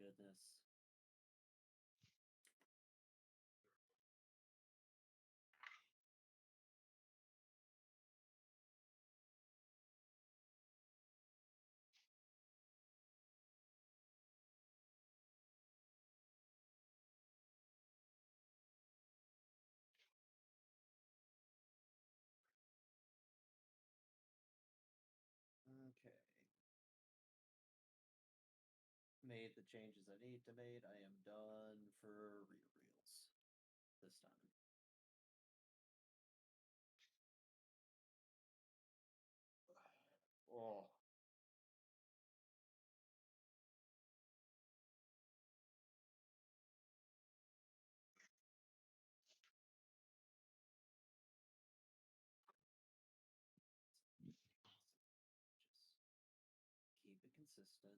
goodness. Okay. Made the changes I need to make. I am done for reels this time. Oh. Just keep it consistent.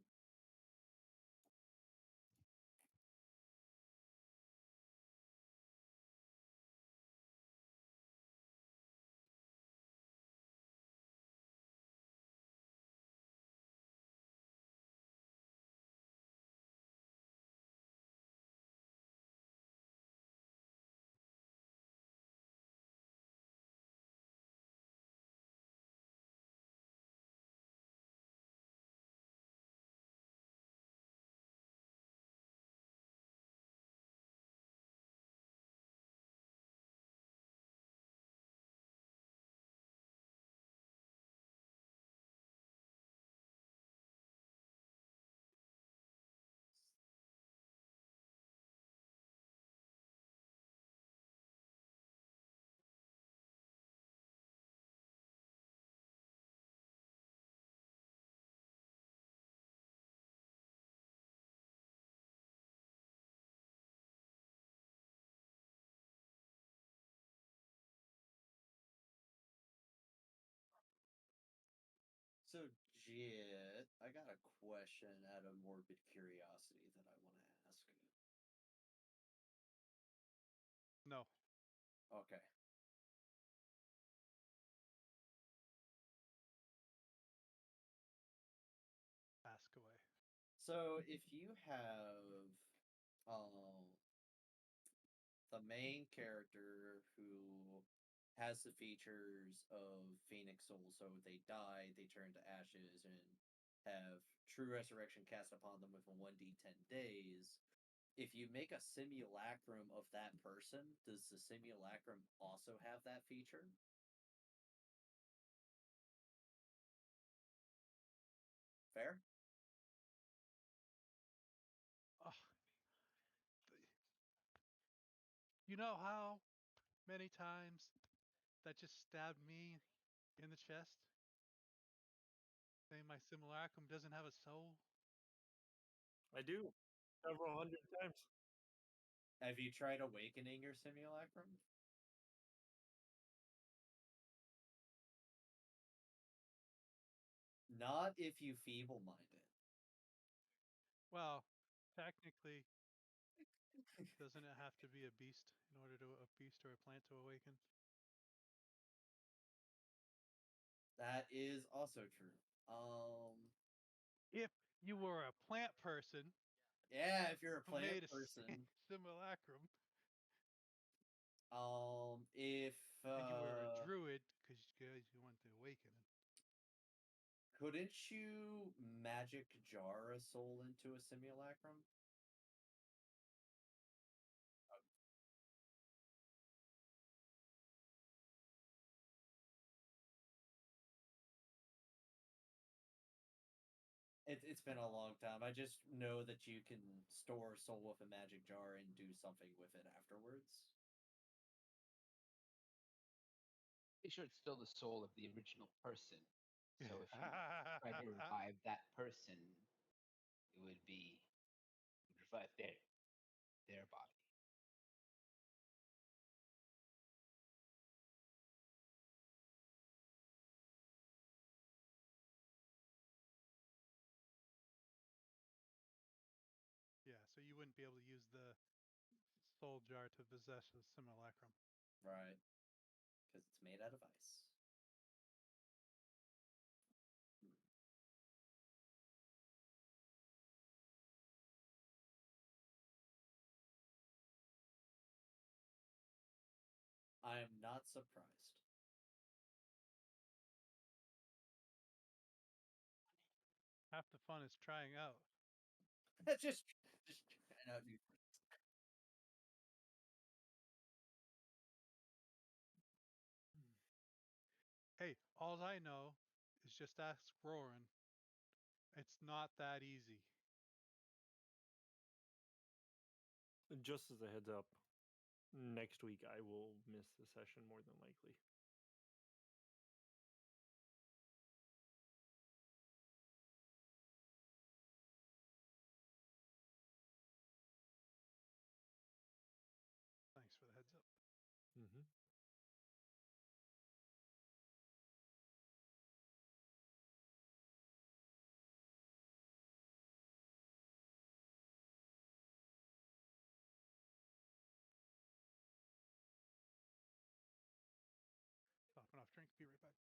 So, Jit, I got a question out of morbid curiosity that I want to ask. No. Okay. Ask away. So, if you have um the main character who has the features of Phoenix Soul, so they die, they turn to ashes, and have true resurrection cast upon them within 1d10 days. If you make a simulacrum of that person, does the simulacrum also have that feature? Fair? Oh, you know how many times that just stabbed me in the chest? Saying my simulacrum doesn't have a soul? I do. Several hundred times. Have you tried awakening your simulacrum? Not if you feeble mind it. Well, technically, doesn't it have to be a beast in order to a beast or a plant to awaken? That is also true. If you were a plant person Yeah, if you're a who made plant a person, simulacrum if and you were a druid because you want to awaken it. couldn't you magic jar a soul into a simulacrum? It's been a long time. I just know that you can store a soul with a magic jar and do something with it afterwards. Pretty sure it's still the soul of the original person. So if you try to revive that person, it would be revive their body. Yeah, so you wouldn't be able to use the soul jar to possess a simulacrum. Right. Because it's made out of ice. not surprised. Half the fun is trying out. Just trying out new. Hey, all I know is just ask Roran. It's not that easy. Just as a heads up, next week I will miss the session more than likely. Thanks for the heads up. Mm-hmm. Topping off drink. Be right back.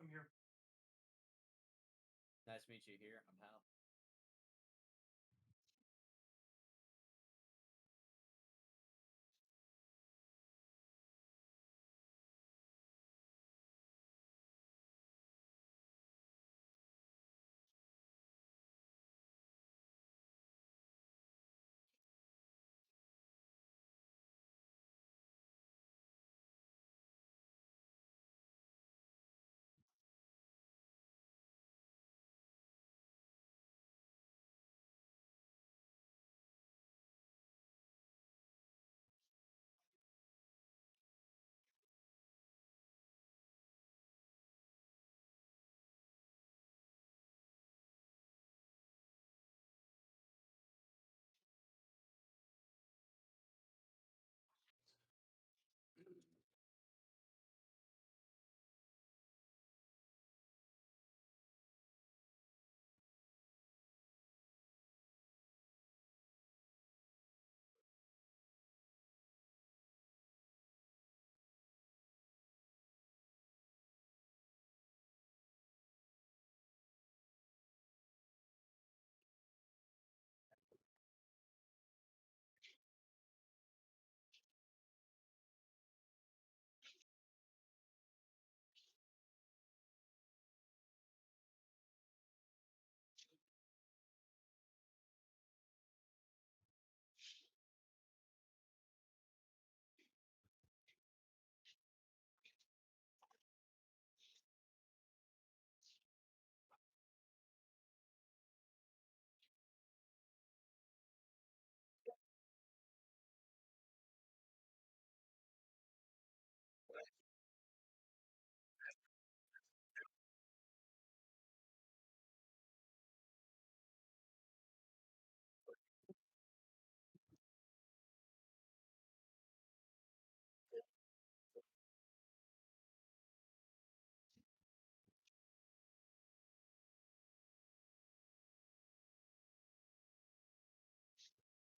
I'm here. Nice to meet you here. I'm Hal.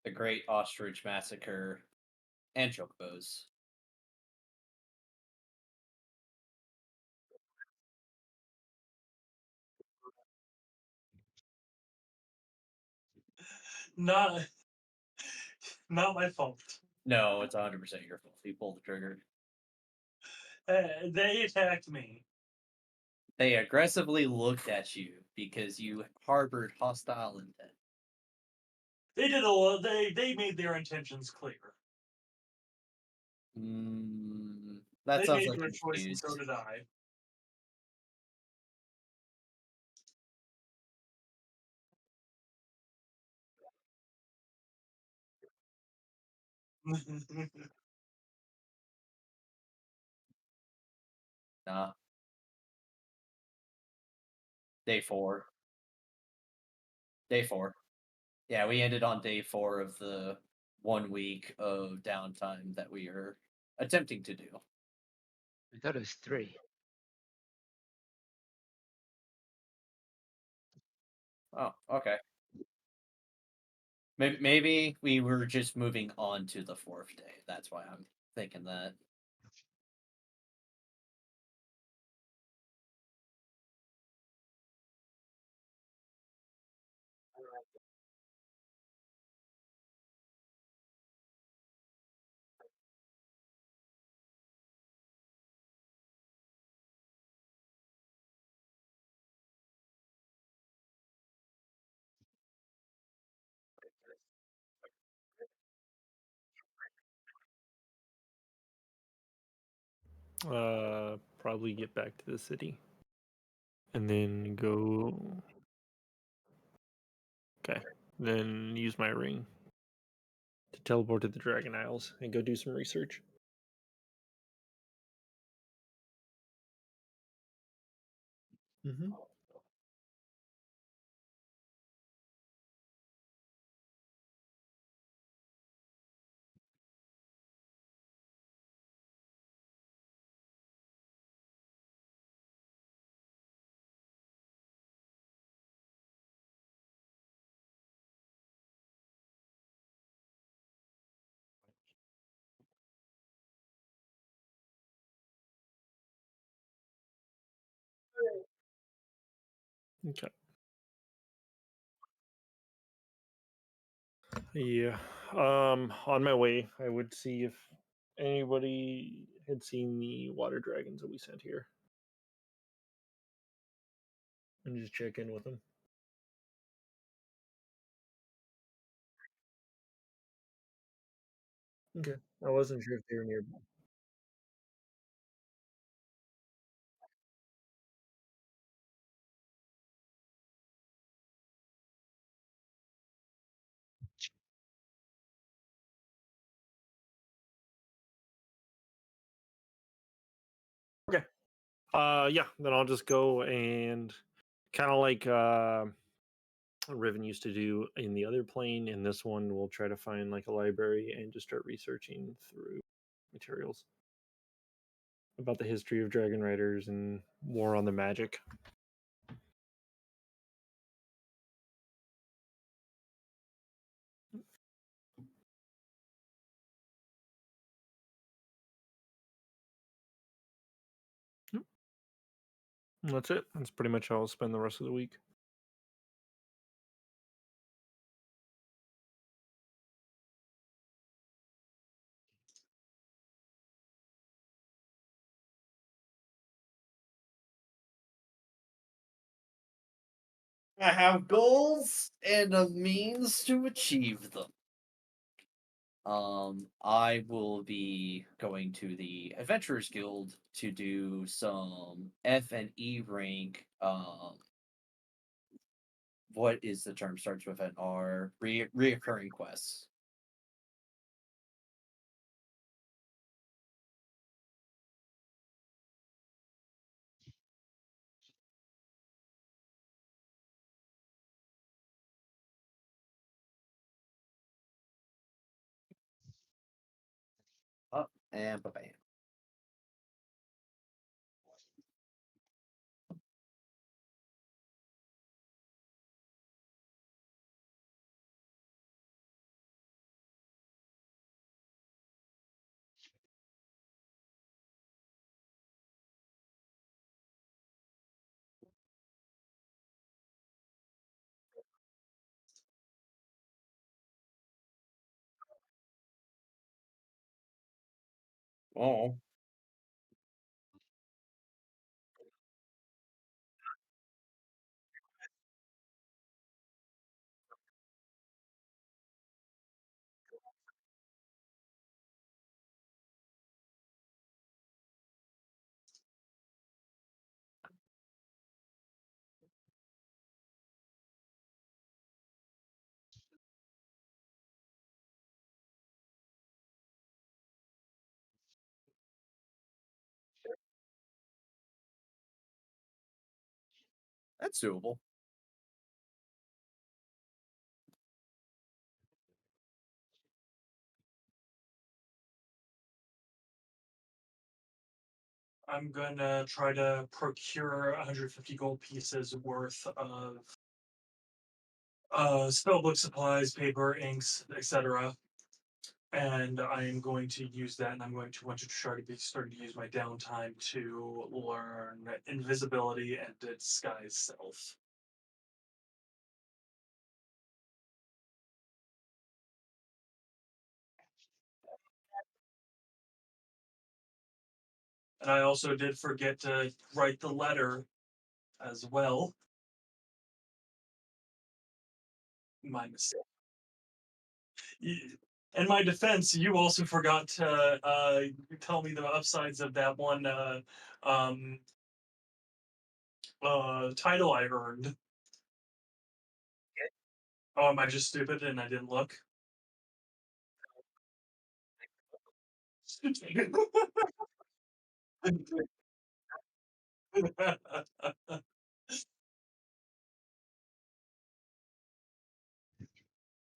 The Great Ostrich Massacre, and Chocobos. Not my fault. No, it's 100% your fault. You pulled the trigger. They attacked me. They aggressively looked at you because you harbored hostile intent. They did a lot. They made their intentions clear. That They sounds made like their an choice, and so excuse. did I. Nah. Day 4. Day 4. Yeah, we ended on day 4 of the 1 week of downtime that we are attempting to do. I thought it was 3. Oh, okay. Maybe we were just moving on to the 4th day. That's why I'm thinking that. Probably get back to the city. And then go. Okay. Then use my ring to teleport to the Dragon Isles and go do some research. Mm-hmm. Okay. Yeah. On my way, I would see if anybody had seen the water dragons that we sent here, and just check in with them. Okay. I wasn't sure if they were nearby. Okay. Yeah. Then I'll just go and kind of like Riven used to do in the other plane. In this one, we'll try to find like a library and just start researching through materials about the history of dragon riders and war on the magic. Yep. And that's it. That's pretty much how I'll spend the rest of the week. I have goals and a means to achieve them. I will be going to the Adventurers Guild to do some F and E rank. What is the term? Starts with an R. Reoccurring quests. Up and bam. Oh. That's doable. I'm gonna try to procure 150 gold pieces worth of spellbook supplies, paper, inks, etc. And I am going to use that, and I'm going to want to try to be starting to use my downtime to learn invisibility and disguise self. And I also did forget to write the letter as well. My mistake. In my defense, you also forgot to tell me the upsides of that one um, title I earned. Oh, am I just stupid and I didn't look?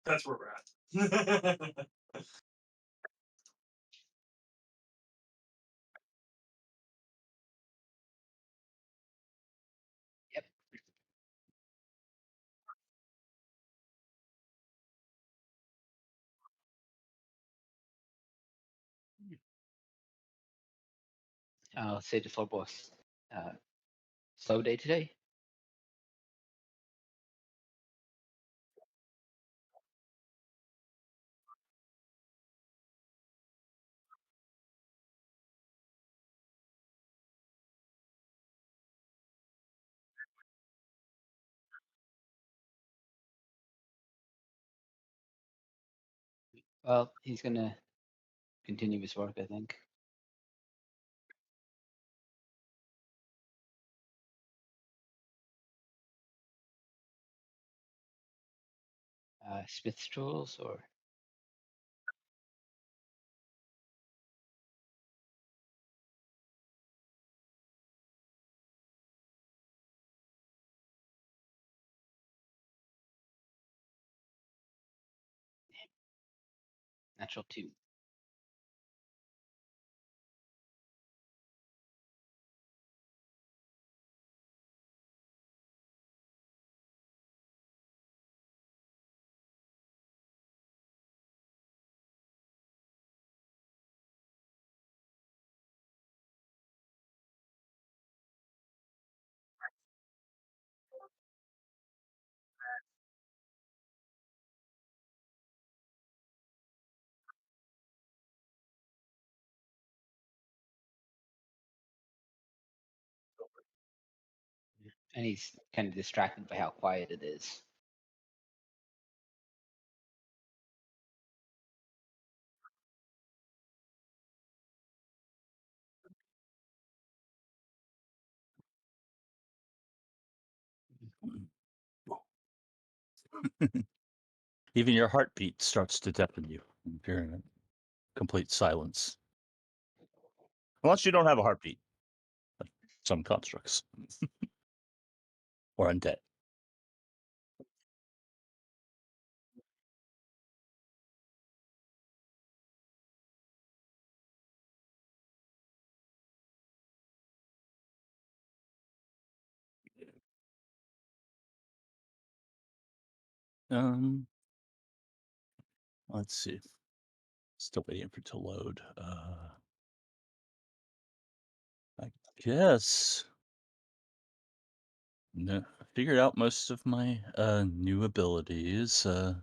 That's where we're at. Yep. I'll say to floor boss. Slow day today. Well, he's gonna continue his work, I think. Smith's tools or natural 2. And he's kind of distracted by how quiet it is. Even your heartbeat starts to deafen you if you're in complete silence. Unless you don't have a heartbeat, like some constructs or undead. Um, let's see. Still waiting for it to load. I guess. No, I figured out most of my new abilities. So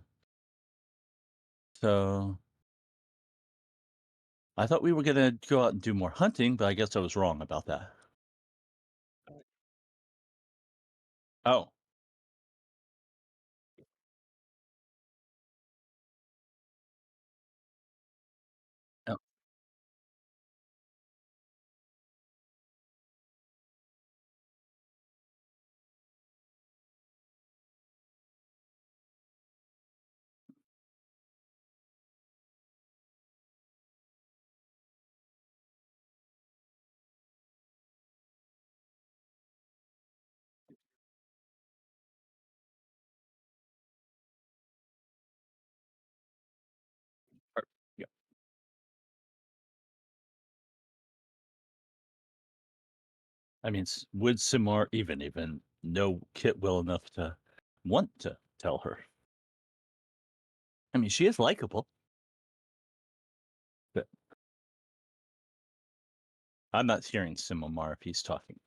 I thought we were gonna go out and do more hunting, but I guess I was wrong about that. Oh, oh, yeah. I mean, would Simar even know Kit well enough to want to tell her? I mean, she is likable, but I'm not hearing Simomar if he's talking.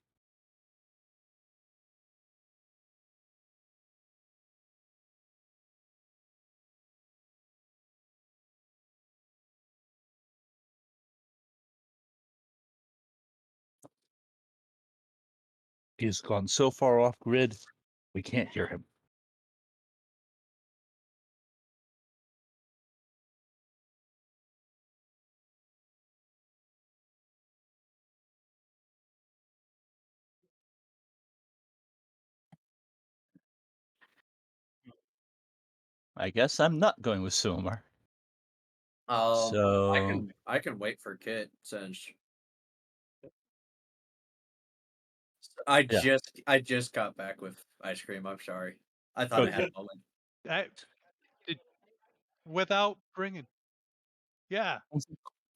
He's gone so far off grid, we can't hear him. I guess I'm not going with Simomar. So I can wait for Kit since yeah, I just got back with ice cream. I'm sorry. I thought I had okay. a moment. I did without bringing. Yeah,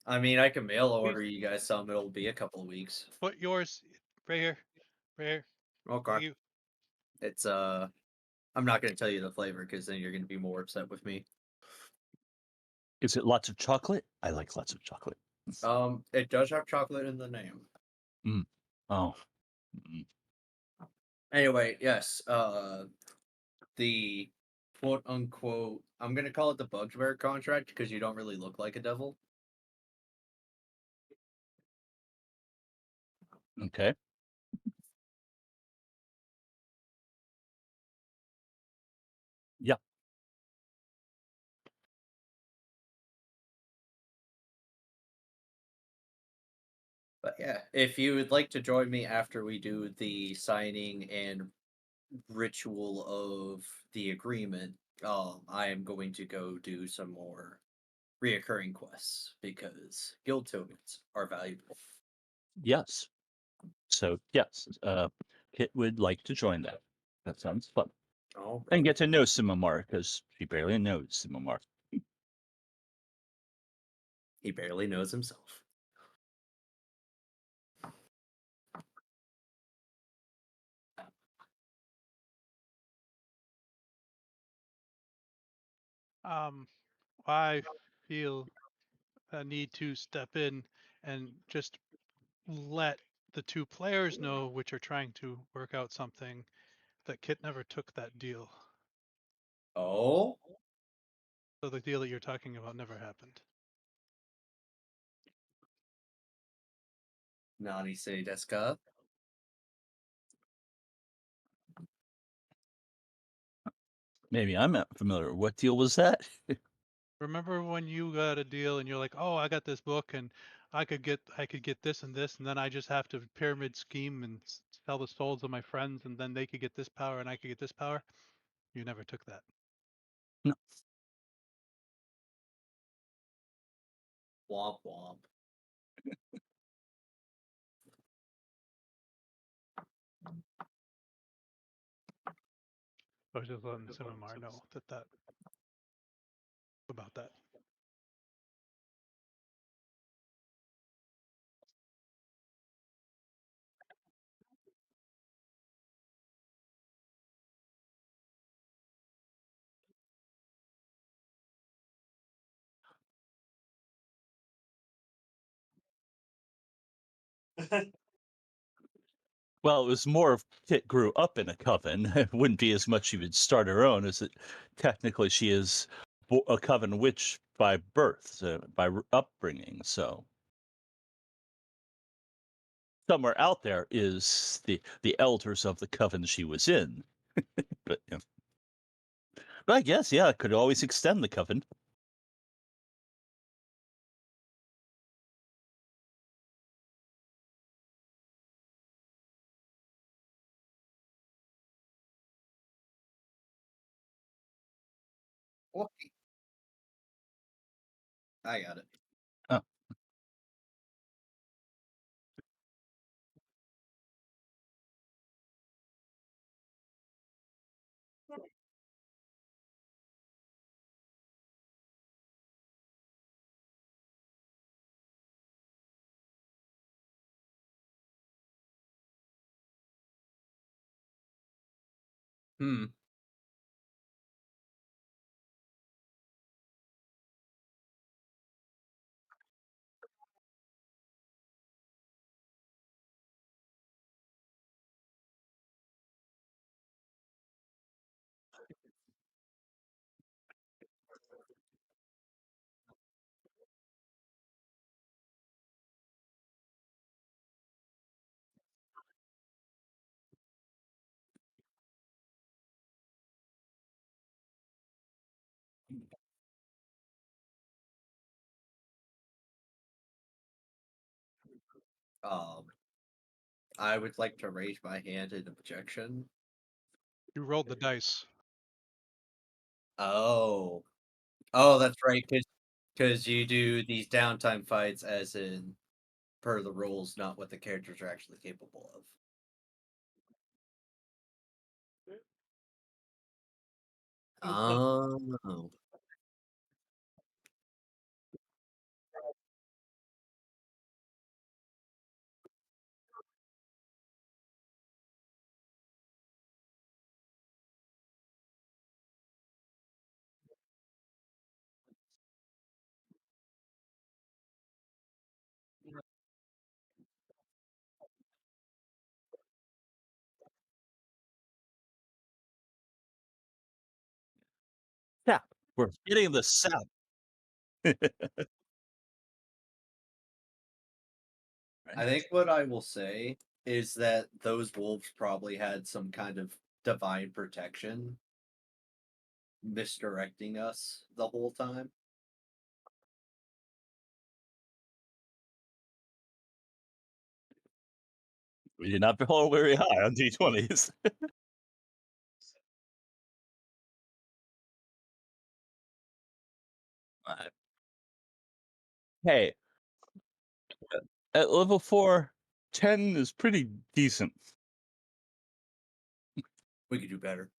I mean, I can mail we order you guys some. It'll be a couple of weeks. put yours right here, right here. Okay. Thank you. It's I'm not going to tell you the flavor because then you're going to be more upset with me. Is it lots of chocolate? I like lots of chocolate. It does have chocolate in the name. Mm. Oh. Mm. Anyway, yes. The quote unquote, I'm going to call it the Bugbear contract because you don't really look like a devil. Okay. Yeah. But yeah, if you would like to join me after we do the signing and ritual of the agreement, I am going to go do some more reoccurring quests because guild tokens are valuable. Yes. So yes, Kit would like to join that. That sounds fun. All And right. get to know Simomar because she barely knows Simomar. He barely knows himself. I feel a need to step in and just let the two players know, which are trying to work out something, that Kit never took that deal. Oh, So the deal that you're talking about never happened. Nani say desu ka? Maybe I'm not familiar. What deal was that? Remember when you got a deal and you're like, "Oh, I got this book and I could get this and then I just have to pyramid scheme and sell the souls of my friends and then they could get this power and I could get this power." You never took that. No. Womp womp. I was just letting Cinemar know that about that. Well, it was more of Kit grew up in a coven. It wouldn't be as much she would start her own as it technically she is a coven witch by birth, by upbringing. So somewhere out there is the elders of the coven she was in. But but I guess it could always extend the coven. Okay. I got it. Oh. Hmm. Um, I would like to raise my hand in objection. You rolled the dice. Oh, that's right. Because you do these downtime fights as in per the rules, not what the characters are actually capable of. Oh, Sap. We're getting the sap. I think what I will say is that those wolves probably had some kind of divine protection misdirecting us the whole time. We did not roll very high on d20s. Hey, at level 4, 10 is pretty decent. We could do better.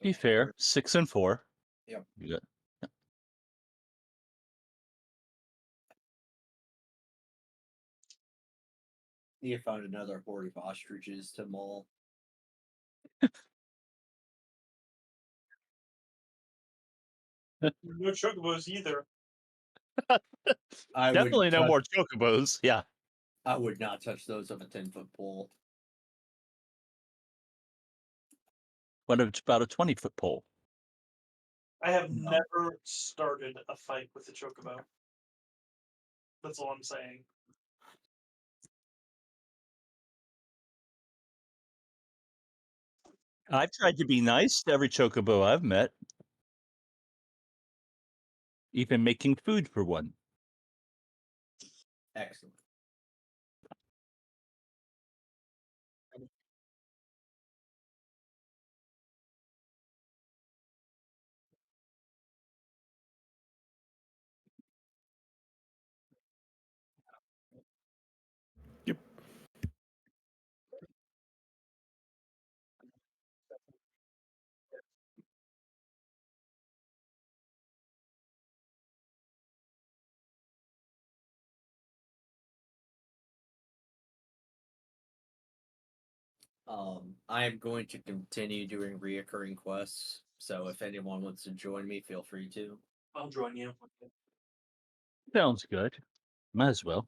Be fair, 6 and 4. Yep. You got Need to find another horde of ostriches to maul. No chocobos either. I would definitely no touch, more chocobos. Yeah. I would not touch those of a 10-foot pole. What about a 20-foot pole? I have No. never started a fight with a chocobo. That's all I'm saying. I've tried to be nice to every chocobo I've met, even making food for one. Excellent. Yep. I am going to continue doing reoccurring quests. So if anyone wants to join me, feel free to. I'll join you. Sounds good. Might as well.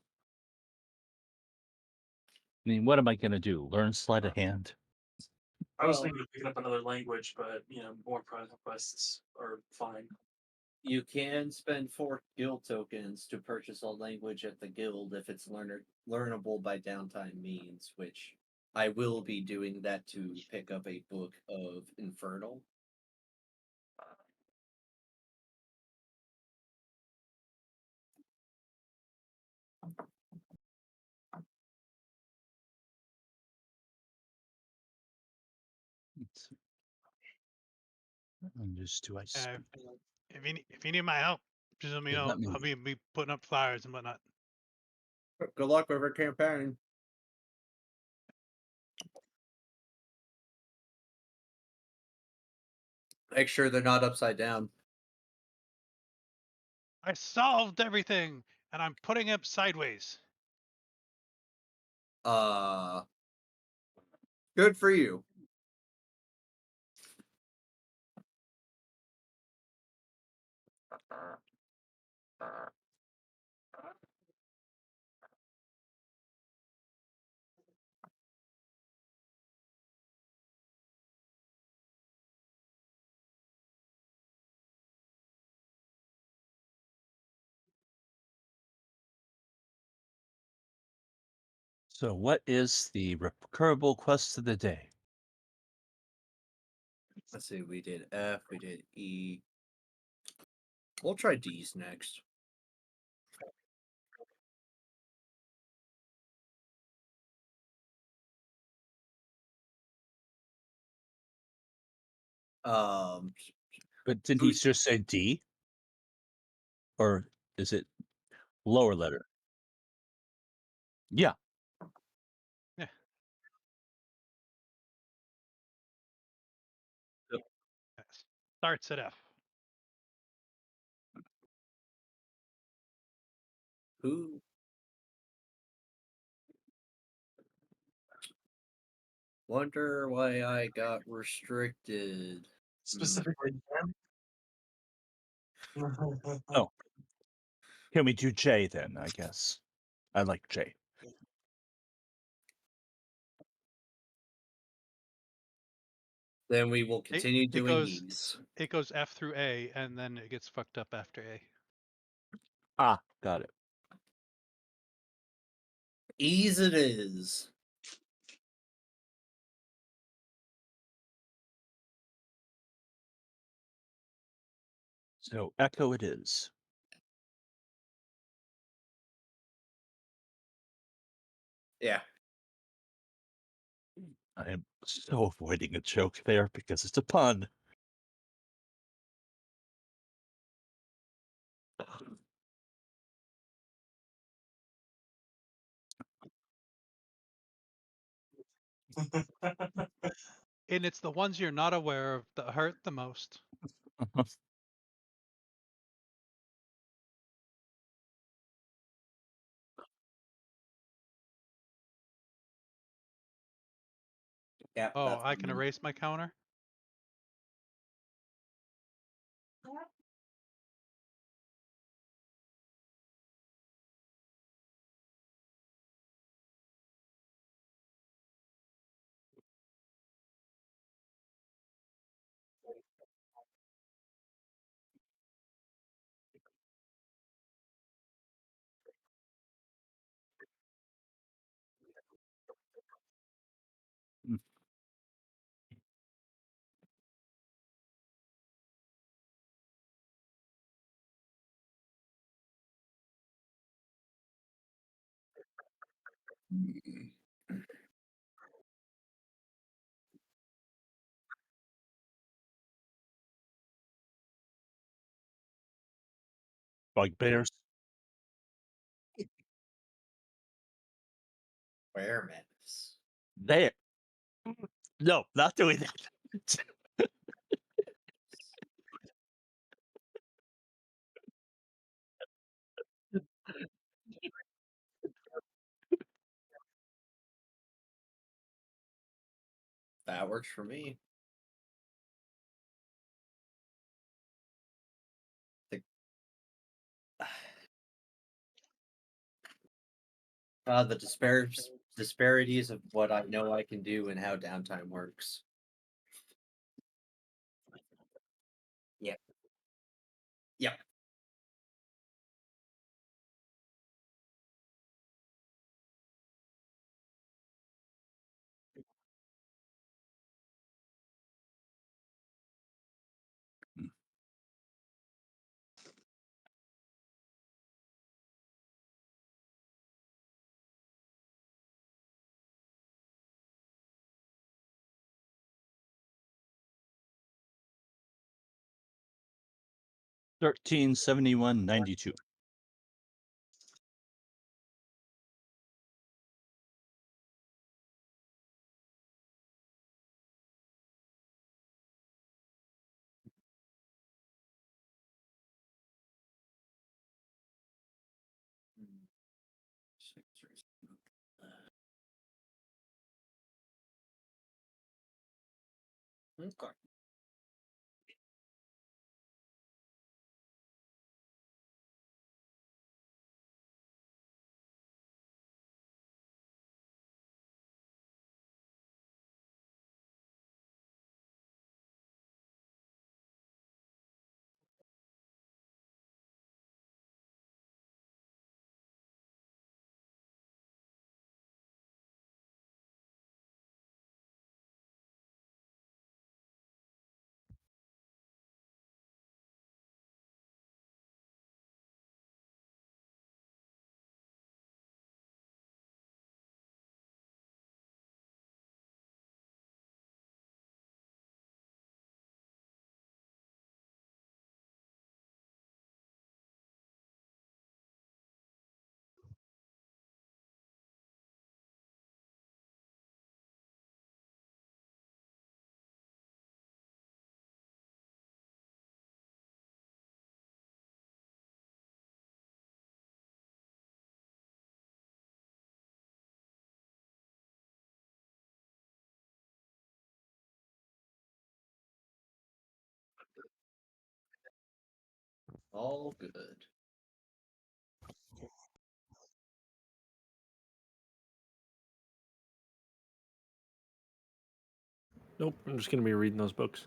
I mean, what am I going to do? Learn sleight of hand? I was Well- thinking of picking up another language, but more private quests are fine. You can spend 4 guild tokens to purchase a language at the guild if it's learnable by downtime means, which I will be doing that to pick up a book of Infernal. Let's see. And just do I speak? If you need my help, just let me Yeah, know. let me- I'll be putting up flyers and whatnot. Good luck with your campaign. Make sure they're not upside down. I solved everything, and I'm putting it sideways. Good for you. So, what is the recurrable quest of the day? Let's see, we did F, we did E. We'll try D's next. But didn't he just say D? Or is it lower letter? Yeah. Yeah. Yep. Yes. Starts at F. Who? Wonder why I got restricted. Specifically, Oh. Can we do J then? I guess. I like J. Then we will continue doing goes- E's. It goes F through A, and then it gets fucked up after A. Ah, got it. E's it is. So Echo it is. Yeah. I am so avoiding a joke there because it's a pun. And it's the ones you're not aware of that hurt the most. Yeah. Oh, that's I can fine. erase my counter? Mm. Bugbears. Werewolves. There. No, not doing that. That works for me. The disparities of what I know I can do and how downtime works. Yep. Yep. $13.71.92. Okay. All good. Nope, I'm just going to be reading those books.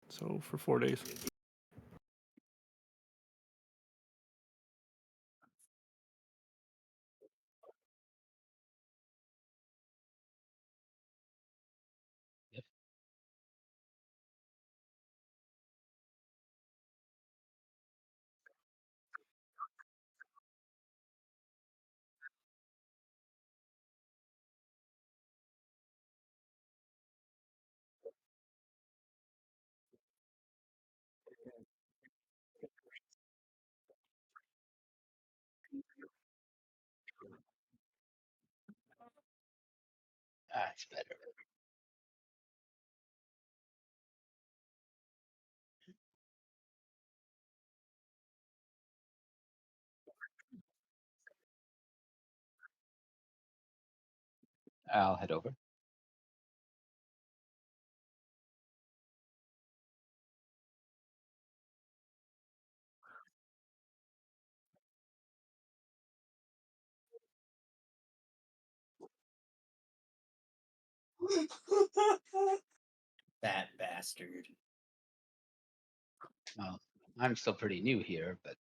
So for 4 days. Yep. That's better. I'll head over. That bastard. Well, I'm still pretty new here, but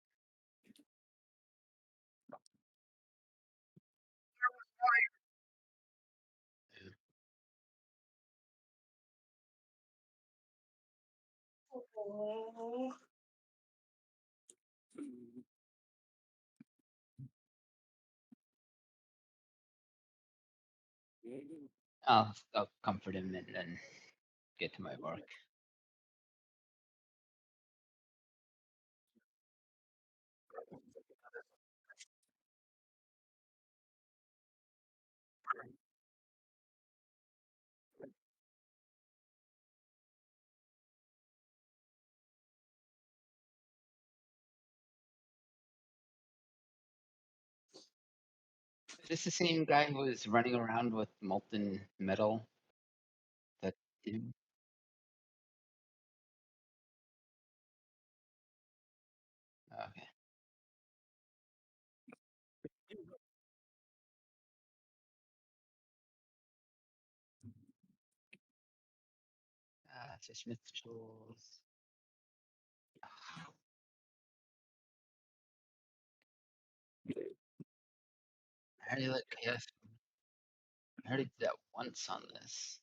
I'll comfort him and then get to my work. Is this the same guy who was running around with molten metal? That do. Okay. So Smith tools. I already let KF. I already did that once on this.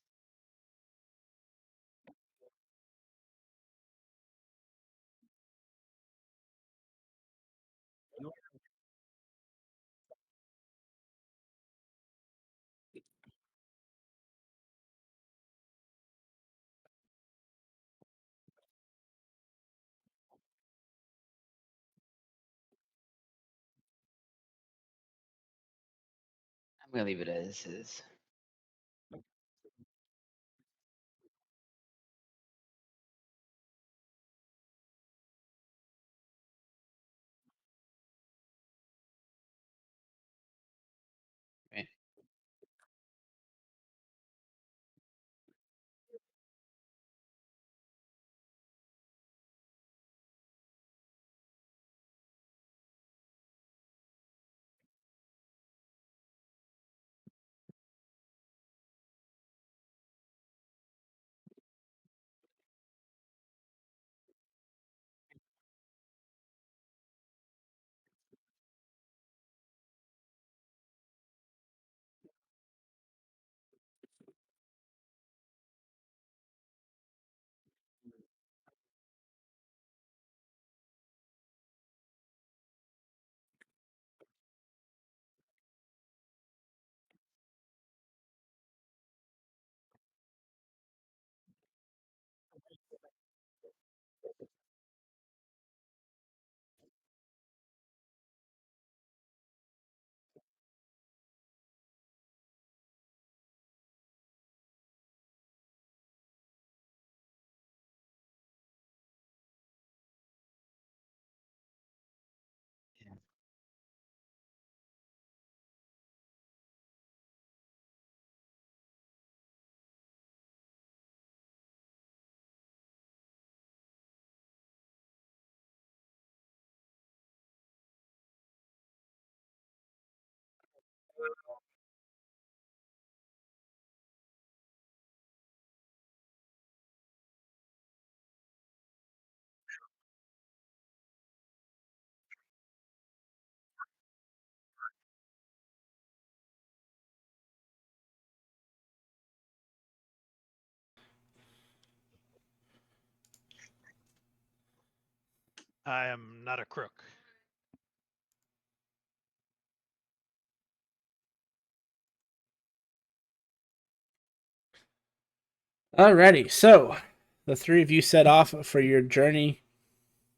I'm gonna leave it as is. Right. Yeah. I am not a crook. Alrighty, so the three of you set off for your journey.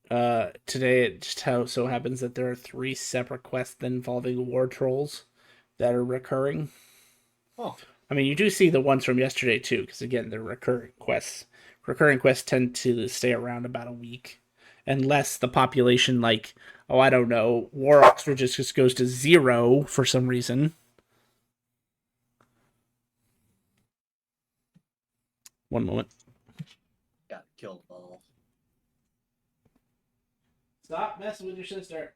Today, it just so happens that there are 3 separate quests involving war trolls that are recurring. Oh. I mean, you do see the ones from yesterday too, because again, they're recurring quests. Recurring quests tend to stay around about a week, unless the population, like, oh, I don't know, War Oxford just goes to 0 for some reason. One moment. Got killed all. Stop messing with your sister.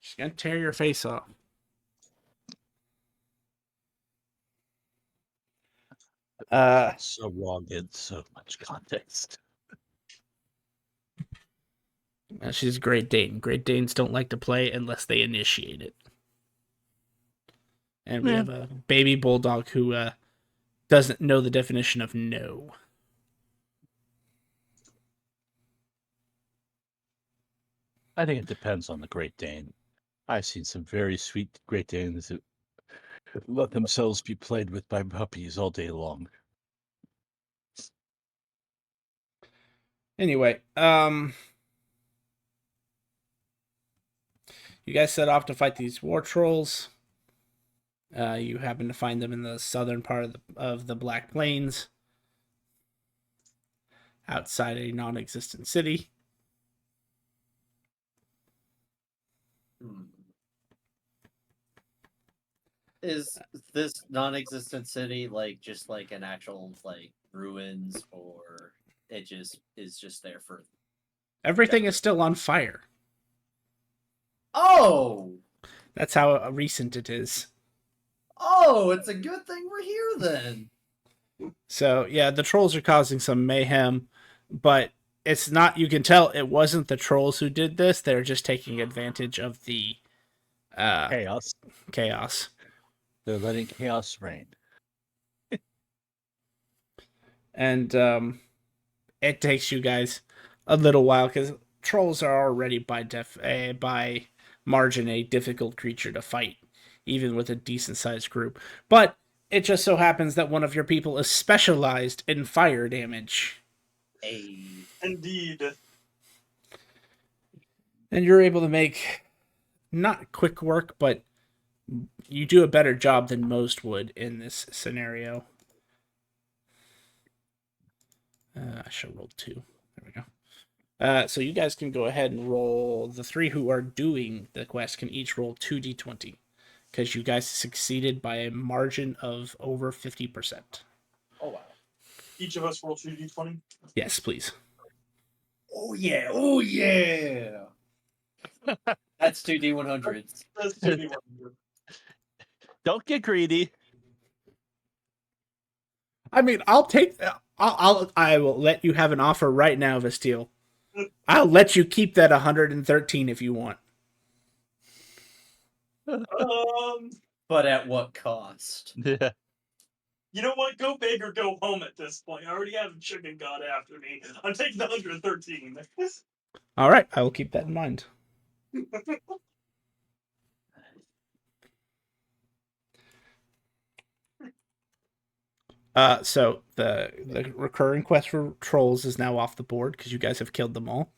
She's gonna tear your face off. So wrong in so much context. She's a Great Dane. Great Danes don't like to play unless they initiate it. And we have a baby bulldog who doesn't know the definition of no. I think it depends on the Great Dane. I've seen some very sweet Great Danes that let themselves be played with by puppies all day long. Anyway, you guys set off to fight these war trolls. You happen to find them in the southern part of the Black Plains, outside a non-existent city. Hmm. Is this non-existent city like just like an actual like ruins, or it just is just there for? Everything is still on fire. Oh, That's how recent it is. oh, it's a good thing we're here then. So yeah, the trolls are causing some mayhem, but it's not. You can tell it wasn't the trolls who did this. They're just taking advantage of the Chaos. chaos. They're letting chaos reign. And it takes you guys a little while because trolls are already by margin a difficult creature to fight, even with a decent sized group. But it just so happens that one of your people is specialized in fire damage. Hey, Indeed. And you're able to make not quick work, but you do a better job than most would in this scenario. I should roll 2. There we go. So you guys can go ahead and roll. The 3 who are doing the quest can each roll 2d20 because you guys succeeded by a margin of over 50%. oh wow. Each of us roll 2d20. Yes, please. Oh yeah, oh yeah. That's 2d100s. That's 2d100. Don't get greedy. I mean, I'll take. I will let you have an offer right now, Vasteel. I'll let you keep that 113 if you want. But at what cost? Yeah. You know what? Go big or go home at this point. I already have a chicken god after me. I'm taking the 113. All right, I will keep that in mind. So the recurring quest for trolls is now off the board because you guys have killed them all.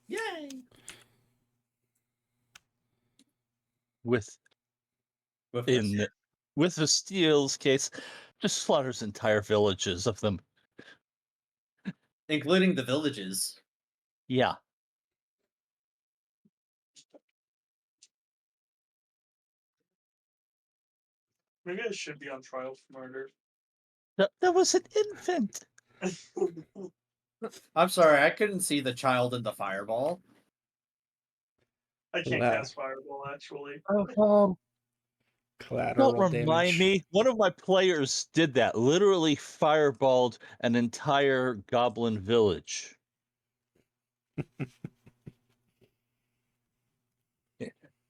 Yay! With the Steel's case, just slaughters entire villages of them. Including the villages. Yeah. Maybe I should be on trial for murder. That was an infant. I'm sorry, I couldn't see the child in the fireball. I can't Wow. cast fireball, actually. Collateral Don't remind me. One of my players did that. Literally fireballed an entire goblin village.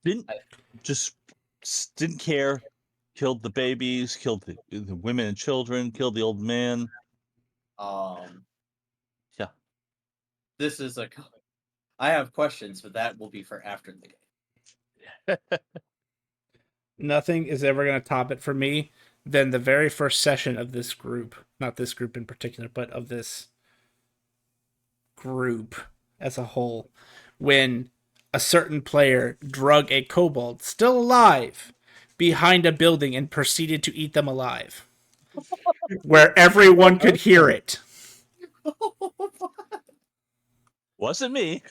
Didn't care. Killed the babies. Killed the women and children. Killed the old man. Yeah. This is a. I have questions, but that will be for after the game. Nothing is ever going to top it for me than the very first session of this group. Not this group in particular, but of this group as a whole. When a certain player drug a kobold, still alive, behind a building and proceeded to eat them alive. Where everyone could hear it. Wasn't me.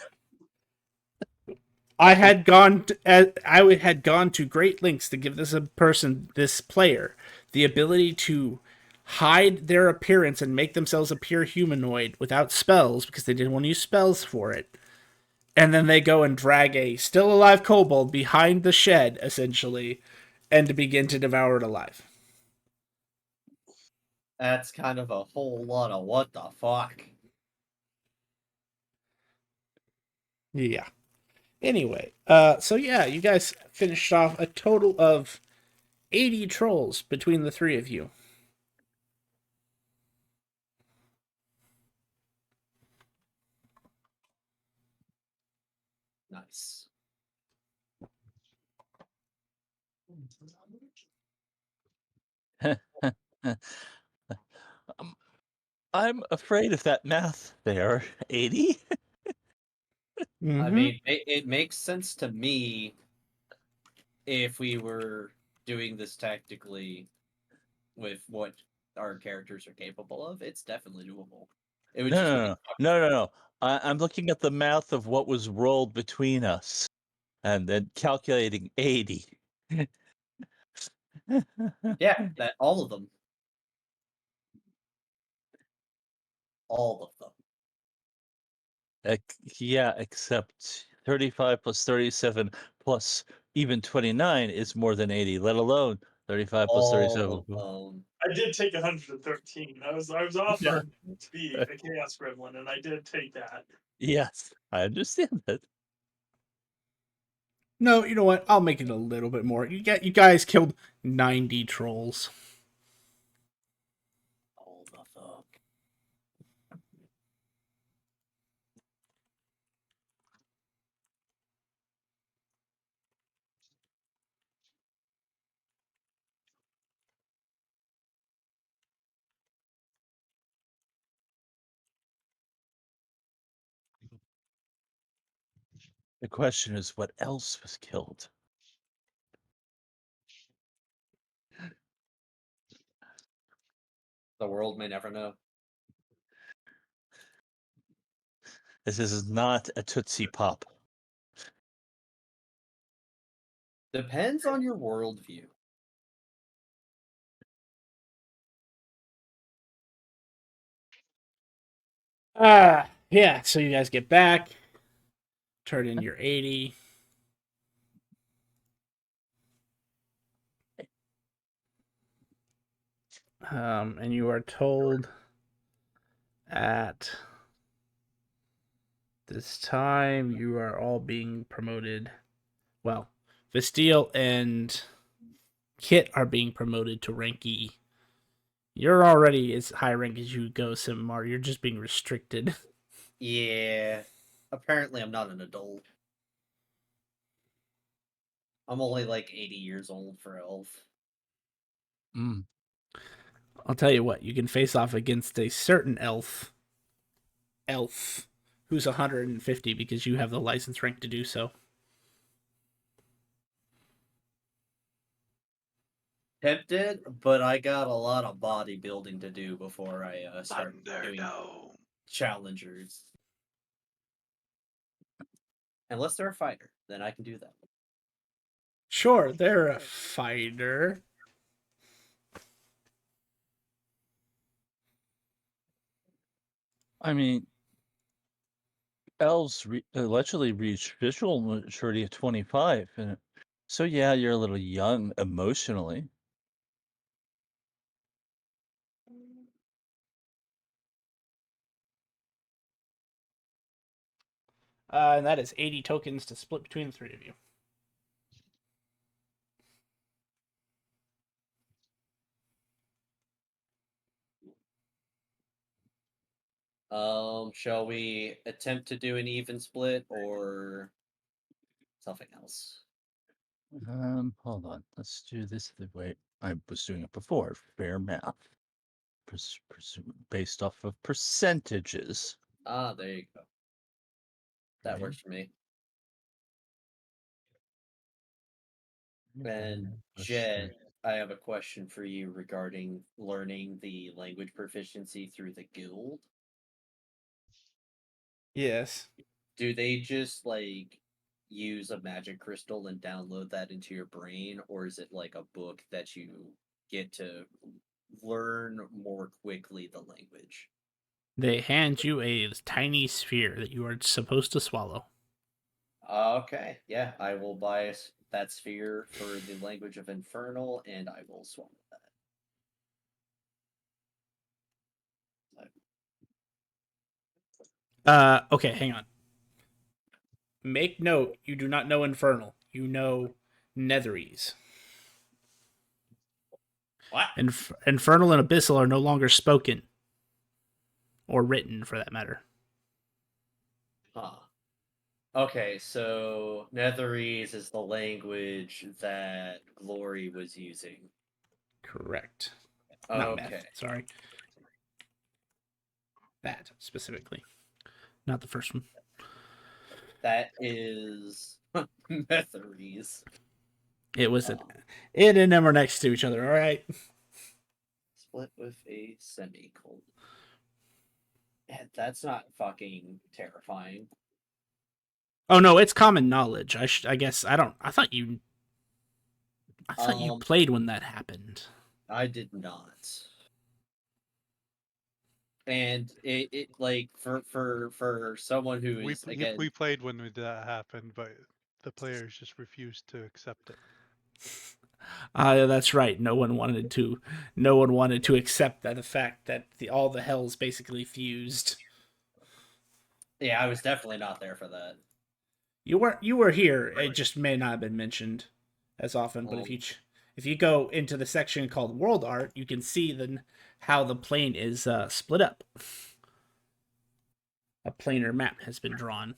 I had gone to great lengths to give this player, the ability to hide their appearance and make themselves appear humanoid without spells because they didn't want to use spells for it. And then they go and drag a still alive kobold behind the shed, essentially, and to begin to devour it alive. That's kind of a whole lot of what the fuck. Yeah. Anyway, so yeah, you guys finished off a total of 80 trolls between the 3 of you. Nice. I'm afraid of that math there. 80? Mm-hmm. I mean, it makes sense to me if we were doing this tactically with what our characters are capable of. It's definitely doable. It would No. I'm looking at the math of what was rolled between us and then calculating 80. Yeah, that all of them. All of them. Yeah, except 35 plus 37 plus even 29 is more than 80, let alone 35 plus 37. All of them. I did take 113. I was off Yeah. on speed, the chaos gremlin, and I did take that. Yes, I understand that. No, you know what? I'll make it a little bit more. You guys killed 90 trolls. All of them. The question is, what else was killed? The world may never know. This is not a Tootsie Pop. Depends on your worldview. Yeah, so you guys get back, turn in your 80. And you are told at this time you are all being promoted. Well, Visteel and Kit are being promoted to rank E. You're already as high rank as you go, Simar. You're just being restricted. Yeah. Apparently, I'm not an adult. I'm only like 80 years old for Elf. Mm. I'll tell you what, you can face off against a certain elf who's 150 because you have the license rank to do so. Tempted, but I got a lot of bodybuilding to do before I start doing Thunderdome. challengers. Unless they're a fighter, then I can do that. Sure, they're a fighter. I mean, elves allegedly reach visual maturity at 25, and so yeah, you're a little young emotionally. And that is 80 tokens to split between the three of you. Shall we attempt to do an even split or something else? Hold on. Let's do this the way I was doing it before. Fair math. Based off of percentages. Ah, there you go. That Okay. works for me. And Jet, I have a question for you regarding learning the language proficiency through the guild. Yes. Do they just like use a magic crystal and download that into your brain, or is it like a book that you get to learn more quickly the language? They hand you a tiny sphere that you are supposed to swallow. Okay, yeah, I will buy that sphere for the language of Infernal, and I will swallow that. Okay, hang on. Make note, you do not know Infernal. You know Netherese. What? Infernal and Abyssal are no longer spoken. Or written, for that matter. Huh. Okay, so Netherese is the language that Glory was using. Correct. Not Okay. meth, sorry. That, specifically. Not the first one. That is Netherese. It was it and M are next to each other, alright? Split with a semicolon. Man, that's not fucking terrifying. Oh no, it's common knowledge. I guess I thought you I thought you Um, played when that happened. I did not. And it like for someone who is again We played when that happened, but the players just refused to accept it. That's right. No one wanted to accept that the fact that all the hells basically fused. yeah, I was definitely not there for that. You were here. It just may not have been mentioned as often. But if you go into the section called World Art, you can see how the plane is split up. A planar map has been drawn.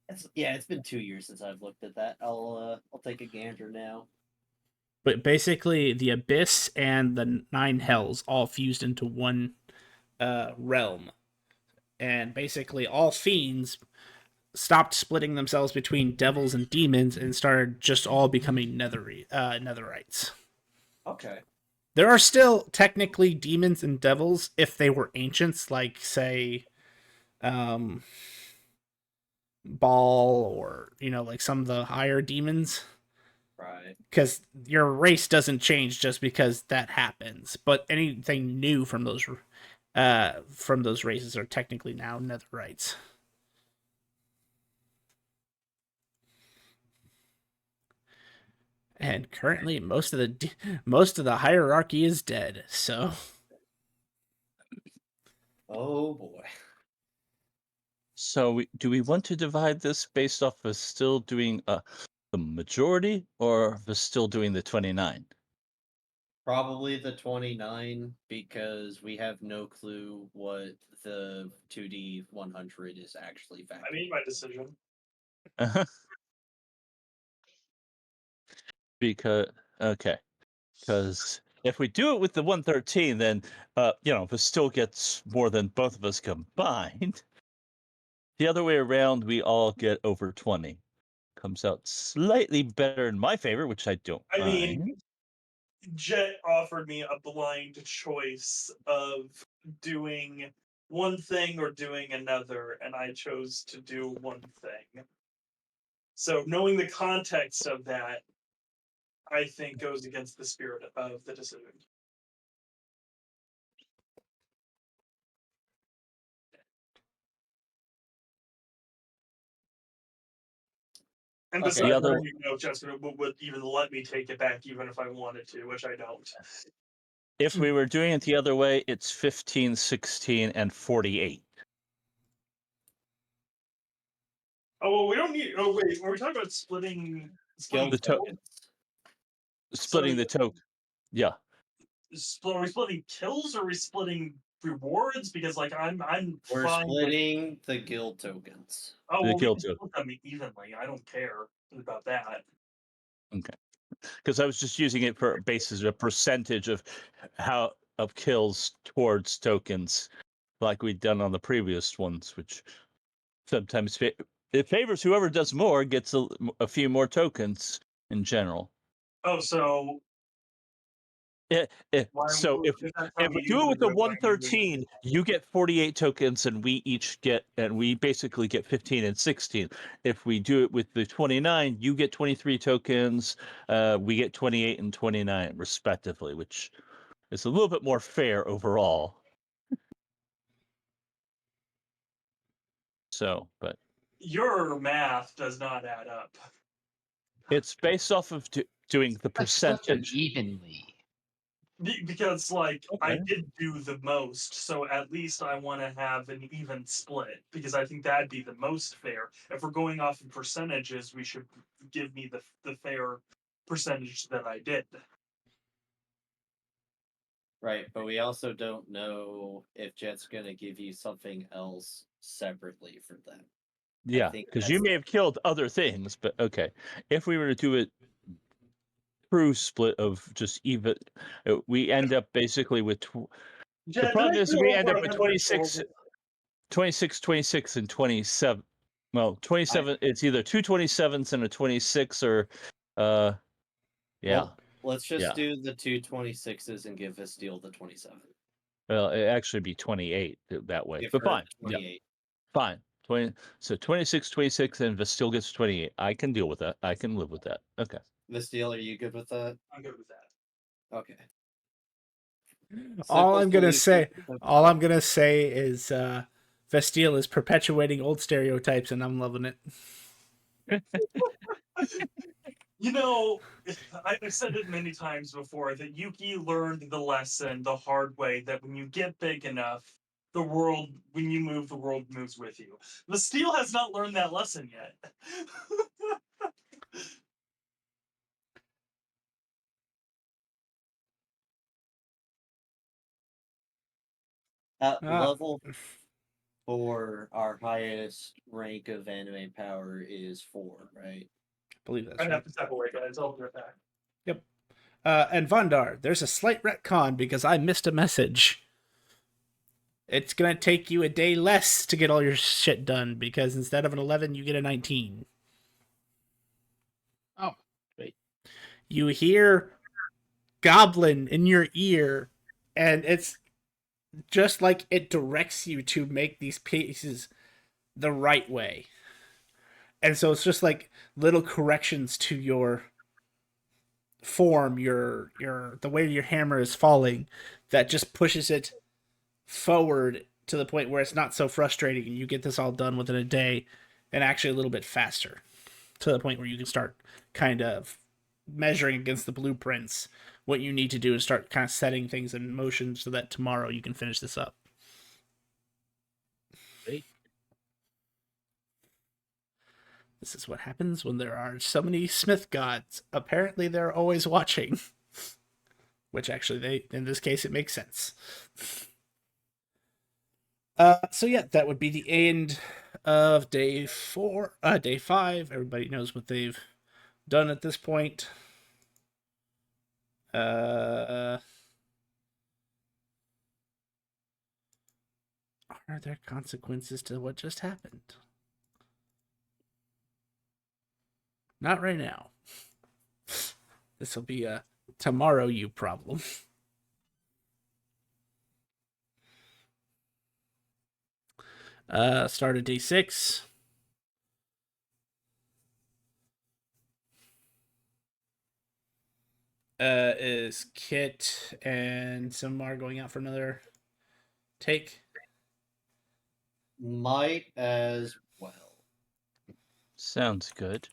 It's been 2 years since I've looked at that. I'll take a gander now. But basically, the Abyss and the 9 Hells all fused into one realm. And basically, all fiends stopped splitting themselves between devils and demons and started just all becoming netherites. Okay. There are still technically demons and devils if they were ancients, like, say, Baal or, like some of the higher demons. Right. Because your race doesn't change just because that happens. But anything new from those races are technically now netherites. And currently, most of the hierarchy is dead. So, Oh boy. So do we want to divide this based off of still doing the majority, or of still doing the 29? Probably the 29 because we have no clue what the 2D 100 is actually factoring. I made my decision. Because if we do it with the 113, then if it still gets more than both of us combined. The other way around, we all get over 20. Comes out slightly better in my favor, which I don't I mind. mean, Jet offered me a blind choice of doing one thing or doing another, and I chose to do one thing. So knowing the context of that, I think goes against the spirit of the decision. And besides, The I other- don't even know if Jessica would even let me take it back, even if I wanted to, which I don't. If we were doing it the other way, it's 15, 16, and 48. Oh, well, we don't need. Oh, wait. Are we talking about splitting Guild The tokens. splitting the token? Yeah. Are we splitting kills or are we splitting rewards? Because like I'm We're fine with. splitting the guild tokens. Oh, The well, we guild can split them evenly. I don't care about that. Okay. Because I was just using it for basis of percentage of kills towards tokens, like we'd done on the previous ones, which sometimes it favors whoever does more gets a few more tokens in general. Oh, so So if we do it with the 113, you get 48 tokens, and we basically get 15 and 16. If we do it with the 29, you get 23 tokens, we get 28 and 29 respectively, which is a little bit more fair overall. So, but your math does not add up. it's based off of doing the Let's split them percentage. evenly. Because like I Okay. did do the most, so at least I want to have an even split because I think that'd be the most fair. If we're going off of percentages, we should give me the fair percentage that I did. Right, but we also don't know if Jet's gonna give you something else separately for them. Yeah, because you may have killed other things, but okay. If we were to do it true split of just even, we end up basically with. The problem is we end up with 26, 26, and 27. Well, 27. It's either two 27s and a 26, or yeah. Well, let's just Yeah. do the two 26s and give Vestiel the 27. Well, it actually be 28 that way, Give but her fine. the 28. Yeah, fine. 20. So 26, 26, and Vastil gets 28. I can deal with that. I can live with that. Okay. Steel, are you good with that? I'm good with that. Okay. All Simple I'm gonna solution. say is Vestiel is perpetuating old stereotypes, and I'm loving it. You know, I've said it many times before that Yuki learned the lesson the hard way that when you get big enough, when you move, the world moves with you. The Steel has not learned that lesson yet. At Ah, level 4, our highest rank of anime power is 4, right? I believe that's I'd right. have to step away, guys. I'll be right back. Yep. And Vondar, there's a slight retcon because I missed a message. It's gonna take you a day less to get all your shit done because instead of an 11, you get a 19. Oh, great. You hear Goblin in your ear, and it's just like it directs you to make these pieces the right way. And so it's just like little corrections to your form, your the way your hammer is falling, that just pushes it forward to the point where it's not so frustrating and you get this all done within a day and actually a little bit faster to the point where you can start kind of measuring against the blueprints what you need to do and start kind of setting things in motion so that tomorrow you can finish this up. Great. This is what happens when there are so many Smith gods. Apparently they're always watching. Which actually in this case it makes sense. So yeah, that would be the end of day 5. Everybody knows what they've done at this point. Are there consequences to what just happened? Not right now. This will be a tomorrow you problem. Start of day 6. Is Kit and Simar going out for another take? Might as well. Sounds good.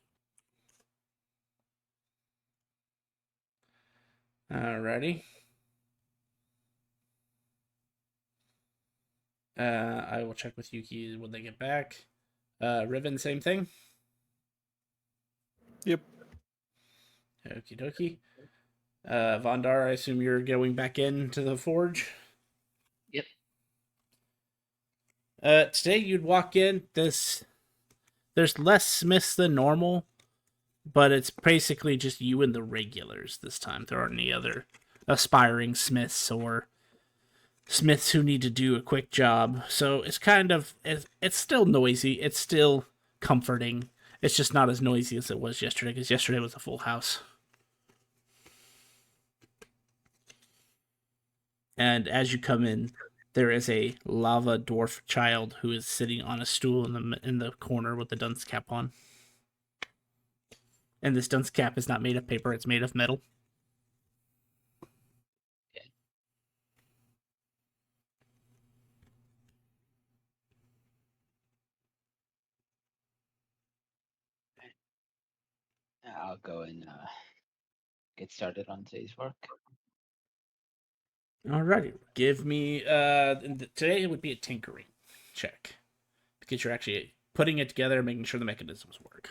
Alrighty. I will check with Yuki when they get back. Riven, same thing? Yep. Okie dokie. Vondar, I assume you're going back into the forge? Yep. Today you'd walk in, there's less smiths than normal, but it's basically just you and the regulars this time. There aren't any other aspiring smiths or smiths who need to do a quick job. So it's kind of, it's still noisy. It's still comforting. It's just not as noisy as it was yesterday, because yesterday was a full house. And as you come in, there is a lava dwarf child who is sitting on a stool in the corner with the dunce cap on. And this dunce cap is not made of paper, it's made of metal. I'll go and get started on today's work. Alrighty, give me today it would be a tinkering check because you're actually putting it together, making sure the mechanisms work.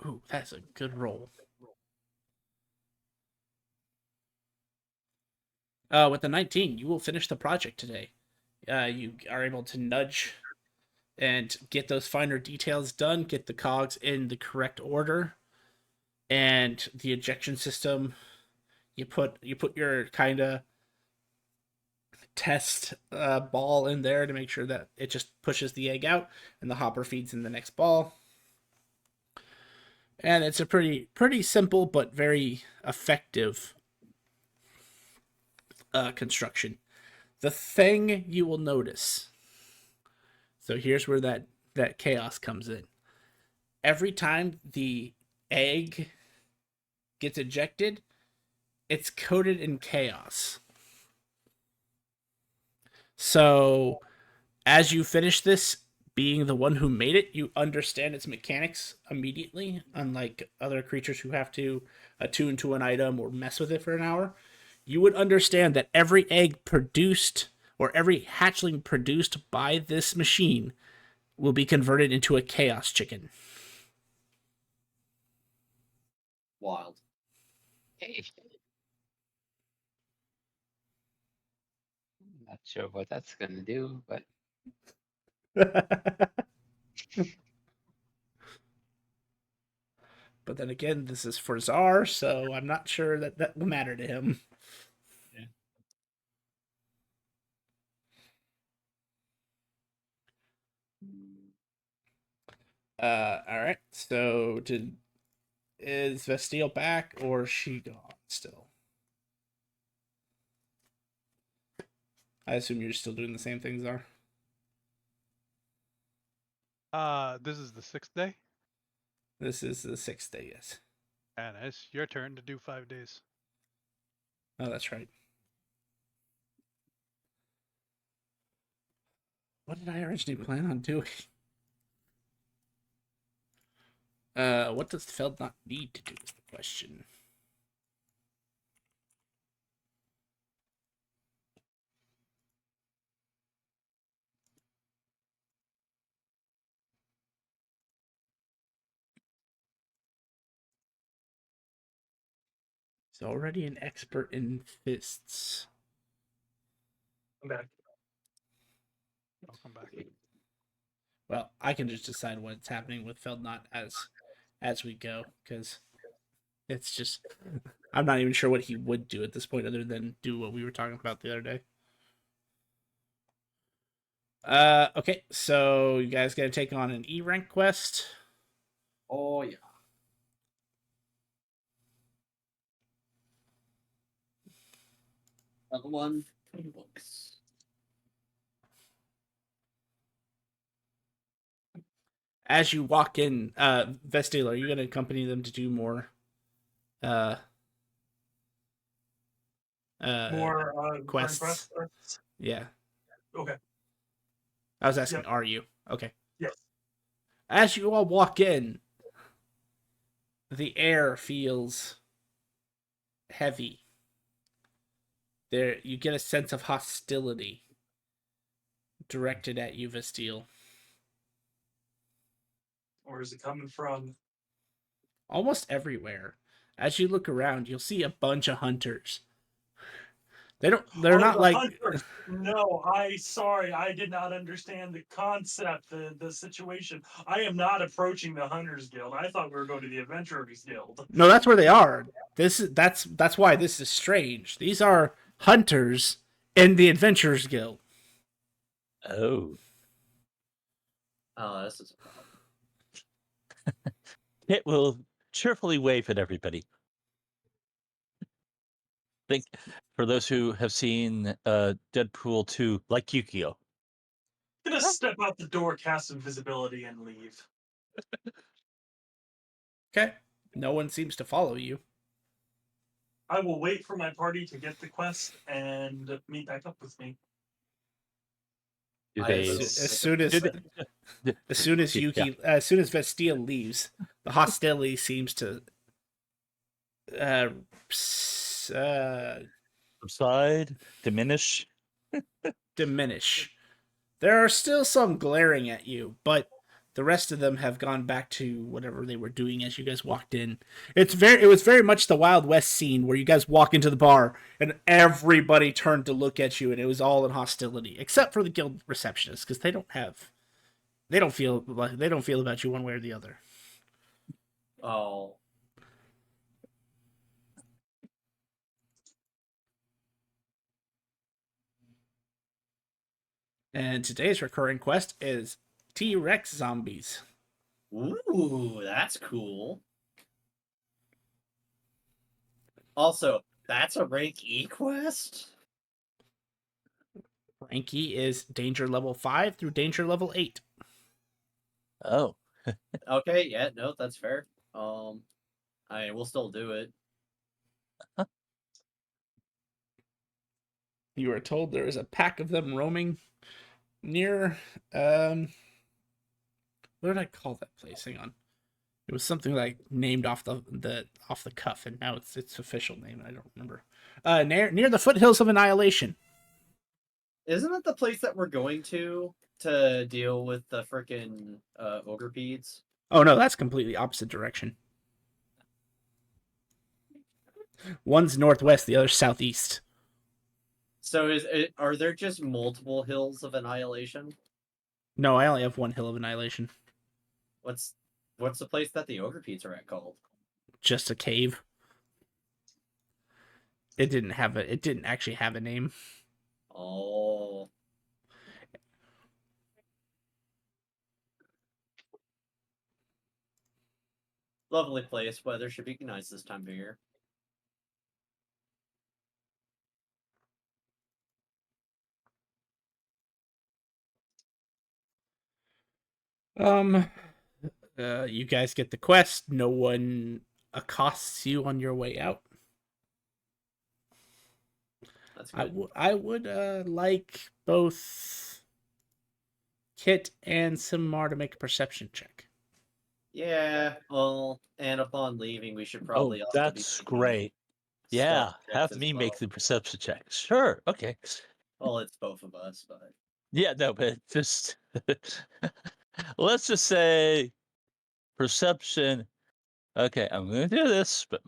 Ooh, that's a good roll. With the 19, you will finish the project today. You are able to nudge and get those finer details done, get the cogs in the correct order, and the ejection system. You put your kind of test ball in there to make sure that it just pushes the egg out, and the hopper feeds in the next ball. And it's a pretty simple but very effective construction. The thing you will notice. So here's where that chaos comes in. Every time the egg gets ejected, it's coated in chaos. So as you finish this, being the one who made it, you understand its mechanics immediately, unlike other creatures who have to attune to an item or mess with it for an hour. You would understand that every egg produced or every hatchling produced by this machine will be converted into a chaos chicken. Wild. Hey. Not sure what that's gonna do, but But then again, this is for Czar, so I'm not sure that that will matter to him. Yeah. All right. So is Vestiel back or is she gone still? I assume you're still doing the same things, Czar. This is the 6th day, This is the 6th day, yes. and it's your turn to do 5 days. Oh, that's right. What did I originally plan on doing? What does Feld not need to do is the question. He's already an expert in fists. I'm back. I'll come back. Well, I can just decide what's happening with Feldnot as we go, because it's just I'm not even sure what he would do at this point other than do what we were talking about the other day. Okay, so you guys gotta take on an E rank quest. Oh yeah. Another one. Books. As you walk in, Vestiel, are you gonna accompany them to do more More quests? quests. Yeah. Okay. I was asking, Yep. are you? Okay. Yes. As you all walk in, the air feels heavy. There, you get a sense of hostility directed at you, Vestiel. Where is it coming from? Almost everywhere. As you look around, you'll see a bunch of hunters. They're Oh, not the like hunters. No, sorry, I did not understand the concept, the situation. I am not approaching the Hunters Guild. I thought we were going to the Adventurers Guild. No, that's where they are. That's why this is strange. These are hunters in the Adventurers Guild. Oh. Oh, this is a problem. It will cheerfully wave at everybody. Think for those who have seen Deadpool 2, like Yu-Gi-Oh. Gonna step out the door, cast invisibility, and leave. Okay. No one seems to follow you. I will wait for my party to get the quest and meet back up with me. Do I they? will- As soon as do they- as soon as Yeah. Yuki, as soon as Vestiel leaves, the hostility seems to uh, subside, diminish. diminish. There are still some glaring at you, but the rest of them have gone back to whatever they were doing as you guys walked in. It was very much the Wild West scene where you guys walk into the bar and everybody turned to look at you and it was all in hostility, except for the guild receptionists because they don't feel about you one way or the other. Oh. And today's recurring quest is T-Rex zombies. Ooh, that's cool. Also, that's a rank E quest? Rank E is danger level 5 through danger level 8. Oh. Okay, yeah, no, that's fair. I mean, we'll still do it. You are told there is a pack of them roaming near. What did I call that place? Hang on. It was something like named off the off the cuff, and now it's its official name. I don't remember. Near the foothills of Annihilation. Isn't it the place that we're going to deal with the frickin' ogrepedes? Oh no, that's completely opposite direction. One's northwest, the other's southeast. So are there just multiple hills of annihilation? No, I only have one hill of Annihilation. What's the place that the ogrepedes are at called? Just a cave. It didn't have a. It didn't actually have a name. Oh. Lovely place. Weather should be nice this time of year. You guys get the quest. No one accosts you on your way out. That's good. I would like both Kit and Simar to make a perception check. Yeah, well, and upon leaving, we should probably also be that's making great. Yeah, stealth checks have as me make well. the perception check. Sure. Okay. Well, it's both of us, but Yeah, no, but just let's just say perception. Okay, I'm gonna do this, but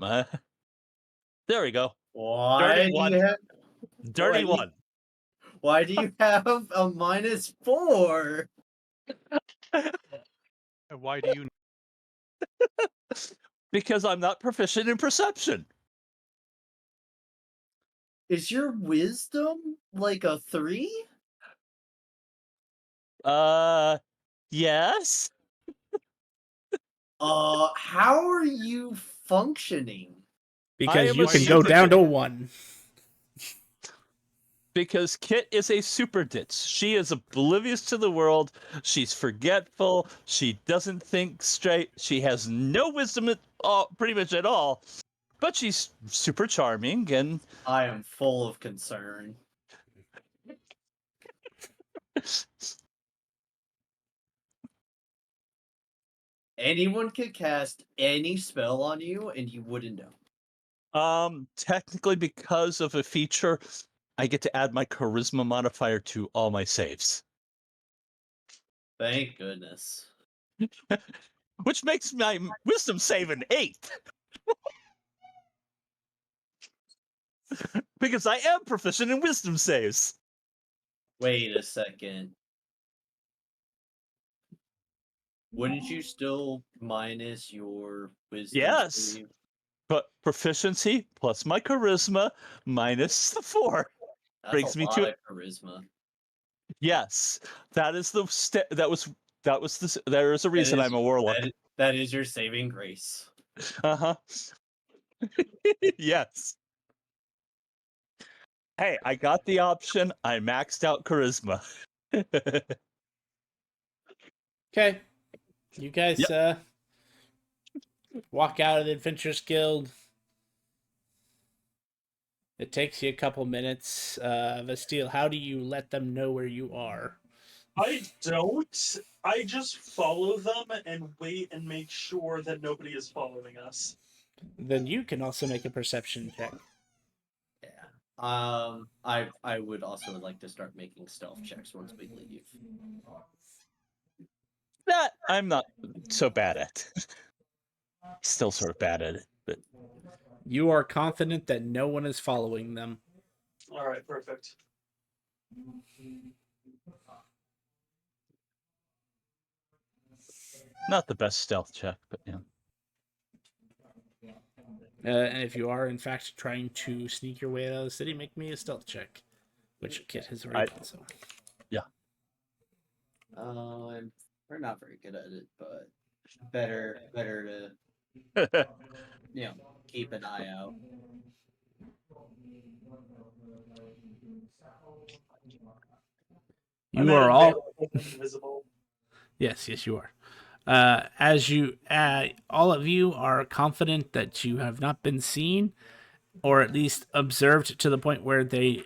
there we go. why Dirty do one. you have Dirty why do you- one. why do you have a -4? And why do you? Because I'm not proficient in perception. Is your wisdom like a 3? Yes. How are you functioning? Because am you a can go super down to kid. 1. Because Kit is a super ditz. She is oblivious to the world. She's forgetful. She doesn't think straight. She has no wisdom at all, pretty much at all. But she's super charming and I am full of concern. Anyone could cast any spell on you and you wouldn't know. technically because of a feature, I get to add my charisma modifier to all my saves. Thank goodness. Which makes my wisdom save an 8. Because I am proficient in wisdom saves. Wait a second. Wouldn't you still minus your wisdom Yes. save? But proficiency plus my charisma minus the 4 That's brings a me lot to of charisma. yes. That is the there is a reason I'm a warlock. That is your saving grace. Uh-huh. Yes. Hey, I got the option. I maxed out charisma. Okay. You guys walk out of the Adventurers Guild. It takes you a couple minutes. Vastille, how do you let them know where you are? I don't. I just follow them and wait and make sure that nobody is following us. Then you can also make a perception check. Yeah. I would also like to start making stealth checks once we leave. That I'm not so bad at. Still sort of bad at it, but You are confident that no one is following them. All right, perfect. not the best stealth check, but yeah. And if you are, in fact, trying to sneak your way out of the city, make me a stealth check, which Kit has already done so. We're not very good at it, but better to keep an eye out. You are all invisible. yes, you are. As you, all of you are confident that you have not been seen, or at least observed to the point where they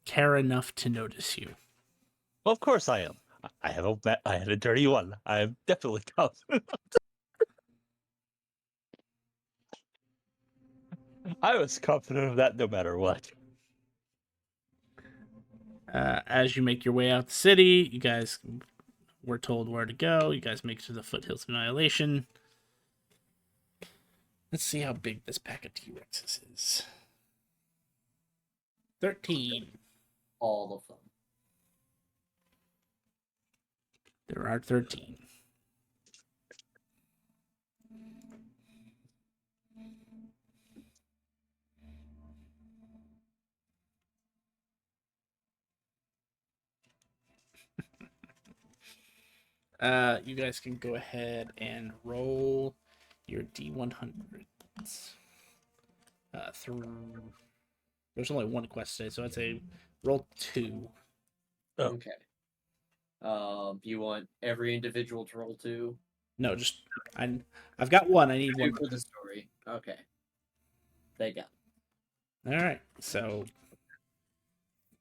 care enough to notice you. Well, of course I am. I had a dirty one. I am definitely confident. I was confident of that no matter what. As you make your way out the city, you guys were told where to go. You guys make it to the foothills of Annihilation. Let's see how big this pack of T-Rexes is. 13. All of them. There are 13. You guys can go ahead and roll your D100s. Through. There's only one quest today, so I'd say roll 2. Oh. Okay. You want every individual to roll 2? No, just I've got one. I need 2 one. for the story. Okay. They got it. All right. So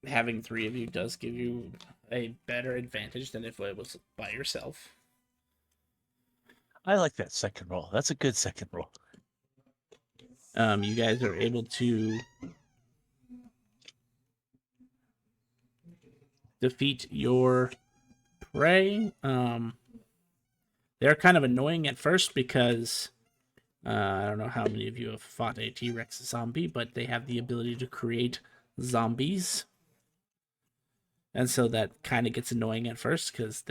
having 3 of you does give you a better advantage than if it was by yourself. I like that second roll. That's a good second roll. You guys are able to defeat your prey. They're kind of annoying at first because I don't know how many of you have fought a T-Rex zombie, but they have the ability to create zombies. And so that kind of gets annoying at first because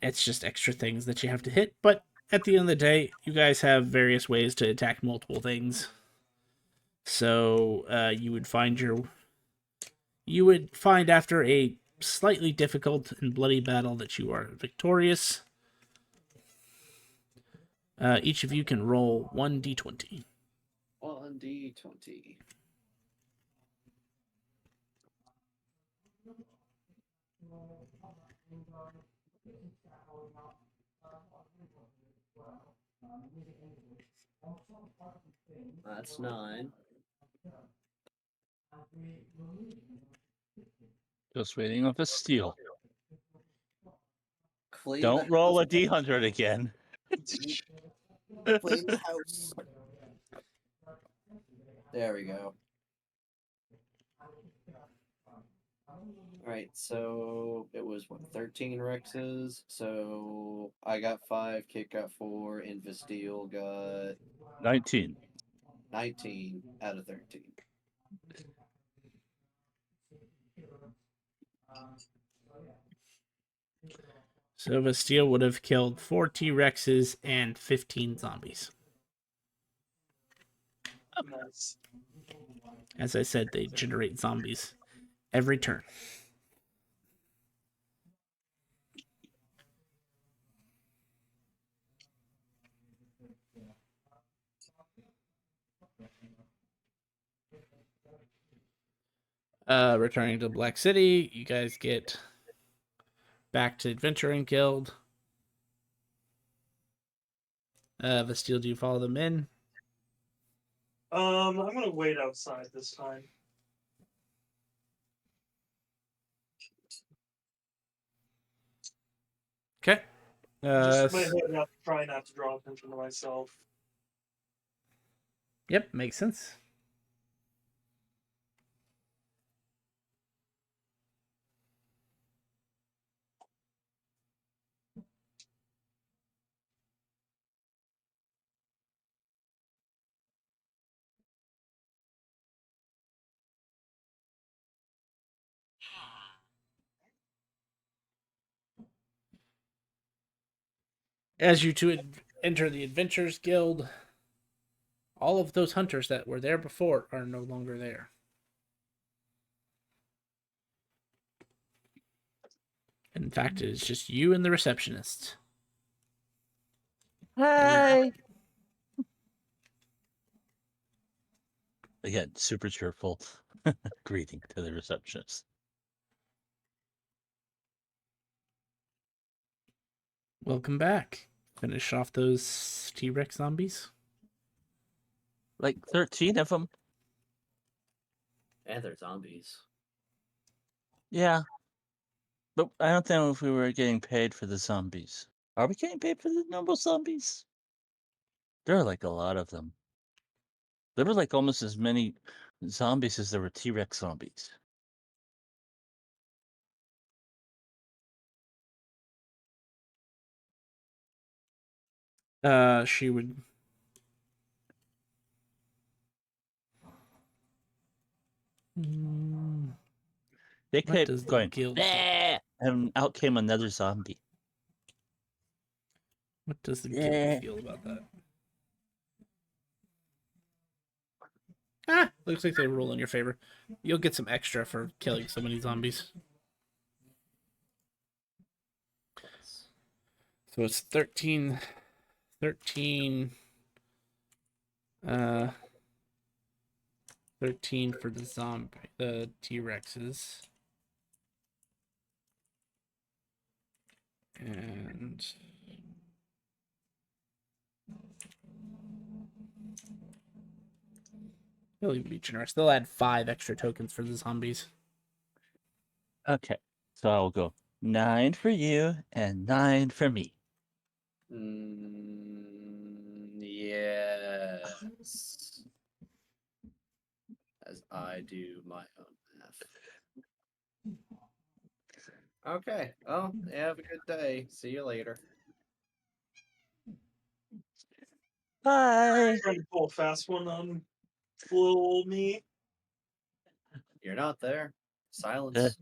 it's just extra things that you have to hit. But at the end of the day, you guys have various ways to attack multiple things. So you would find after a slightly difficult and bloody battle that you are victorious. Each of you can roll 1d20. 1d20. That's 9. Just waiting on the steel. Clean Don't the roll house. a D100 again. Clean the house. There we go. Alright, so it was 13 Rexes. So I got 5, Kit got 4, and Vasteel got 19. 19 out of 13. So Vasteel would have killed 4 T-Rexes and 15 zombies. Nice. As I said, they generate zombies every turn. Returning to Black City, you guys get back to Adventuring Guild. Vasteel, do you follow them in? I'm gonna wait outside this time. Okay. Just my head up, try not to draw attention to myself. Yep, makes sense. As you two enter the Adventurers Guild, all of those hunters that were there before are no longer there. In fact, it is just you and the receptionist. Hi. Again, super cheerful greeting to the receptionist. Welcome back. Finish off those T-Rex zombies. Like 13 of them. And they're zombies. Yeah. But I don't know if we were getting paid for the zombies. Are we getting paid for the normal zombies? There are like a lot of them. There were like almost as many zombies as there were T-Rex zombies. She would. They What kept does the going, guild? "Bleh!" And out came another zombie. What does the Yeah. guild feel about that? Ah, looks like they rule in your favor. You'll get some extra for killing so many zombies. So it's 13, 13 for the T-Rexes. And they'll even be generous. They'll add 5 extra tokens for the zombies. Okay, so I'll go 9 for you and 9 for me. Yes. As I do my own math. Okay. Well, have a good day. See you later. Bye. Trying to pull a fast one on little old me. You're not there. Silence.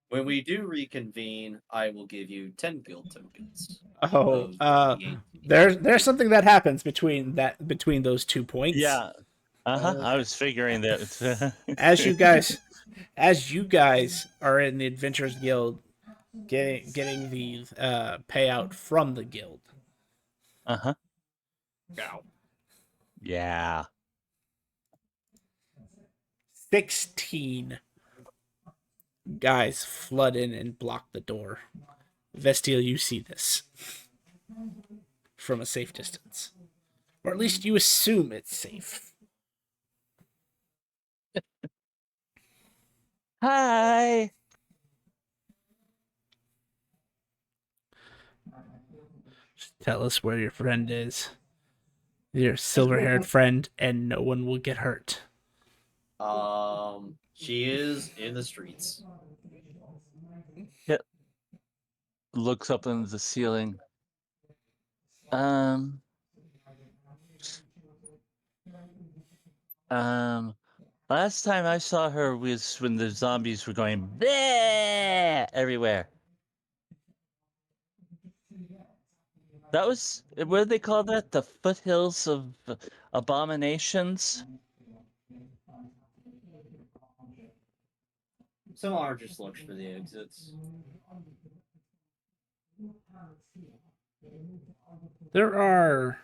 When we do reconvene, I will give you 10 guild tokens. Oh, of the 8. there's something that happens between those 2 points. Yeah. Uh-huh. Okay. I was figuring that. as you guys are in the Adventurers Guild, getting the payout from the guild. Uh-huh. Go. Yeah. 16 guys flood in and block the door. Vestiel, you see this from a safe distance, or at least you assume it's safe. Hi. Just tell us where your friend is. Your silver-haired friend, and no one will get hurt. She is in the streets. Yep. Looks up into the ceiling. Last time I saw her was when the zombies were going bleh everywhere. That was, what do they call that? The foothills of abominations? Someone just looks for the exits. There are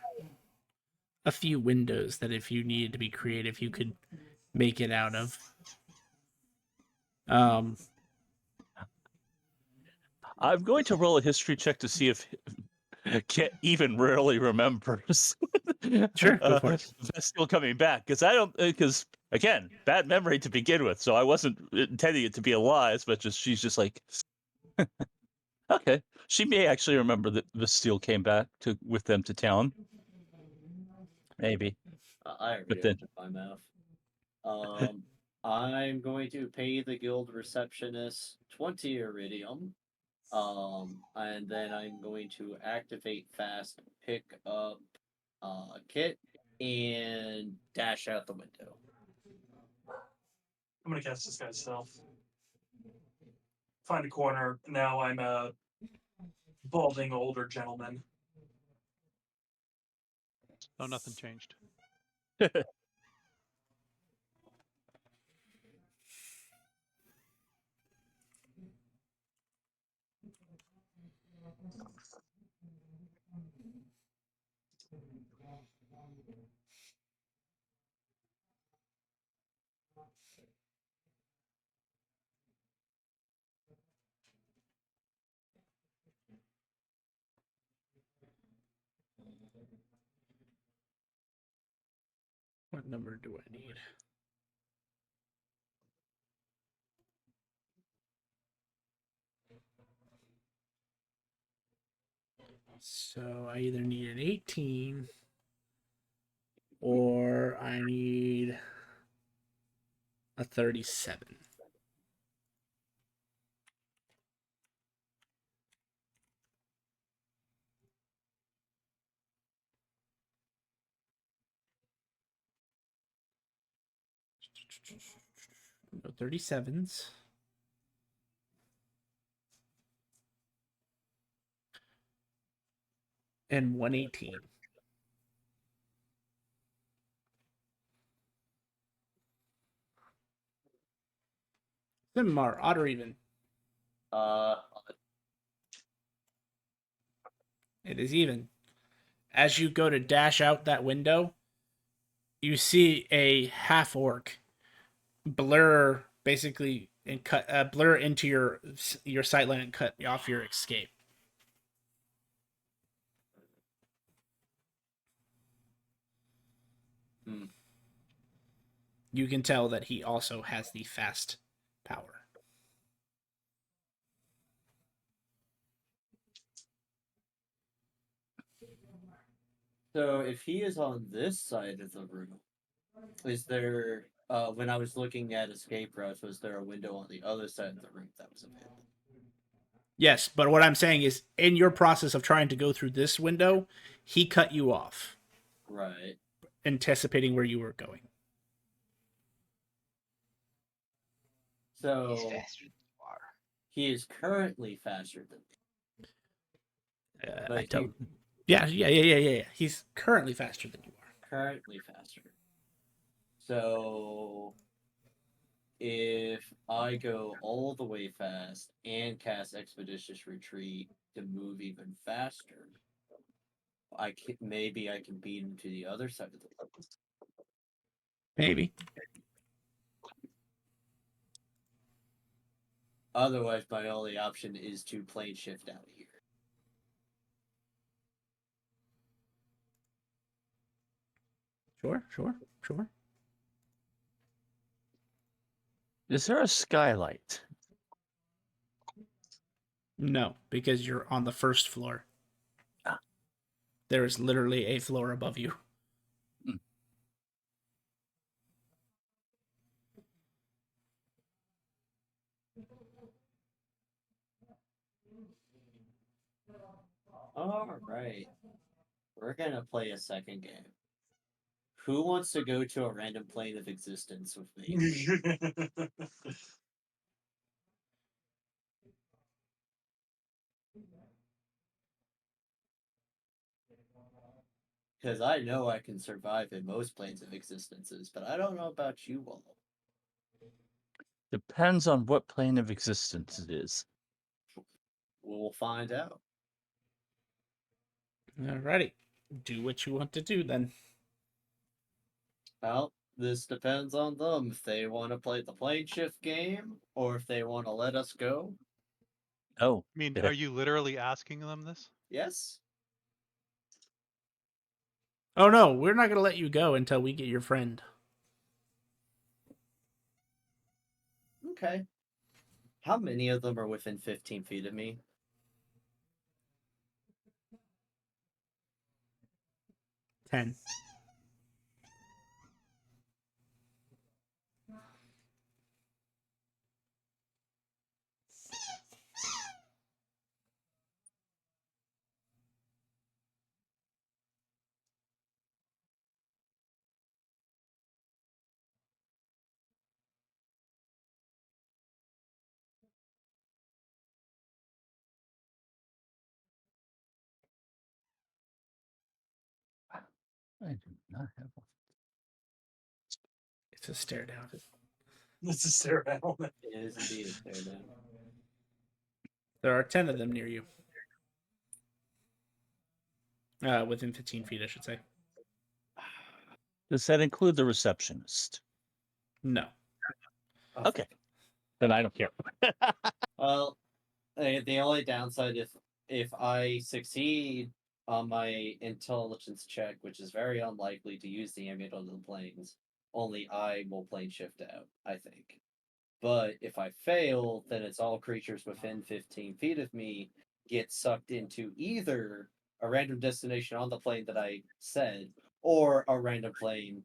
a few windows that if you needed to be creative, you could make it out of. I'm going to roll a history check to see if Kit even rarely remembers. Sure, go for it. Still coming back because again, bad memory to begin with, so I wasn't intending it to be a lie as much as she's just like, okay, she may actually remember that Vestiel came back with them to town. Maybe. I already But then- opened my mouth. I'm going to pay the guild receptionist 20 iridium. And then I'm going to activate fast, pick up Kit, and dash out the window. I'm gonna cast this guy's stealth. Find a corner. Now I'm a balding older gentleman. Oh, nothing changed. number do I need? So I either need an 18 or I need a 37. No 37s. And 118. Simar, odd or even? It is even. As you go to dash out that window, you see a half orc blur basically and cut blur into your sight line and cut off your escape. You can tell that he also has the fast power. So if he is on this side of the room, is there when I was looking at escape routes, was there a window on the other side of the room that was available? Yes, but what I'm saying is in your process of trying to go through this window, he cut you off. Right. Anticipating where you were going. So He's faster than you are. he is currently faster than me. But I don't. Yeah. He's currently faster than you are. Currently faster. So if I go all the way fast and cast Expeditious Retreat to move even faster, maybe I can beat him to the other side of the room. Maybe. Otherwise, my only option is to plane shift out here. Sure. Is there a skylight? No, because you're on the first floor. Ah. There is literally a floor above you. All right. We're going to play a second game. Who wants to go to a random plane of existence with me? Because I know I can survive in most planes of existences, but I don't know about you all. Depends on what plane of existence it is. We'll find out. Alrighty. Do what you want to do then. Well, this depends on them. If they want to play the plane shift game, or if they want to let us go. Oh. I mean, Yeah. are you literally asking them this? Yes. Oh no, we're not going to let you go until we get your friend. Okay. How many of them are within 15 feet of me? 10. I do not have one. It's a stare down. It's a stare down. It is indeed a stare down. There are 10 of them near you. Within 15 feet, I should say. Does that include the receptionist? No. Okay. Then I don't care. Well, the only downside if I succeed on my intelligence check, which is very unlikely to use the amulet of the planes, only I will plane shift out, I think. But if I fail, then it's all creatures within 15 feet of me get sucked into either a random destination on the plane that I said, or a random plane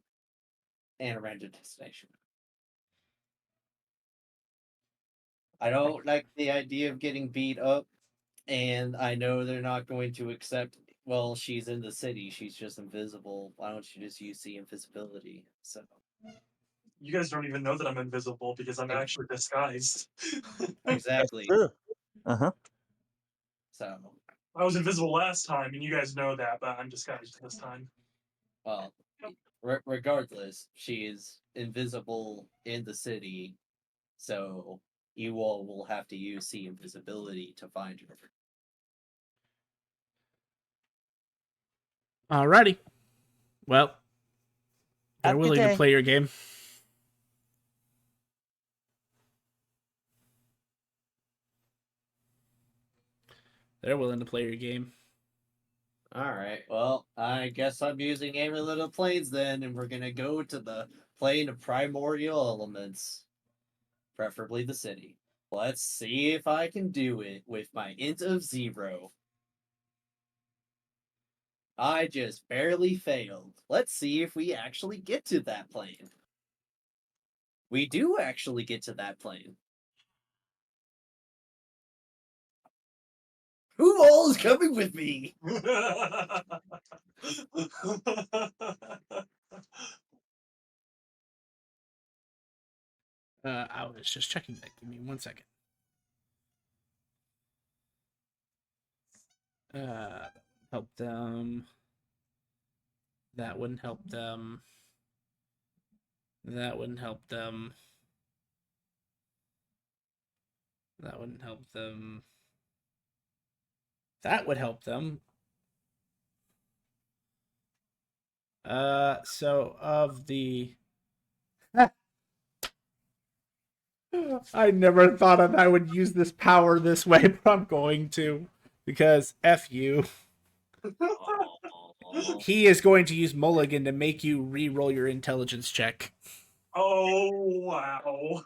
and a random destination. I don't like the idea of getting beat up, and I know they're not going to accept. Well, she's in the city; she's just invisible. Why don't you just use the invisibility? So You guys don't even know that I'm invisible because I'm actually disguised. exactly. True. Uh-huh. So I was invisible last time, and you guys know that, but I'm disguised this time. well, regardless, she is invisible in the city, so you all will have to use the invisibility to find her. Alrighty. Well, they're Have a good willing to day. play your game. They're willing to play your game. Alright, well, I guess I'm using Amulet of Planes then, and we're gonna go to the plane of primordial elements. Preferably the city. Let's see if I can do it with my int of 0. I just barely failed. Let's see if we actually get to that plane. We do actually get to that plane. Who all is coming with me? I was just checking that. Give me 1 second. Help them. That wouldn't help them. That wouldn't help them. That wouldn't help them. That would help them. So of the I never thought I would use this power this way, but I'm going to. Because F you. Oh, He is going to use Mulligan to make you re-roll your intelligence check. Oh, wow.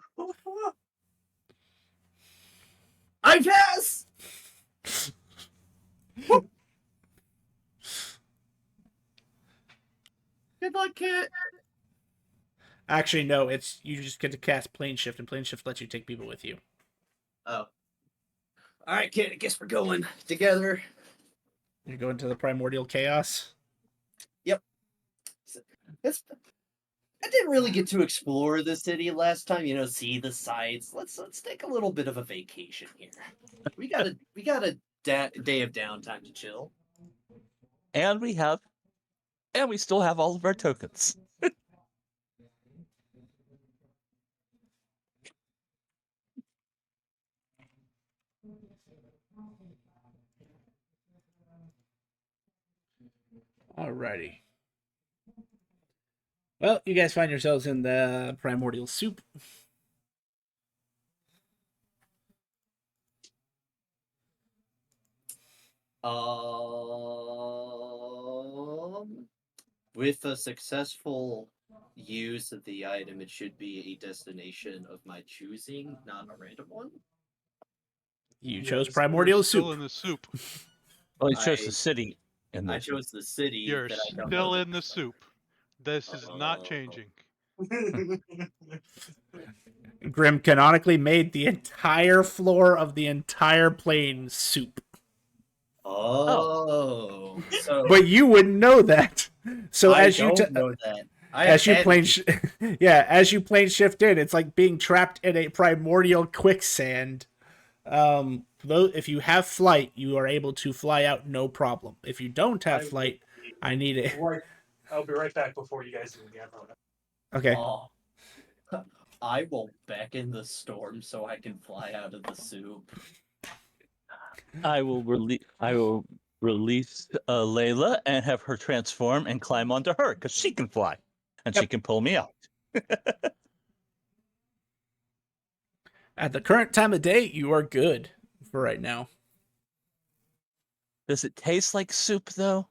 I guess! Good luck, Kit. Actually, no, it's you just get to cast Plane Shift, and Plane Shift lets you take people with you. Oh. Alright, Kit, I guess we're going together. You're going to the Primordial Chaos. It's, I didn't really get to explore the city last time, see the sights. Let's take a little bit of a vacation here. We got a day of downtime to chill. And we still have all of our tokens. Alrighty. Well, you guys find yourselves in the Primordial Soup. With a successful use of the item, it should be a destination of my choosing, not a random one. You Yes, chose you're Primordial You're still Soup. in the soup. Well, he chose I- the city in I this. chose the city You're that I don't know. still in the soup. This is not Oh. changing. Grim canonically made the entire floor of the entire plane soup. Oh, so But you wouldn't know that. So I as you don't know that. as you plane as you plane shift in, it's like being trapped in a primordial quicksand. Though if you have flight, you are able to fly out no problem. If you don't have flight, I need it. I'll be right back before you guys do again. Okay. Oh, I will beckon the storm so I can fly out of the soup. I will release Layla and have her transform and climb onto her because she can fly and she Yep. can pull me out. At the current time of day, you are good for right now. Does it taste like soup though?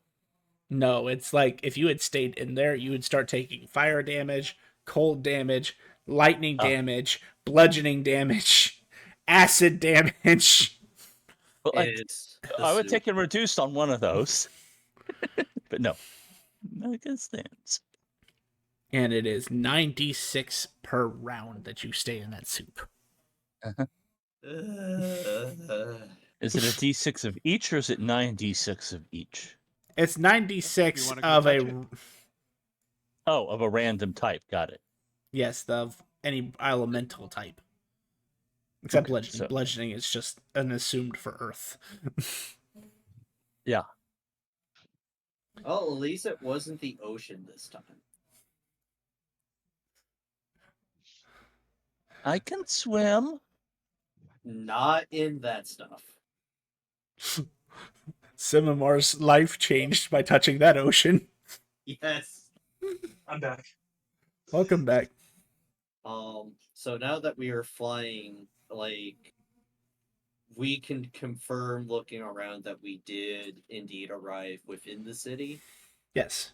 No, it's like if you had stayed in there, you would start taking fire damage. cold damage, lightning damage, bludgeoning damage, acid damage. Well, It's the I would soup. take him reduced on one of those. But no. No good stands. And it is 9d6 per round that you stay in that soup. Is it a d6 of each, or is it 9d6 of each? It's You 9d6 wanna go of touch a it? Oh, of a random type. Got it. yes, of any elemental type. Except Okay, bludgeoning. so- Bludgeoning is just an assumed for Earth. Yeah. Well, at least it wasn't the ocean this time. I can swim. Not in that stuff. Simimar's life changed by touching that ocean. Yes. I'm back. Welcome back. So now that we are flying, like, we can confirm looking around that we did indeed arrive within the city. Yes.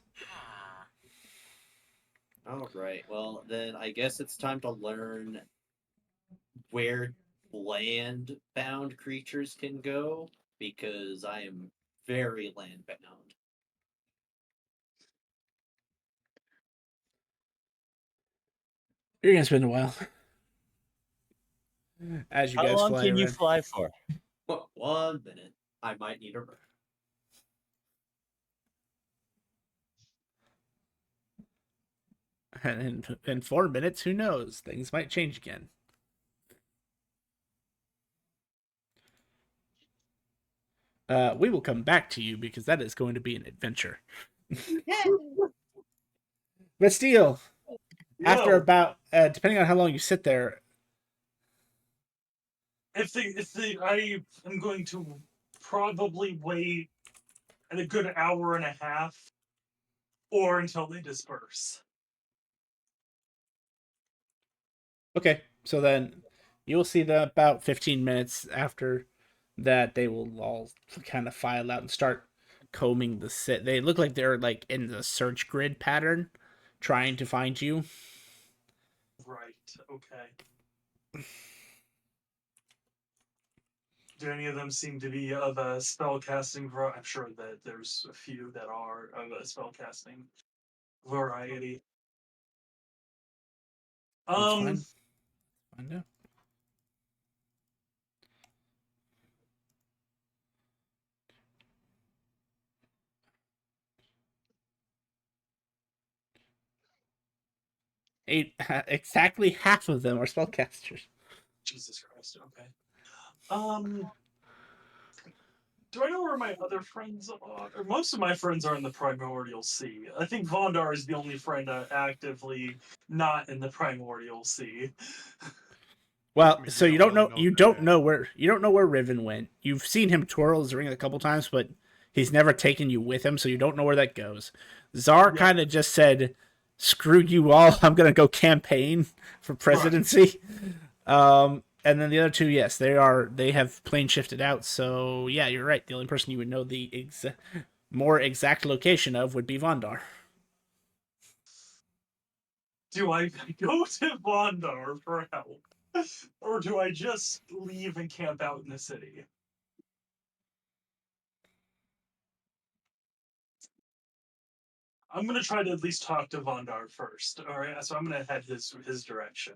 All right. Well, then I guess it's time to learn where land-bound creatures can go, because I am very land-bound. You're gonna spend a while. As you How guys long fly can you around. fly for? 1 minute. I might need a break. And in 4 minutes, who knows? Things might change again. We will come back to you because that is going to be an adventure. But still, after Yo, about, depending on how long you sit there, I am going to probably wait a good hour and a half, or until they disperse. okay, so then you'll see that about 15 minutes after that, they will all kind of file out and start combing the set. They look like they're like in the search grid pattern, trying to find you. Right. Okay. Do any of them seem to be of a spellcasting variety? I'm sure that there's a few that are of a spellcasting variety. That's fine. Find out. Exactly half of them are spellcasters. Jesus Christ. Okay. Do I know where my other friends are? Or most of my friends are in the Primordial Sea. I think Vondar is the only friend actively not in the Primordial Sea. Well, I mean, so we you don't don't really know know you they're don't there. know where Riven went. You've seen him twirl his ring a couple times, but he's never taken you with him, so you don't know where that goes. Czar Yeah. kind of just said, "Screw you all! I'm gonna go campaign for presidency." And then the other two, yes, they have plane shifted out. So yeah, you're right. The only person you would know the more exact location of would be Vondar. Do I go to Vondar for help? Or do I just leave and camp out in the city? I'm gonna try to at least talk to Vondar first. Alright, so I'm gonna head his direction.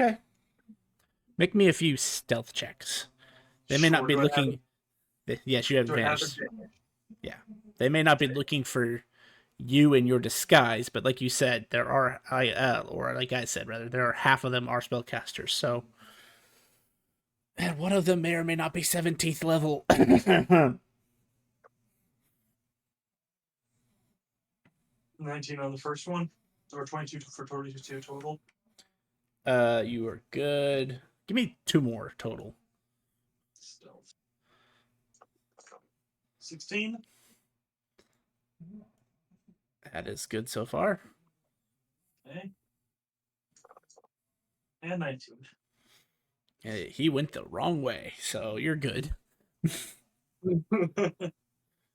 Okay. Make me a few stealth checks. They may not Sure, be do I have looking. Yes, you have do I have advantage. advantage? Yeah. They may not be looking for you in your disguise, but like you said, there are or like I said rather, there are half of them are spellcasters. So, and one of them may or may not be 17th level. 19 on the first one, or 22 for 22 total. You are good. Give me 2 more total. Stealth. 16. That is good so far. Okay. And 19. He went the wrong way, so you're good.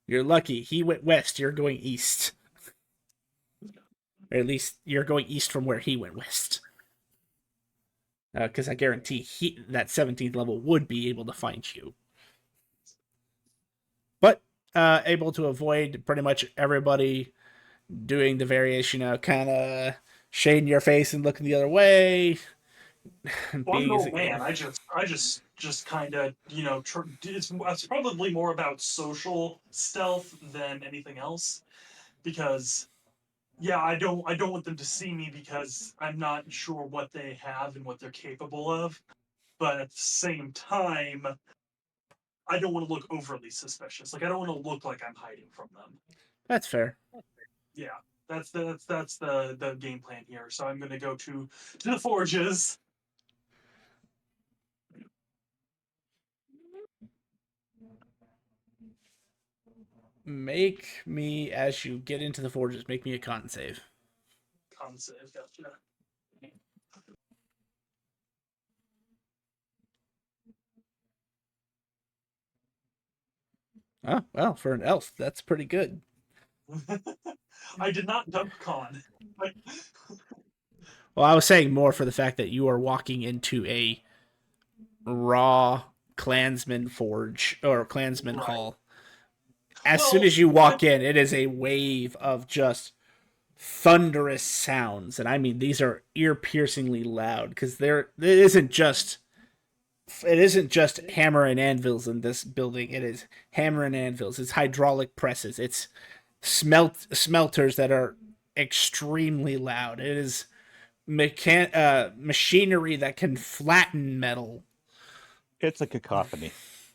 You're lucky. He went west. You're going east. or at least you're going east from where he went west. Because I guarantee that 17th level would be able to find you. But able to avoid pretty much everybody doing the variation of kind of shading your face and looking the other way. Well, I'm an old man. I just kind of, it's probably more about social stealth than anything else, because yeah, I don't want them to see me because I'm not sure what they have and what they're capable of. But at the same time, I don't want to look overly suspicious. Like I don't want to look like I'm hiding from them. That's fair. Yeah, that's the game plan here. So I'm gonna go to the forges. Make me, as you get into the forges, make me a con save. Con save, gotcha. Oh, well, for an elf, that's pretty good. I did not dump con. Well, I was saying more for the fact that you are walking into a raw clansman forge or clansman Right. hall. As Well, soon as you walk in, it is a wave of just thunderous sounds, and I mean these are ear-piercingly loud because it isn't just hammer and anvils in this building. It is hammer and anvils. It's hydraulic presses. It's smelters that are extremely loud. It is machinery that can flatten metal. It's a cacophony.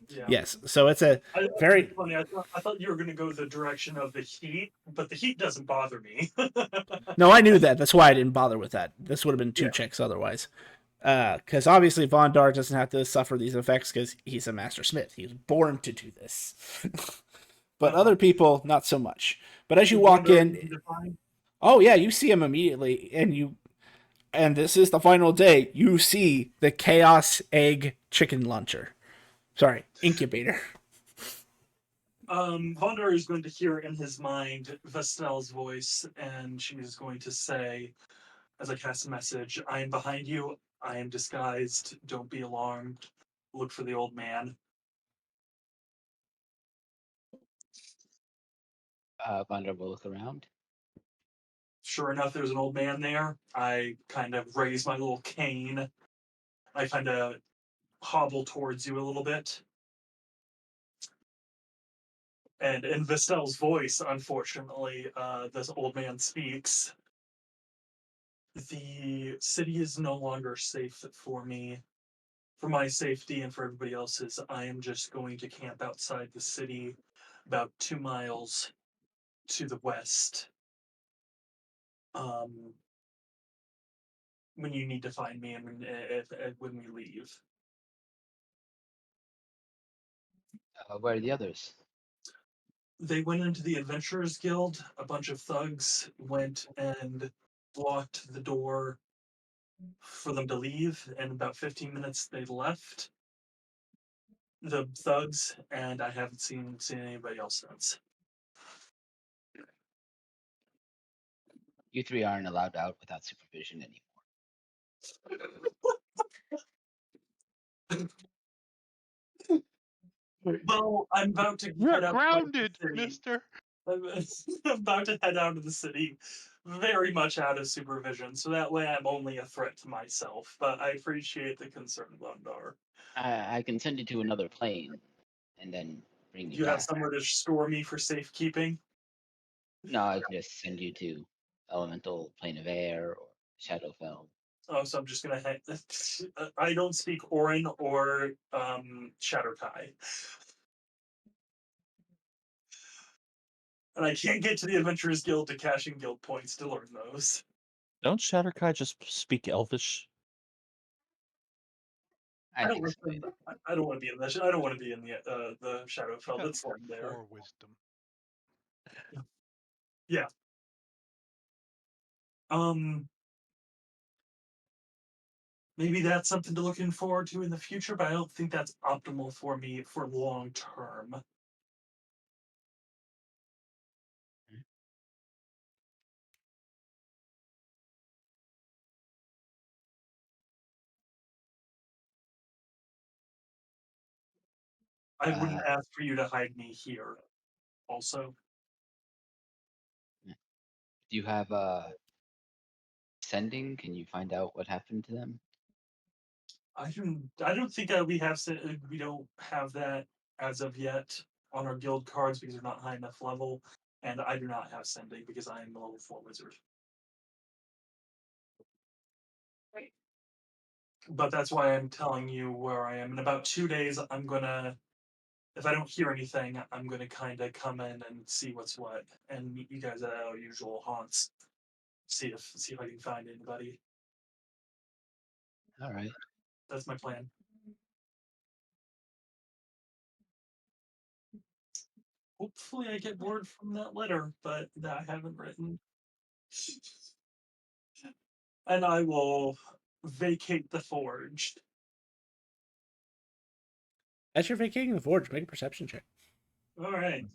yeah. Yes, so it's a very It's funny. I thought you were going to go the direction of the heat, but the heat doesn't bother me. no. I knew that. That's why I didn't bother with that. This would have been two Yeah. checks otherwise. Because obviously Von Dark doesn't have to suffer these effects because he's a master smith. He was born to do this. But other people, not so much. But as you walk in, oh yeah, you see him immediately, and this is the final day. You see the Chaos Egg Chicken Launcher. Sorry, incubator. Vondar is going to hear in his mind Vestel's voice, and she is going to say, as I cast a message, I am behind you. I am disguised. Don't be alarmed. Look for the old man. Vander will look around. Sure enough, there's an old man there. I kind of raise my little cane. I kind of hobble towards you a little bit. And in Vestel's voice, unfortunately, this old man speaks. The city is no longer safe for me. For my safety and for everybody else's, I am just going to camp outside the city about 2 miles to the west. When you need to find me and when we leave. Where are the others? They went into the Adventurers Guild. A bunch of thugs went and blocked the door for them to leave. In about 15 minutes, they left. The thugs, and I haven't seen anybody else since. You three aren't allowed out without supervision anymore. Well, I'm about to You're head out grounded, of the city. mister. I'm about to head out of the city, very much out of supervision, so that way I'm only a threat to myself. But I appreciate the concern, Lundar. I can send you to another plane and then bring Do you you have back. somewhere to store me for safekeeping? No, I just send you to elemental plane of air or Shadowfell. Oh, so I'm just gonna head. I don't speak Orin or Shadowkai. And I can't get to the Adventurers Guild to cash in guild points to learn those. Don't Shatterkai just speak Elvish? I don't. think so. I don't want to be in that. I don't want to be in the Shadowfell. Got That's fine there. 4 wisdom. Yeah. Maybe that's something to looking forward to in the future, but I don't think that's optimal for me for long term. I wouldn't ask for you to hide me here. Also, Do you have sending? Can you find out what happened to them? I don't think we don't have that as of yet on our guild cards because they're not high enough level, and I do not have sending because I am a level 4 wizard. Right. But that's why I'm telling you where I am. In about 2 days, I'm gonna. If I don't hear anything, I'm gonna kind of come in and see what's what, and meet you guys at our usual haunts. See if I can find anybody. All right. That's my plan. Hopefully, I get word from that letter, but that I haven't written. And I will vacate the forge. As you're vacating the forge, make a perception check. All right.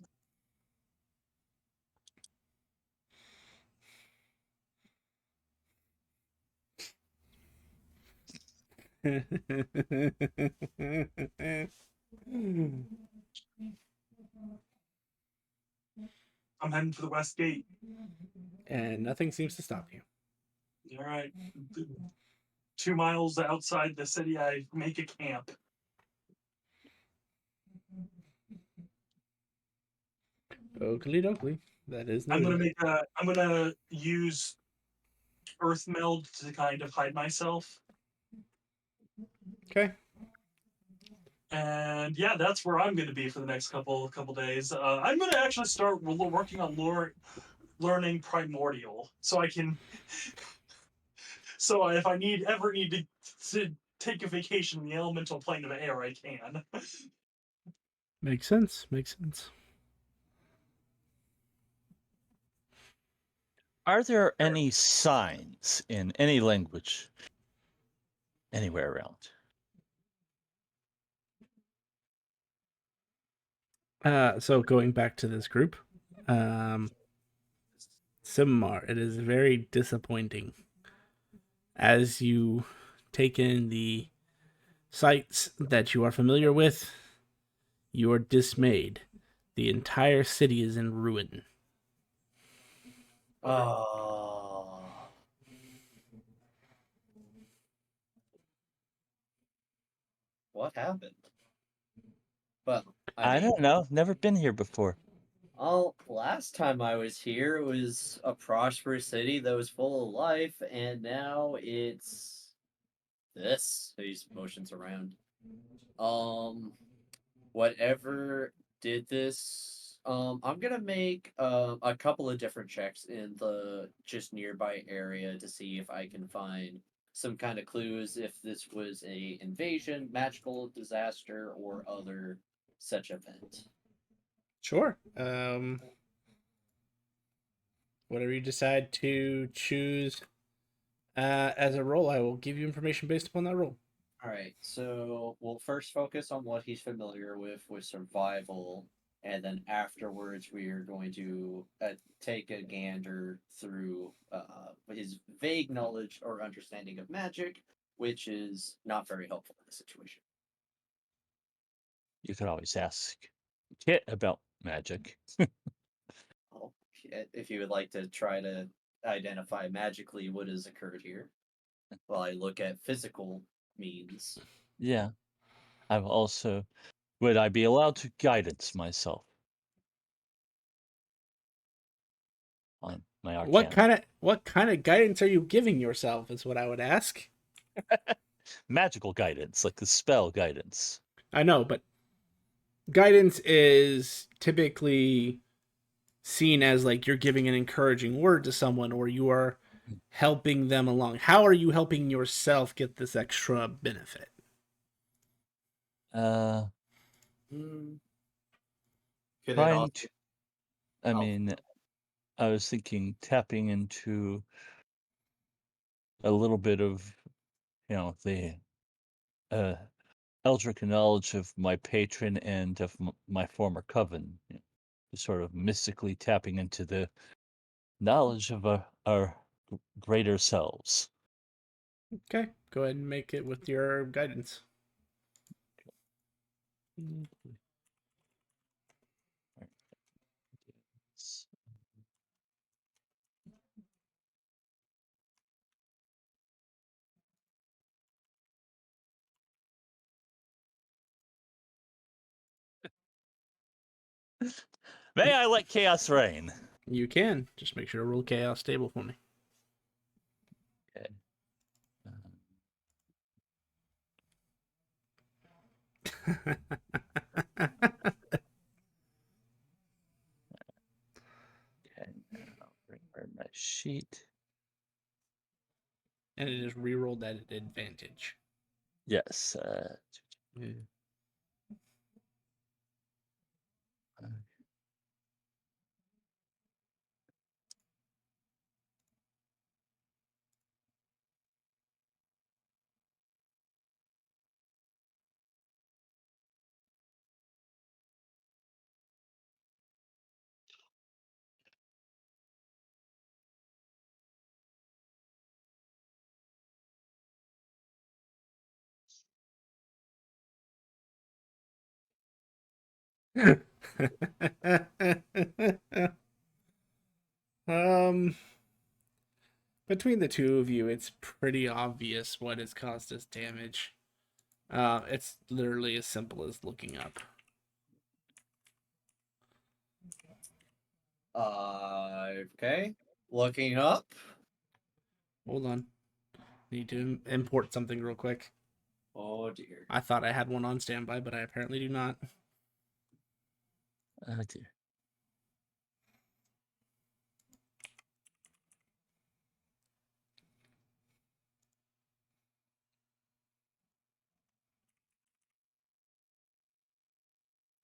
I'm heading for the west gate. And nothing seems to stop you. All right. 2 miles outside the city, I make a camp. Oakley dokley. That is I'm noted. gonna use earth meld to kind of hide myself. Okay. And yeah, that's where I'm going to be for the next couple days. I'm going to actually start working on learning primordial, so I can. So if I ever need to take a vacation in the elemental plane of air, I can. Makes sense. Makes sense. Are there any signs in any language anywhere around? So going back to this group, Simar, it is very disappointing as you take in the sites that you are familiar with. You are dismayed. The entire city is in ruin. Oh. What happened? Well, I don't know. Never been here before. last time I was here, it was a prosperous city that was full of life, and now it's this. These motions around. Whatever did this, I'm gonna make a couple of different checks in the just nearby area to see if I can find some kind of clues if this was a invasion, magical disaster, or other such event. Sure. Whatever you decide to choose as a role, I will give you information based upon that role. All right, so we'll first focus on what he's familiar with survival, and then afterwards we are going to take a gander through his vague knowledge or understanding of magic, which is not very helpful in this situation. You could always ask Kit about magic. Well, if you would like to try to identify magically what has occurred here, while I look at physical means. Yeah. I've also. Would I be allowed to guidance myself on my arcana? What kind of guidance are you giving yourself is what I would ask. Magical guidance, like the spell guidance. I know, but guidance is typically seen as like you're giving an encouraging word to someone or you are helping them along. How are you helping yourself get this extra benefit? Could it Trying also to. I mean, I was thinking tapping into a little bit of, the eldritch knowledge of my patron and of my former coven, sort of mystically tapping into the knowledge of our greater selves. Okay, go ahead and make it with your guidance. May I let chaos reign? You can. Just make sure to roll chaos stable for me. Okay. Okay, now I'll bring where my sheet. And it is rerolled at advantage. Yes. um, between the two of you, it's pretty obvious what has caused this damage. It's literally as simple as looking up. Okay. Looking up. Hold on. Need to import something real quick. Oh dear. I thought I had one on standby, but I apparently do not. Oh dear.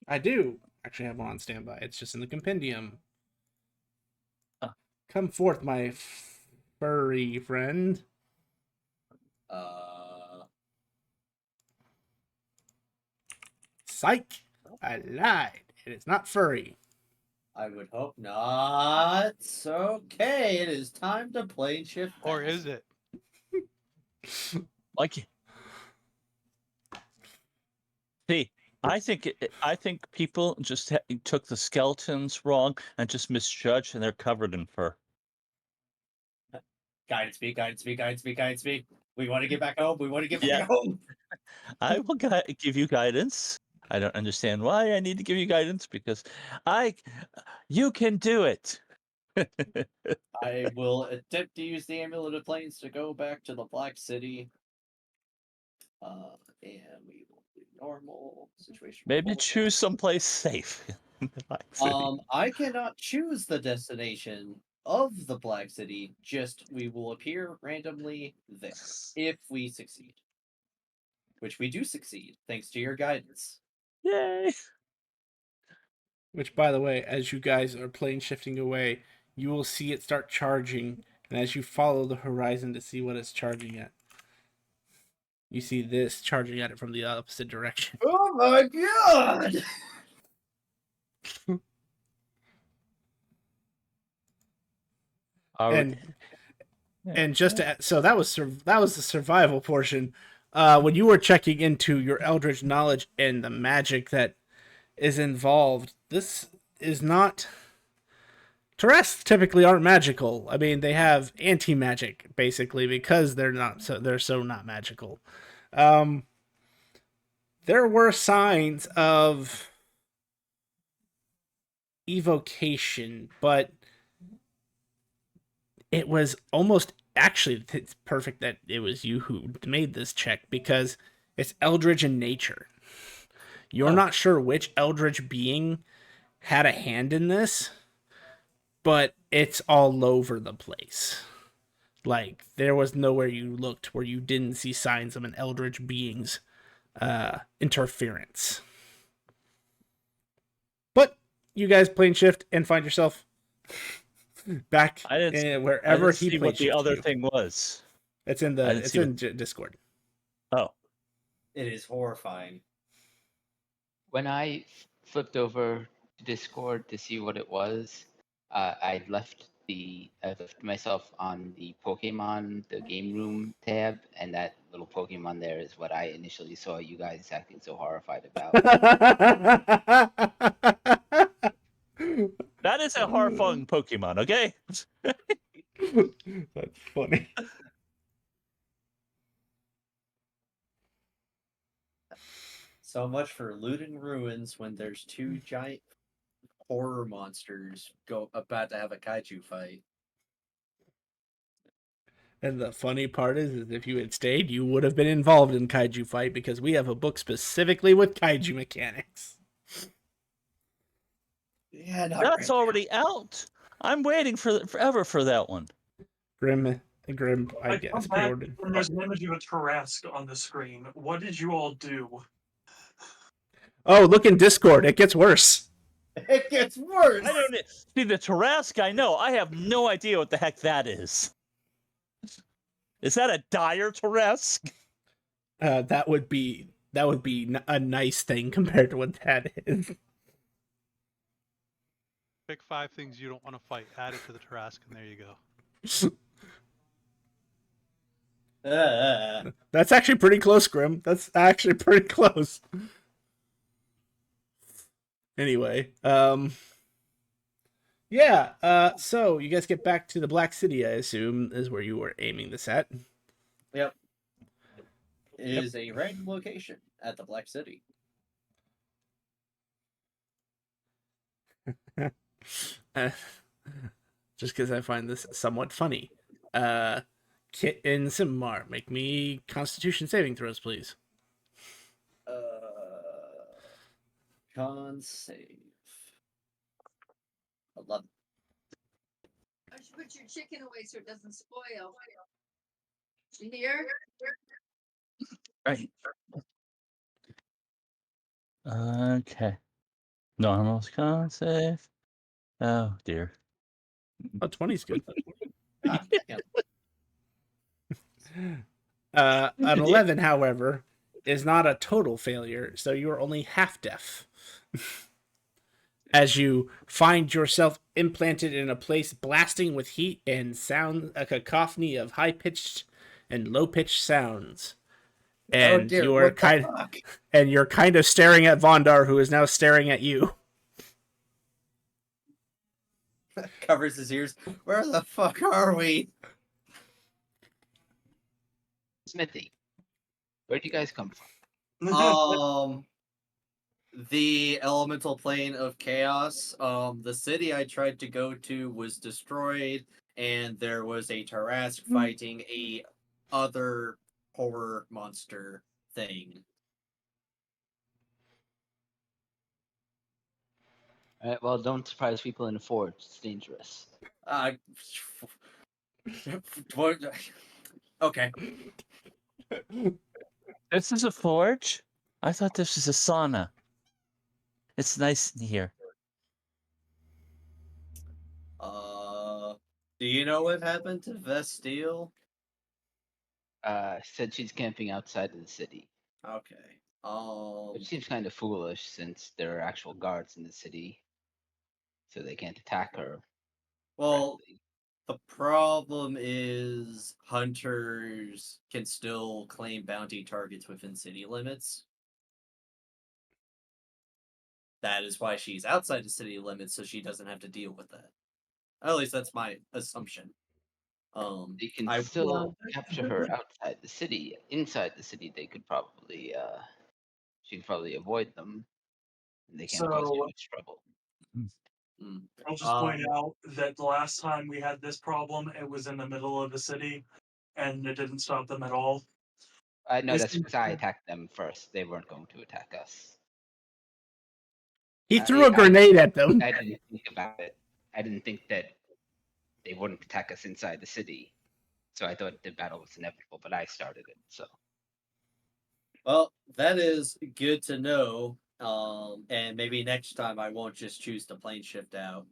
I do actually have one on standby. It's just in the compendium. Oh. Come forth, my furry friend. Psych! I lied. It is not furry. I would hope not. Okay, it is time to plane shift. Or is it? Like, see, I think people just took the skeletons wrong and just misjudged, and they're covered in fur. Guidance me, guidance me, guidance me, guidance me. We want to get back home. We want to get back Yeah. home. I will give you guidance. I don't understand why I need to give you guidance because you can do it. I will attempt to use the amulet of planes to go back to the Black City. And we will do normal situation. Maybe choose someplace safe. In the Black City. I cannot choose the destination of the Black City. Just we will appear randomly there if we succeed, which we do succeed thanks to your guidance. Yay! Which, by the way, as you guys are plane shifting away, you will see it start charging. And as you follow the horizon to see what it's charging at, you see this charging at it from the opposite direction. Oh my god! And just to, so that was the survival portion. When you were checking into your eldritch knowledge and the magic that is involved, this is not. Terrests typically aren't magical. I mean, they have anti-magic basically because they're so not magical. There were signs of evocation, but it was almost actually it's perfect that it was you who made this check because it's eldritch in nature. You're not sure which eldritch being had a hand in this, but it's all over the place. Like, there was nowhere you looked where you didn't see signs of an eldritch being's interference. But you guys plane shift and find yourself back wherever he see plane what the shift other you. thing was. It's in Discord. Oh, It is horrifying. When I flipped over to Discord to see what it was, I left myself on the Pokemon, the game room tab, and that little Pokemon there is what I initially saw you guys acting so horrified about. that is a horrifying Pokemon. Okay. That's funny. So much for looting ruins when there's two giant horror monsters about to have a kaiju fight. And the funny part is if you had stayed, you would have been involved in kaiju fight because we have a book specifically with kaiju mechanics. Yeah, That's already out. I'm waiting forever for that one. Grim, I I guess, come back pre-ordered. and there's an image of a Tarrasque on the screen. What did you all do? Oh, look in Discord. It gets worse. It gets worse. I don't see the Tarrasque. I know. I have no idea what the heck that is. Is that a dire Tarrasque? That would be a nice thing compared to what that is. Pick 5 things you don't want to fight. Add it to the Tarrasque, and there you go. That's actually pretty close, Grim. That's actually pretty close. Anyway, yeah, so you guys get back to the Black City, I assume, is where you were aiming this at. Yep. It is a random location at the Black City. Just because I find this somewhat funny. Kit and Simar, make me Constitution saving throws, please. Con save. 11. I should put your chicken away so it doesn't spoil. You hear? Right. Okay. Normal con save. Oh dear. Oh, 20's good. God damn. An 11, however, is not a total failure, so you are only half deaf. As you find yourself implanted in a place blasting with heat and sound, a cacophony of high-pitched and low-pitched sounds. And Oh dear, you are what the fuck? and you're kind of staring at Vondar, who is now staring at you. Covers his ears. Where the fuck are we? Smithy, where'd you guys come from? The elemental plane of chaos. The city I tried to go to was destroyed, and there was a Tarrasque fighting a other horror monster thing. All right, well, don't surprise people in the forge. It's dangerous. What? Okay. This is a forge? I thought this was a sauna. It's nice in here. Do you know what happened to Vestile? Said she's camping outside of the city. Okay. Which seems kind of foolish since there are actual guards in the city, so they can't attack her. Well, directly. the problem is hunters can still claim bounty targets within city limits. That is why she's outside the city limits, so she doesn't have to deal with that. At least that's my assumption. They can I still will. capture her outside the city. Inside the city, they could probably, she could probably avoid them, and they can't cause too So much trouble. I'll just point out that the last time we had this problem, it was in the middle of the city, and it didn't stop them at all. No, This that's is- because I attacked them first. They weren't going to attack us. He threw a grenade at them. I didn't think about it. I didn't think that they wouldn't attack us inside the city. So I thought the battle was inevitable, but I started it. So Well, that is good to know. And maybe next time I won't just choose to plane shift out.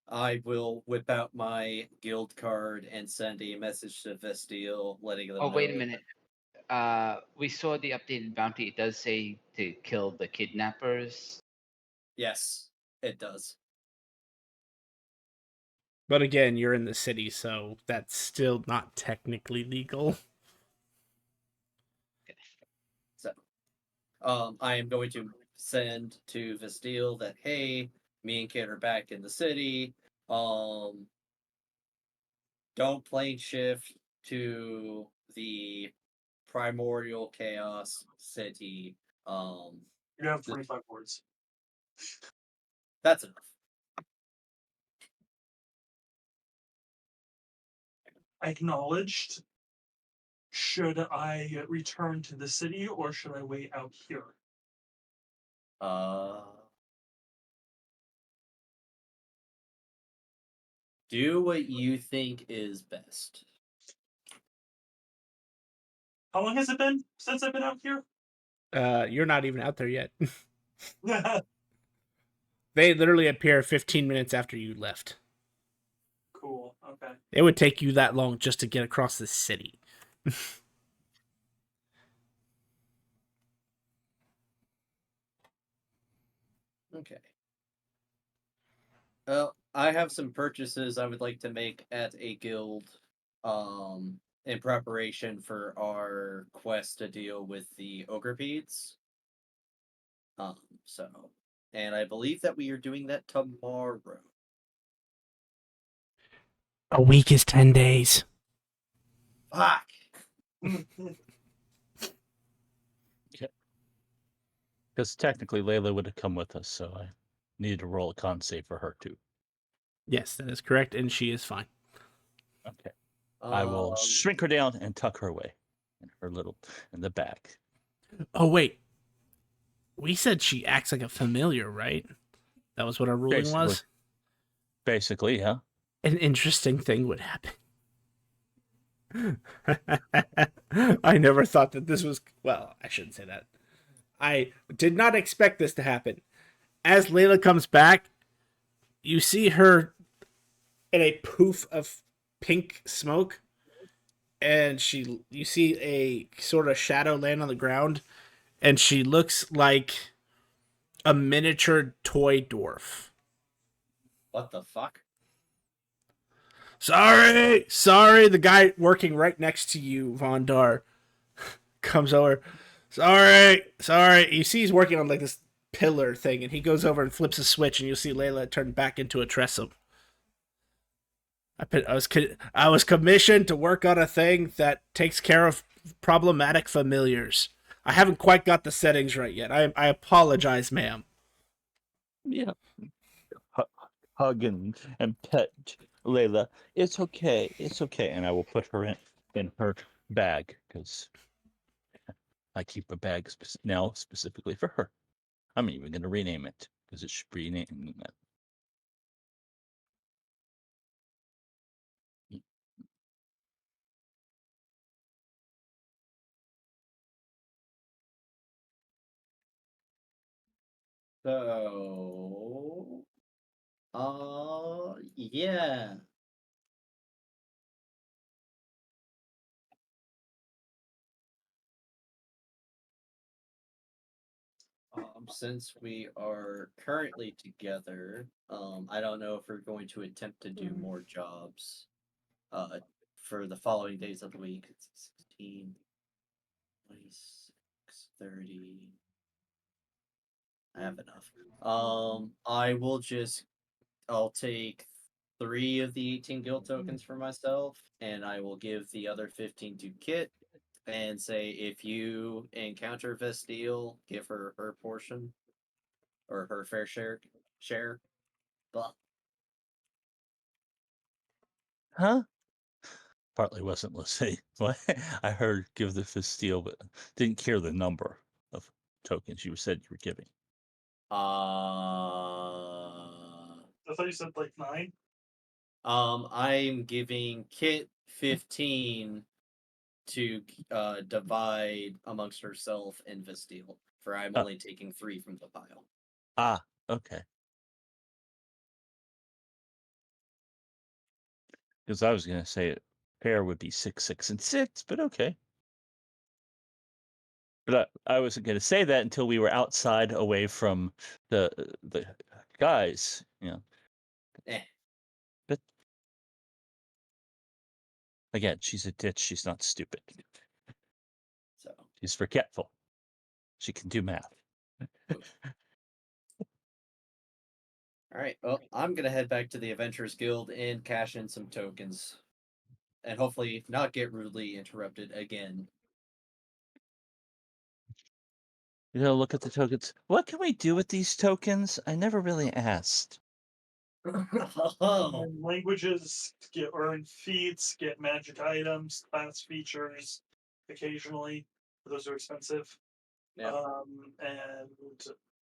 I will whip out my guild card and send a message to Vestile letting them know. oh, wait a minute. We saw the updated bounty. It does say to kill the kidnappers. Yes, it does. But again, you're in the city, so that's still not technically legal. So, I am going to send to Vestile that hey, me and Kid are back in the city. Don't plane shift to the primordial chaos city. You have 25 words. That's enough. Acknowledged. Should I return to the city or should I wait out here? Do what you think is best. How long has it been since I've been out here? You're not even out there yet. They literally appear 15 minutes after you left. Cool. Okay. It would take you that long just to get across the city. Okay. Well, I have some purchases I would like to make at a guild, in preparation for our quest to deal with the ogrepedes. So, and I believe that we are doing that tomorrow. A week is 10 days. Fuck. Because technically Layla would have come with us, so I needed to roll a con save for her too. Yes, that is correct, and she is fine. Okay. I will Um, shrink her down and tuck her away in the back. Oh, wait. We said she acts like a familiar, right? That was what our ruling was? Basically, yeah. An interesting thing would happen. I never thought that this was... Well, I shouldn't say that. I did not expect this to happen. As Layla comes back, you see her in a poof of pink smoke, and you see a sort of shadow land on the ground, and she looks like a miniature toy dwarf. what the fuck? Sorry. The guy working right next to you, Vondar, comes over. Sorry. You see he's working on like this pillar thing, and he goes over and flips a switch, and you'll see Layla turn back into a trestle. I was commissioned to work on a thing that takes care of problematic familiars. I haven't quite got the settings right yet. I apologize, ma'am. Yeah. Hug and pet Layla. It's okay. And I will put her in her bag because I keep a bag now specifically for her. I'm even going to rename it because it should be named that. So, yeah. Since we are currently together, I don't know if we're going to attempt to do more jobs, for the following days of the week. It's 16, 26, 30. I have enough. I'll take 3 of the 18 guild tokens for myself, and I will give the other 15 to Kit, and say if you encounter Vestille, give her her portion or her fair share. But Huh? Partly wasn't listening. I heard give the Fisteel, but didn't hear the number of tokens you said you were giving. uh, I thought you said like 9. I'm giving Kit 15 to divide amongst herself and Vestille. For I'm only taking 3 from the pile. Ah, okay. Because I was going to say pair would be 6, 6, and 6, but okay. But I wasn't going to say that until we were outside, away from the guys, Eh. But again, she's a ditch. She's not stupid. So She's forgetful. She can do math. all right. Well, I'm gonna head back to the Adventurers Guild and cash in some tokens, and hopefully not get rudely interrupted again. You gotta look at the tokens. What can we do with these tokens? I never really asked. Oh, And languages get earned feats, get magic items, class features, occasionally. Those are expensive. yeah. And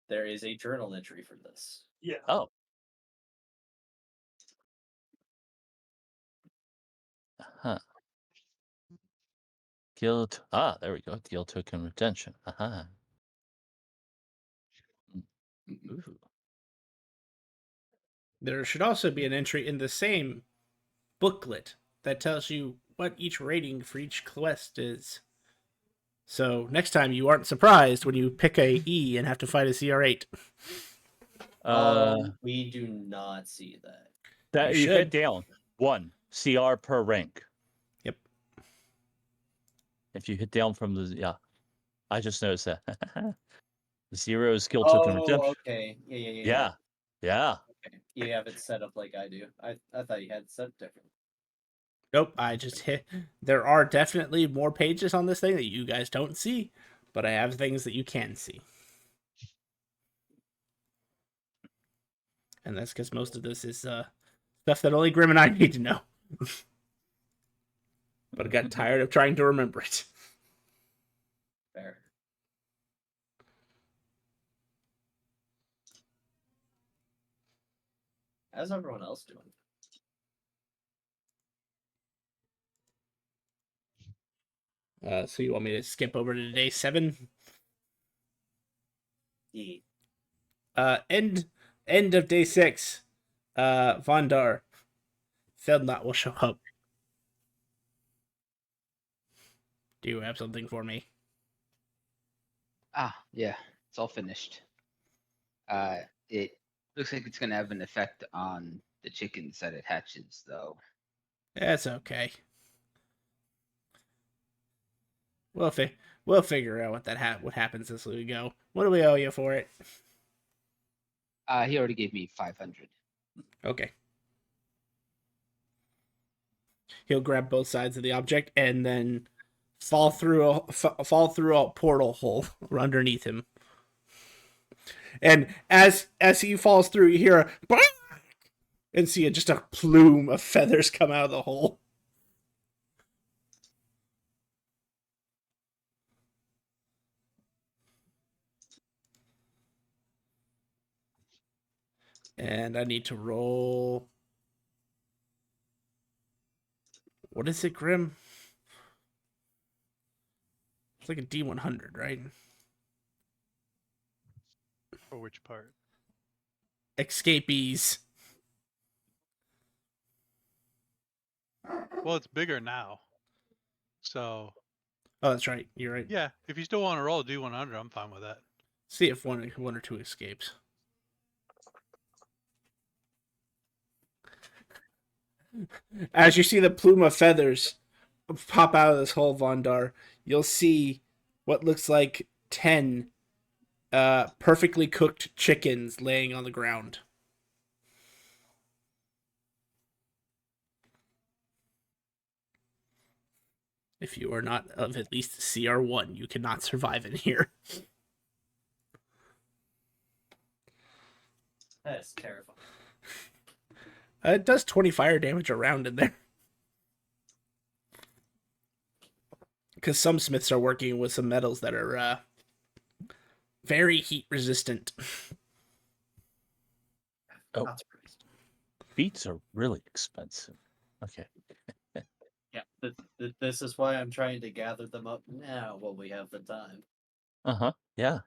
There is a journal entry for this. yeah, Oh. Huh. Guild. Ah, there we go. Guild token retention. Aha. Ooh. There should also be an entry in the same booklet that tells you what each rating for each quest is. So next time you aren't surprised when you pick a E and have to fight a CR8. We do not see that. That You you hit should. down 1 CR per rank. Yep. If you hit down from the I just noticed that. 0 is skill token redemption. Okay. Yeah. Yeah. Yeah. Okay. You have it set up like I do. I thought you had it set up different. Nope, I just hit. There are definitely more pages on this thing that you guys don't see, but I have things that you can see. And that's because most of this is stuff that only Grim and I need to know. But I got tired of trying to remember it. Fair. How's everyone else doing? So you want me to skip over to day 7? E. End of day 6. Vondar. Feldnot will show up. Do you have something for me? Yeah, it's all finished. It looks like it's gonna have an effect on the chickens that it hatches, though. That's okay. We'll figure out what happens as we go. What do we owe you for it? He already gave me 500. Okay. He'll grab both sides of the object and then fall through a portal hole underneath him. And as he falls through, you hear a and see just a plume of feathers come out of the hole. And I need to roll. What is it, Grim? It's like a D100, right? For which part? Escapees. Well, it's bigger now. So. Oh, that's right. You're right. Yeah, if you still want to roll a D100, I'm fine with that. See if one or two escapes. As you see the plume of feathers pop out of this hole, Vondar, you'll see what looks like 10 perfectly cooked chickens laying on the ground. If you are not of at least CR1, you cannot survive in here. That's terrifying. It does 20 fire damage around in there. Because some smiths are working with some metals that are very heat resistant. Oh. Not surprised. Beets are really expensive. Okay. Yeah, this is why I'm trying to gather them up now while we have the time. Yeah.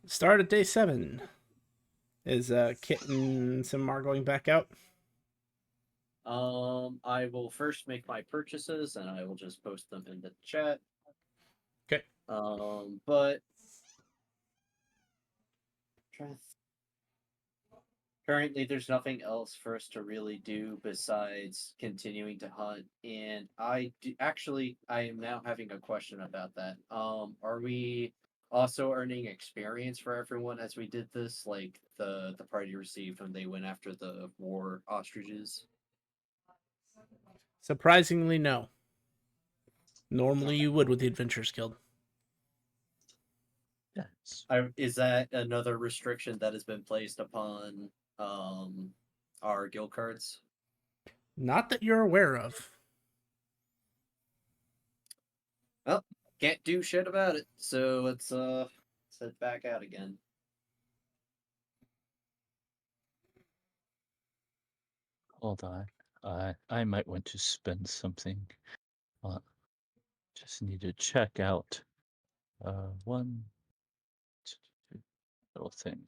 Start at day 7. Is Kit and Simar going back out? I will first make my purchases and I will just post them in the chat. Okay. But currently there's nothing else for us to really do besides continuing to hunt. And I am now having a question about that. Are we also earning experience for everyone as we did this, like the party received when they went after the war ostriches? Surprisingly, no. Normally Okay. you would with the Adventurers Guild. Yes. Is that another restriction that has been placed upon our guild cards? Not that you're aware of. Well, can't do shit about it. So let's head back out again. Hold on. I might want to spend something. Just need to check out one little thing.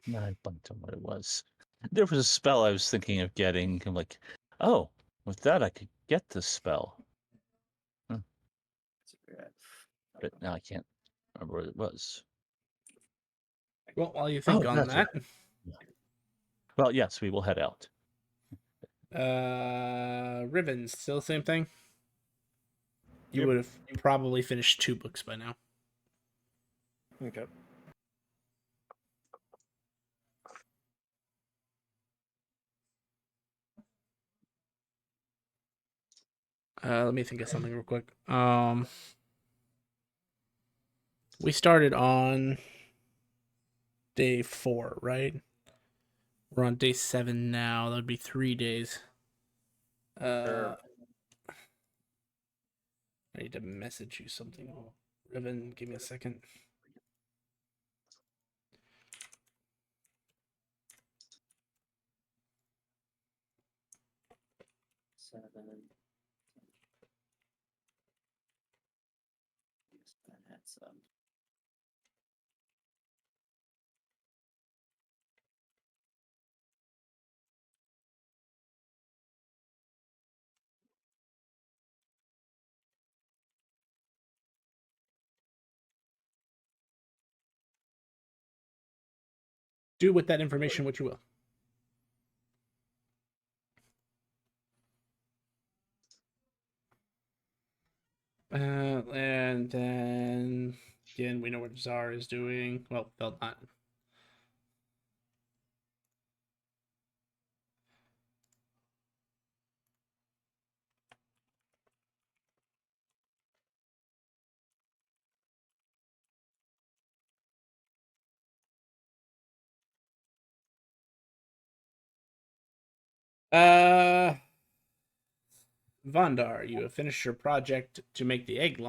No, I blanked on what it was. There was a spell I was thinking of getting. I'm like, oh, with that I could get this spell. But now I can't remember what it was. Well, while you think on that's that, right. Well, yes, we will head out. Ribbons, still the same thing? You Yep. would have probably finished 2 books by now. Okay. Let me think of something real quick. We started on day 4, right? We're on day 7 now. That would be 3 days. Sure. I need to message you something. Ribbon, give me a second. Seven. Yes, that had some. Do with that information what you will. And then again, we know what Czar is doing. Well, they'll not. Vondar, you have finished your project to make the egg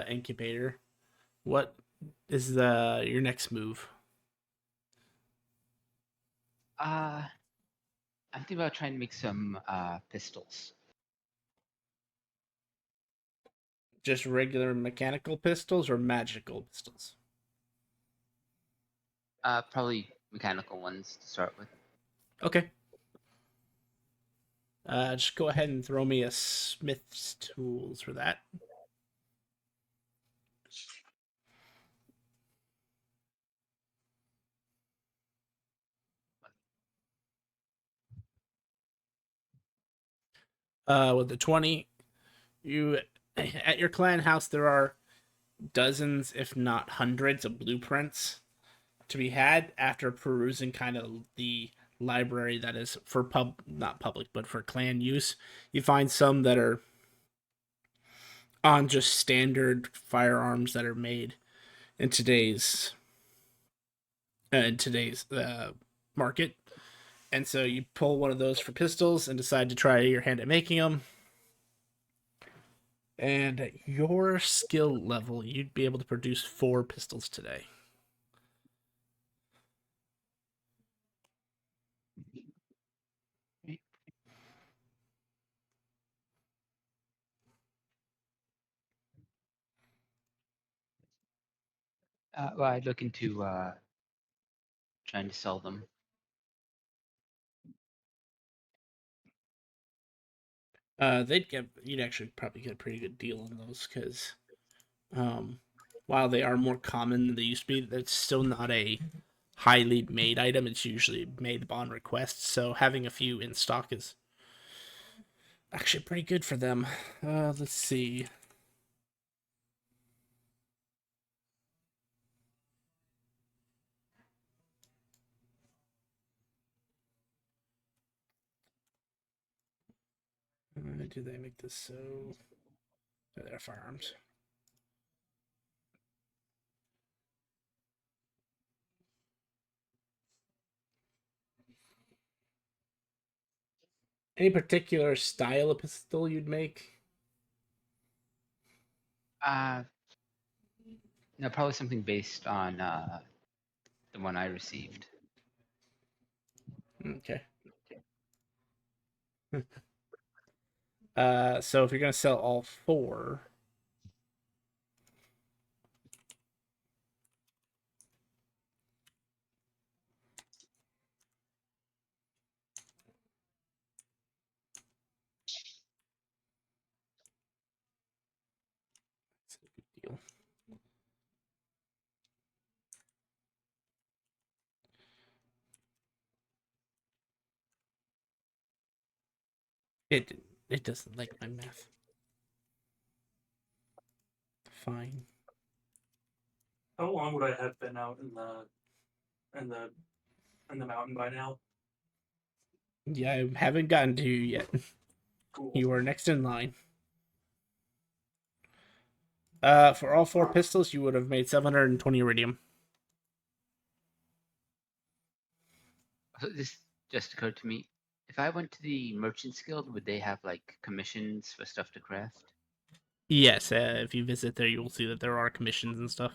incubator. What is your next move? I'm thinking about trying to make some pistols. Just regular mechanical pistols or magical pistols? Probably mechanical ones to start with. Okay. Just go ahead and throw me a smith's tools for that. With the 20, you at your clan house there are dozens, if not hundreds, of blueprints to be had after perusing kind of the library that is for not public but for clan use. You find some that are on just standard firearms that are made in today's market. And so you pull one of those for pistols and decide to try your hand at making them. And at your skill level, you'd be able to produce 4 pistols today. Well, I'd look into trying to sell them. You'd actually probably get a pretty good deal on those because while they are more common than they used to be, that's still not a highly made item. It's usually made upon request, so having a few in stock is actually pretty good for them. Let's see. Why do they make this so? Oh, they're firearms. Any particular style of pistol you'd make? No, probably something based on the one I received. Okay. So if you're gonna sell all 4, that's a good deal. It doesn't like my math. Fine. How long would I have been out in the mountain by now? Yeah, I haven't gotten to you yet. Cool. You are next in line. For all 4 pistols, you would have made 720 iridium. So this just occurred to me. If I went to the Merchants Guild, would they have like commissions for stuff to craft? Yes, if you visit there, you will see that there are commissions and stuff.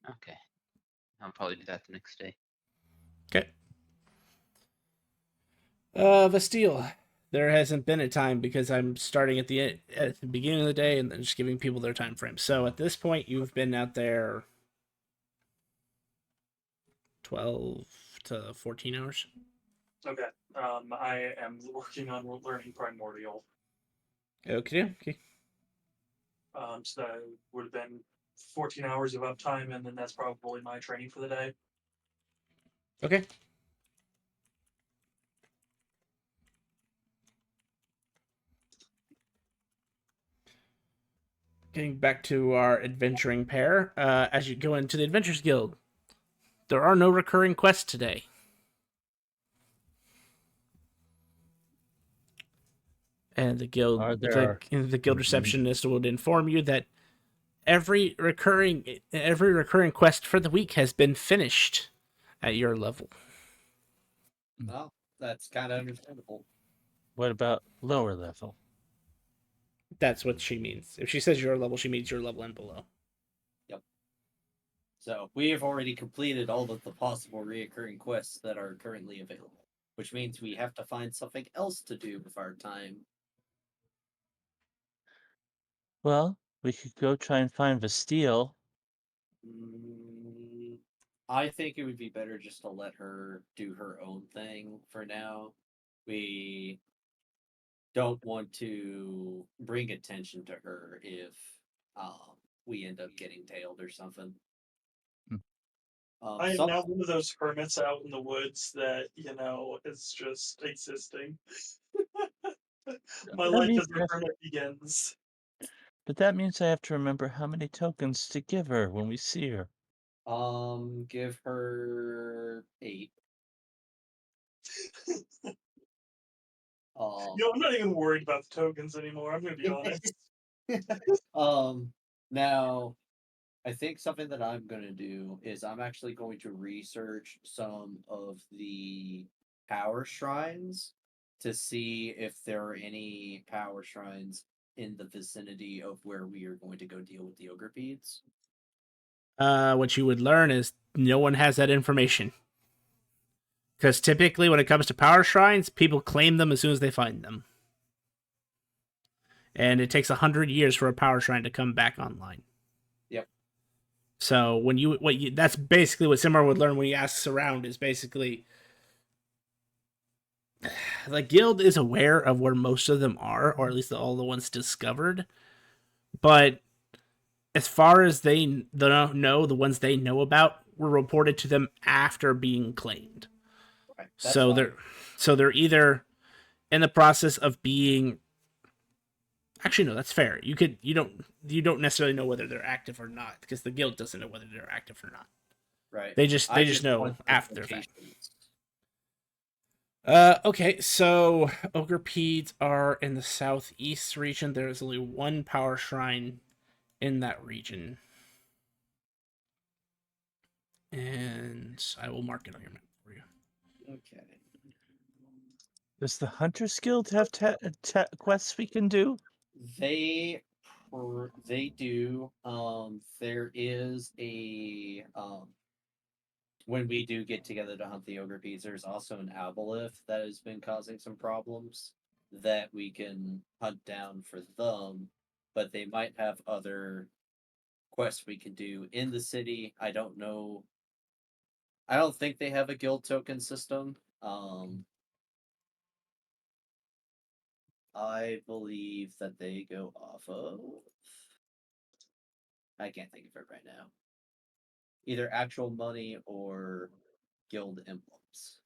Okay. I'll probably do that the next day. Okay. Vastille. There hasn't been a time because I'm starting at the beginning of the day and then just giving people their time frame. So at this point, you've been out there 12 to 14 hours. Okay. I am working on learning Primordial. Okay. So that would have been 14 hours of uptime, and then that's probably my training for the day. Okay. Getting back to our adventuring pair, as you go into the Adventurers Guild, there are no recurring quests today. And the guild, Are there? the guild receptionist would inform you that every recurring quest for the week has been finished at your level. Well, that's kind of understandable. What about lower level? That's what she means. If she says your level, she means your level and below. Yep. So we have already completed all of the possible reoccurring quests that are currently available, which means we have to find something else to do with our time. Well, we could go try and find Vastille. I think it would be better just to let her do her own thing for now. We don't want to bring attention to her if we end up getting tailed or something. I am now one of those hermits out in the woods that, is just existing. My life as a hermit begins. But that means I have to remember how many tokens to give her when we see her. Give her 8. I'm not even worried about the tokens anymore. I'm going to be honest. Now, I think something that I'm going to do is I'm actually going to research some of the power shrines to see if there are any power shrines in the vicinity of where we are going to go deal with the ogre beads. What you would learn is no one has that information. Because typically when it comes to power shrines, people claim them as soon as they find them. And it takes 100 years for a power shrine to come back online. Yep. So that's basically what Simar would learn when he asks around is basically the guild is aware of where most of them are, or at least all the ones discovered. But as far as they know, the ones they know about were reported to them after being claimed. Right, so they're either in the process of being. Actually, no, that's fair. You don't necessarily know whether they're active or not because the guild doesn't know whether they're active or not. Right. They just know want after the fact. locations. Okay, so Ogre Peds are in the southeast region. There is only one power shrine in that region. And I will mark it on your map for you. Okay. Does the Hunters Guild have quests we can do? They do. There is a when we do get together to hunt the ogre bees, there's also an aboleth that has been causing some problems that we can hunt down for them. But they might have other quests we can do in the city. I don't know. I don't think they have a guild token system. I believe that they go off of. I can't think of it right now. Either actual money or guild emblems.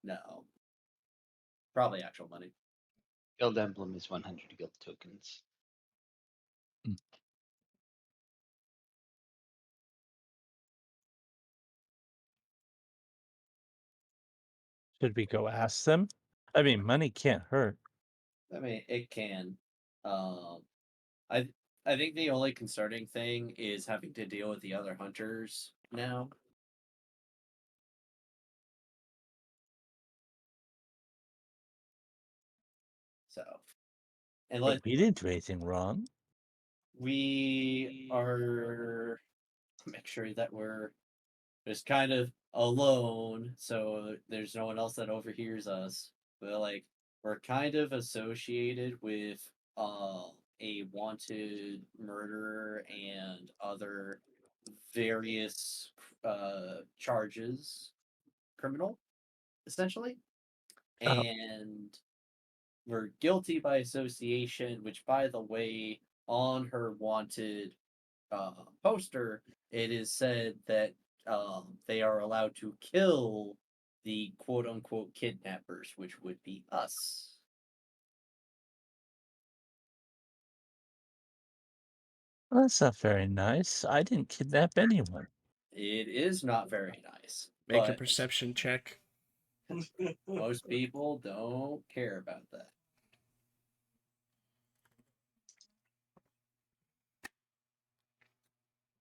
No. Probably actual money. Guild emblem is 100 guild tokens. Should we go ask them? I mean, money can't hurt. I mean, it can. Um, I I think the only concerning thing is having to deal with the other hunters now. So, unless But we didn't do anything wrong. we are make sure that we're just kind of alone, so there's no one else that overhears us. But like we're kind of associated with a wanted murderer and other various charges criminal essentially, Oh. and we're guilty by association, which by the way on her wanted poster it is said that they are allowed to kill the quote unquote kidnappers, which would be us. Well, that's not very nice. I didn't kidnap anyone. It is not very nice, Make a but perception check. most people don't care about that.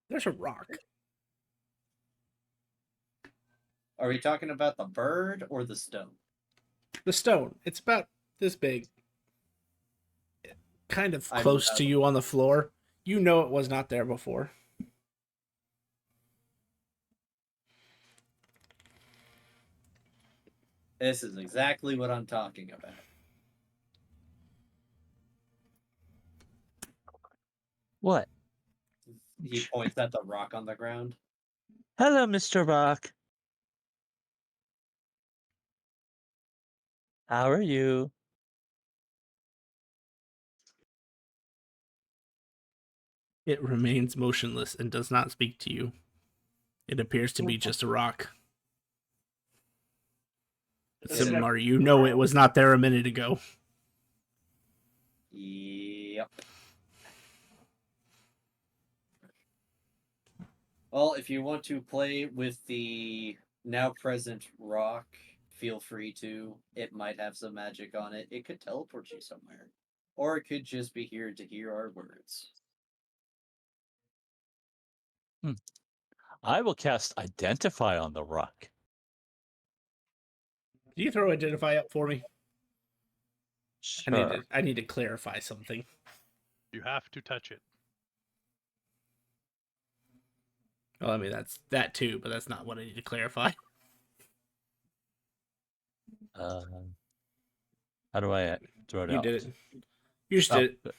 There's a rock. Are we talking about the bird or the stone? The stone. It's about this big. Kind of I close to you on the floor. You know it was not there before. This is exactly what I'm talking about. What? He points at the rock on the ground. Hello, Mr. Rock. How are you? It remains motionless and does not speak to you. It appears to be just a rock. Similar, you know it was not there a minute ago. Yep. Well, if you want to play with the now present rock, feel free to. It might have some magic on it. It could teleport you somewhere. Or it could just be here to hear our words. I will cast Identify on the rock. Do you throw identify up for me? Sure. I need to clarify something. You have to touch it. Well, I mean that's that too, but that's not what I need to clarify. How do I throw it You out? did it. You just Oh, did it.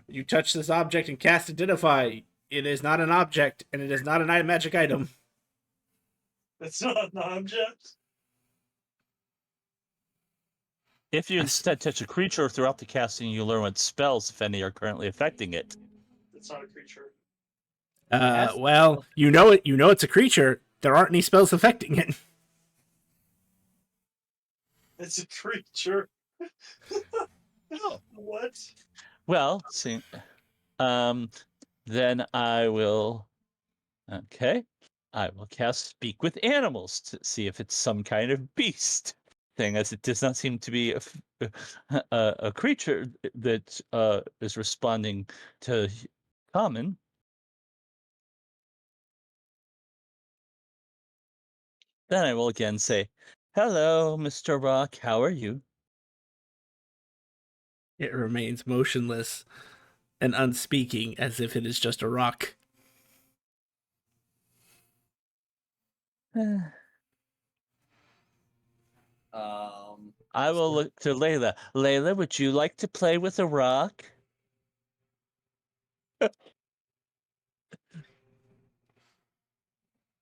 You touch this object and cast identify. It is not an object, and it is not a magic item. It's not an object. If you instead touch a creature throughout the casting, you learn what spells, if any, are currently affecting it. It's not a creature. Well, you know it. You know it's a creature. There aren't any spells affecting it. It's a creature. Oh. What? Well, see, Then I will. Okay. I will cast Speak with Animals to see if it's some kind of beast thing, as it does not seem to be a creature that is responding to common. Then I will again say, "Hello, Mr. Rock. How are you?" It remains motionless and unspeaking as if it is just a rock. I will look to Layla. Layla, would you like to play with a rock?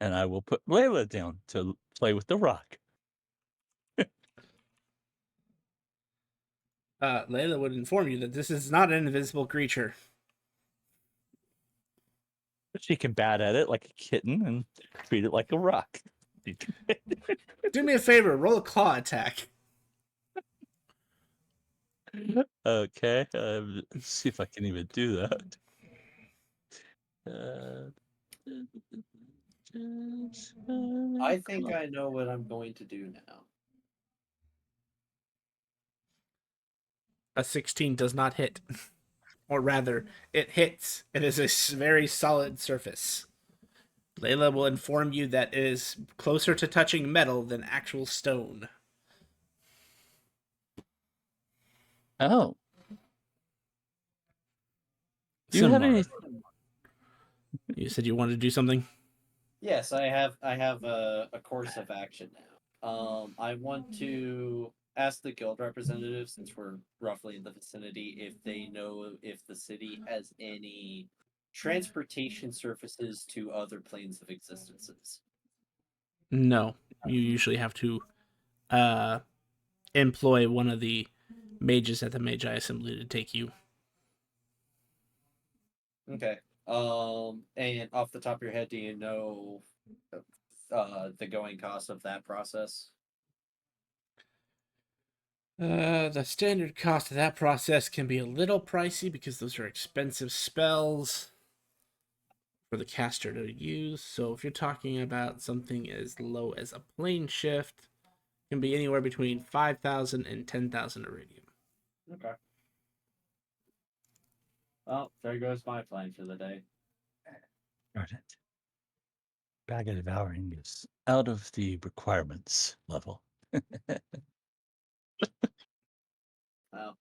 And I will put Layla down to play with the rock. Layla would inform you that this is not an invisible creature. She can bat at it like a kitten and treat it like a rock. Do me a favor, roll a claw attack. Okay, let's see if I can even do that. I think I know what I'm going to do now. A 16 does not hit. Or rather, it hits. It is a very solid surface. Layla will inform you that it is closer to touching metal than actual stone. Oh, you had Simar, any? you said you wanted to do something? Yes, I have a course of action now. I want to ask the guild representative, since we're roughly in the vicinity, if they know if the city has any transportation surfaces to other planes of existences. No. You usually have to employ one of the mages at the Magi Assembly to take you. Okay. And off the top of your head, do you know the going cost of that process? The standard cost of that process can be a little pricey because those are expensive spells for the caster to use. So if you're talking about something as low as a plane shift, it can be anywhere between 5,000 and 10,000 iridium. Okay. Well, there goes my plan for the day. Darn it. Bag of Devouring is out of the requirements level. Well,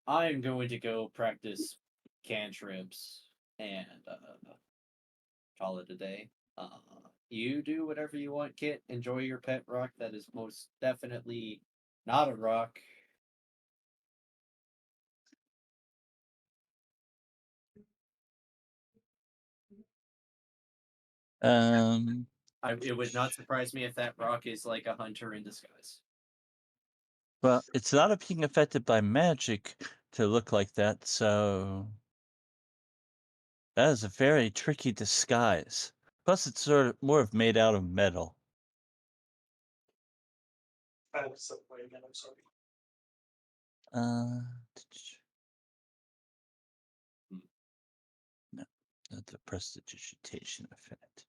I'm going to go practice cantrips and call it a day. You do whatever you want, Kit. Enjoy your pet rock. That is most definitely not a rock. Um, It would not surprise me if that rock is like a hunter in disguise. well, it's not being affected by magic to look like that, so that is a very tricky disguise. Plus, it's sort of more of made out of metal. I'm sorry. Uh, no, not the prestidigitation effect.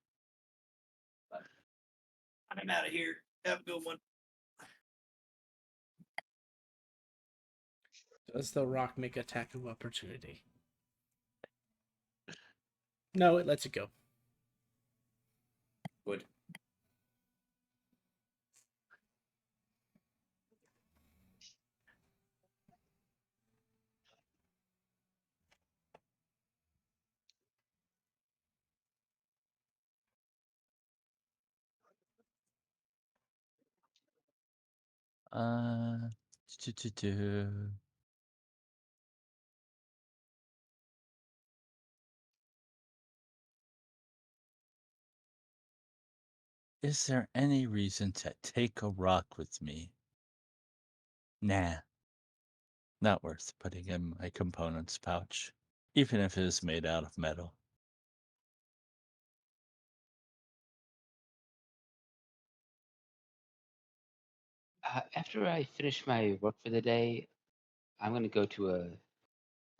I'm out of here. Have a good one. Does the rock make attack of opportunity? No, it lets it go. Good. Uh, do, do, do. Is there any reason to take a rock with me? Nah, not worth putting in my components pouch, even if it is made out of metal. After I finish my work for the day, I'm going to go to a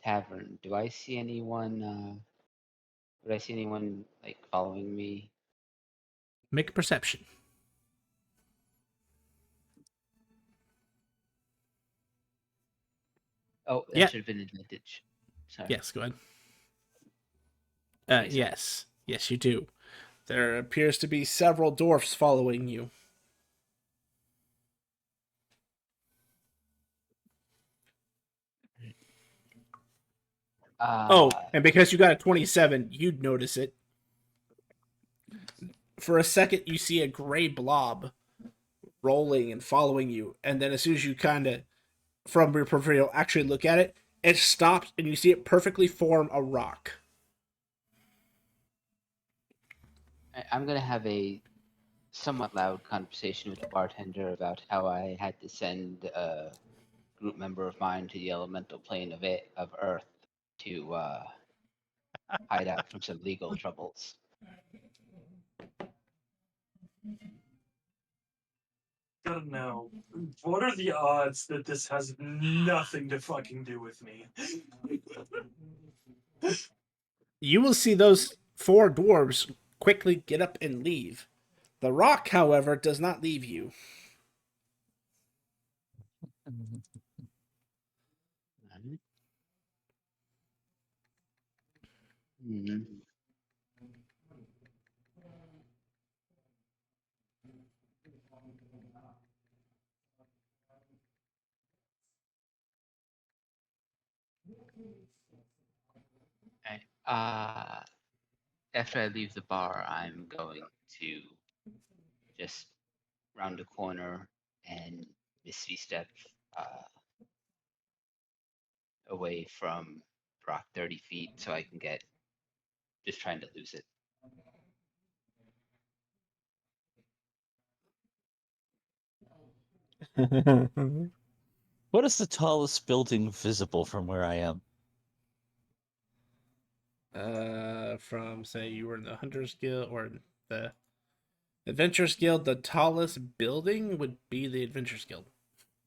tavern, do I see anyone? Would I see anyone like following me? Make a perception. Oh, that Yeah. should have been advantage. Sorry. Yes, go ahead. Okay, sorry. Yes. Yes, you do. There appears to be several dwarfs following you. Oh, and because you got a 27, you'd notice it. For a second, you see a gray blob rolling and following you, and then as soon as you kind of, from your peripheral, actually look at it, it stops, and you see it perfectly form a rock. I'm gonna have a somewhat loud conversation with the bartender about how I had to send a group member of mine to the elemental plane of Earth to hide out from some legal troubles. Gotta know. What are the odds that this has nothing to fucking do with me? You will see those 4 dwarves quickly get up and leave. The rock, however, does not leave you. Mm-hmm. After I leave the bar, I'm going to just round a corner and misty step away from rock 30 feet so I can get just trying to lose it. What is the tallest building visible from where I am? From, say, you were in the Hunters Guild or the Adventurers Guild, the tallest building would be the Adventurers Guild.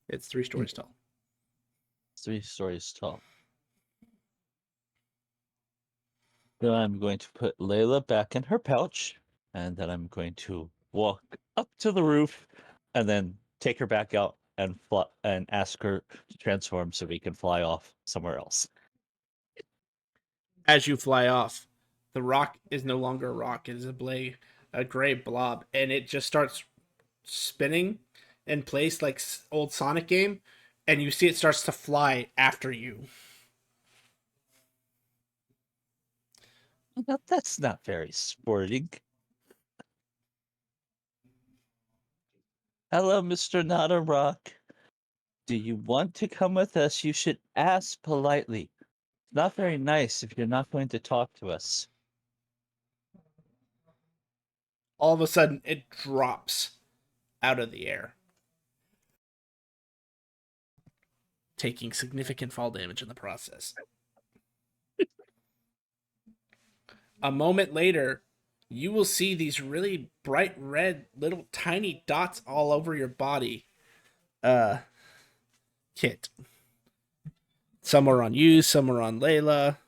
It's 3 stories tall. 3 stories tall. Then I'm going to put Layla back in her pouch, and then I'm going to walk up to the roof, and then take her back out and and ask her to transform so we can fly off somewhere else. As you fly off, the rock is no longer a rock. It is a gray blob, and it just starts spinning in place like old Sonic game, and you see it starts to fly after you. Now, that's not very sporting. Hello, Mr. Not a Rock. Do you want to come with us? You should ask politely. It's not very nice if you're not going to talk to us. All of a sudden, it drops out of the air, taking significant fall damage in the process. A moment later, you will see these really bright red little tiny dots all over your body. Kit. Some are on you, some are on Layla.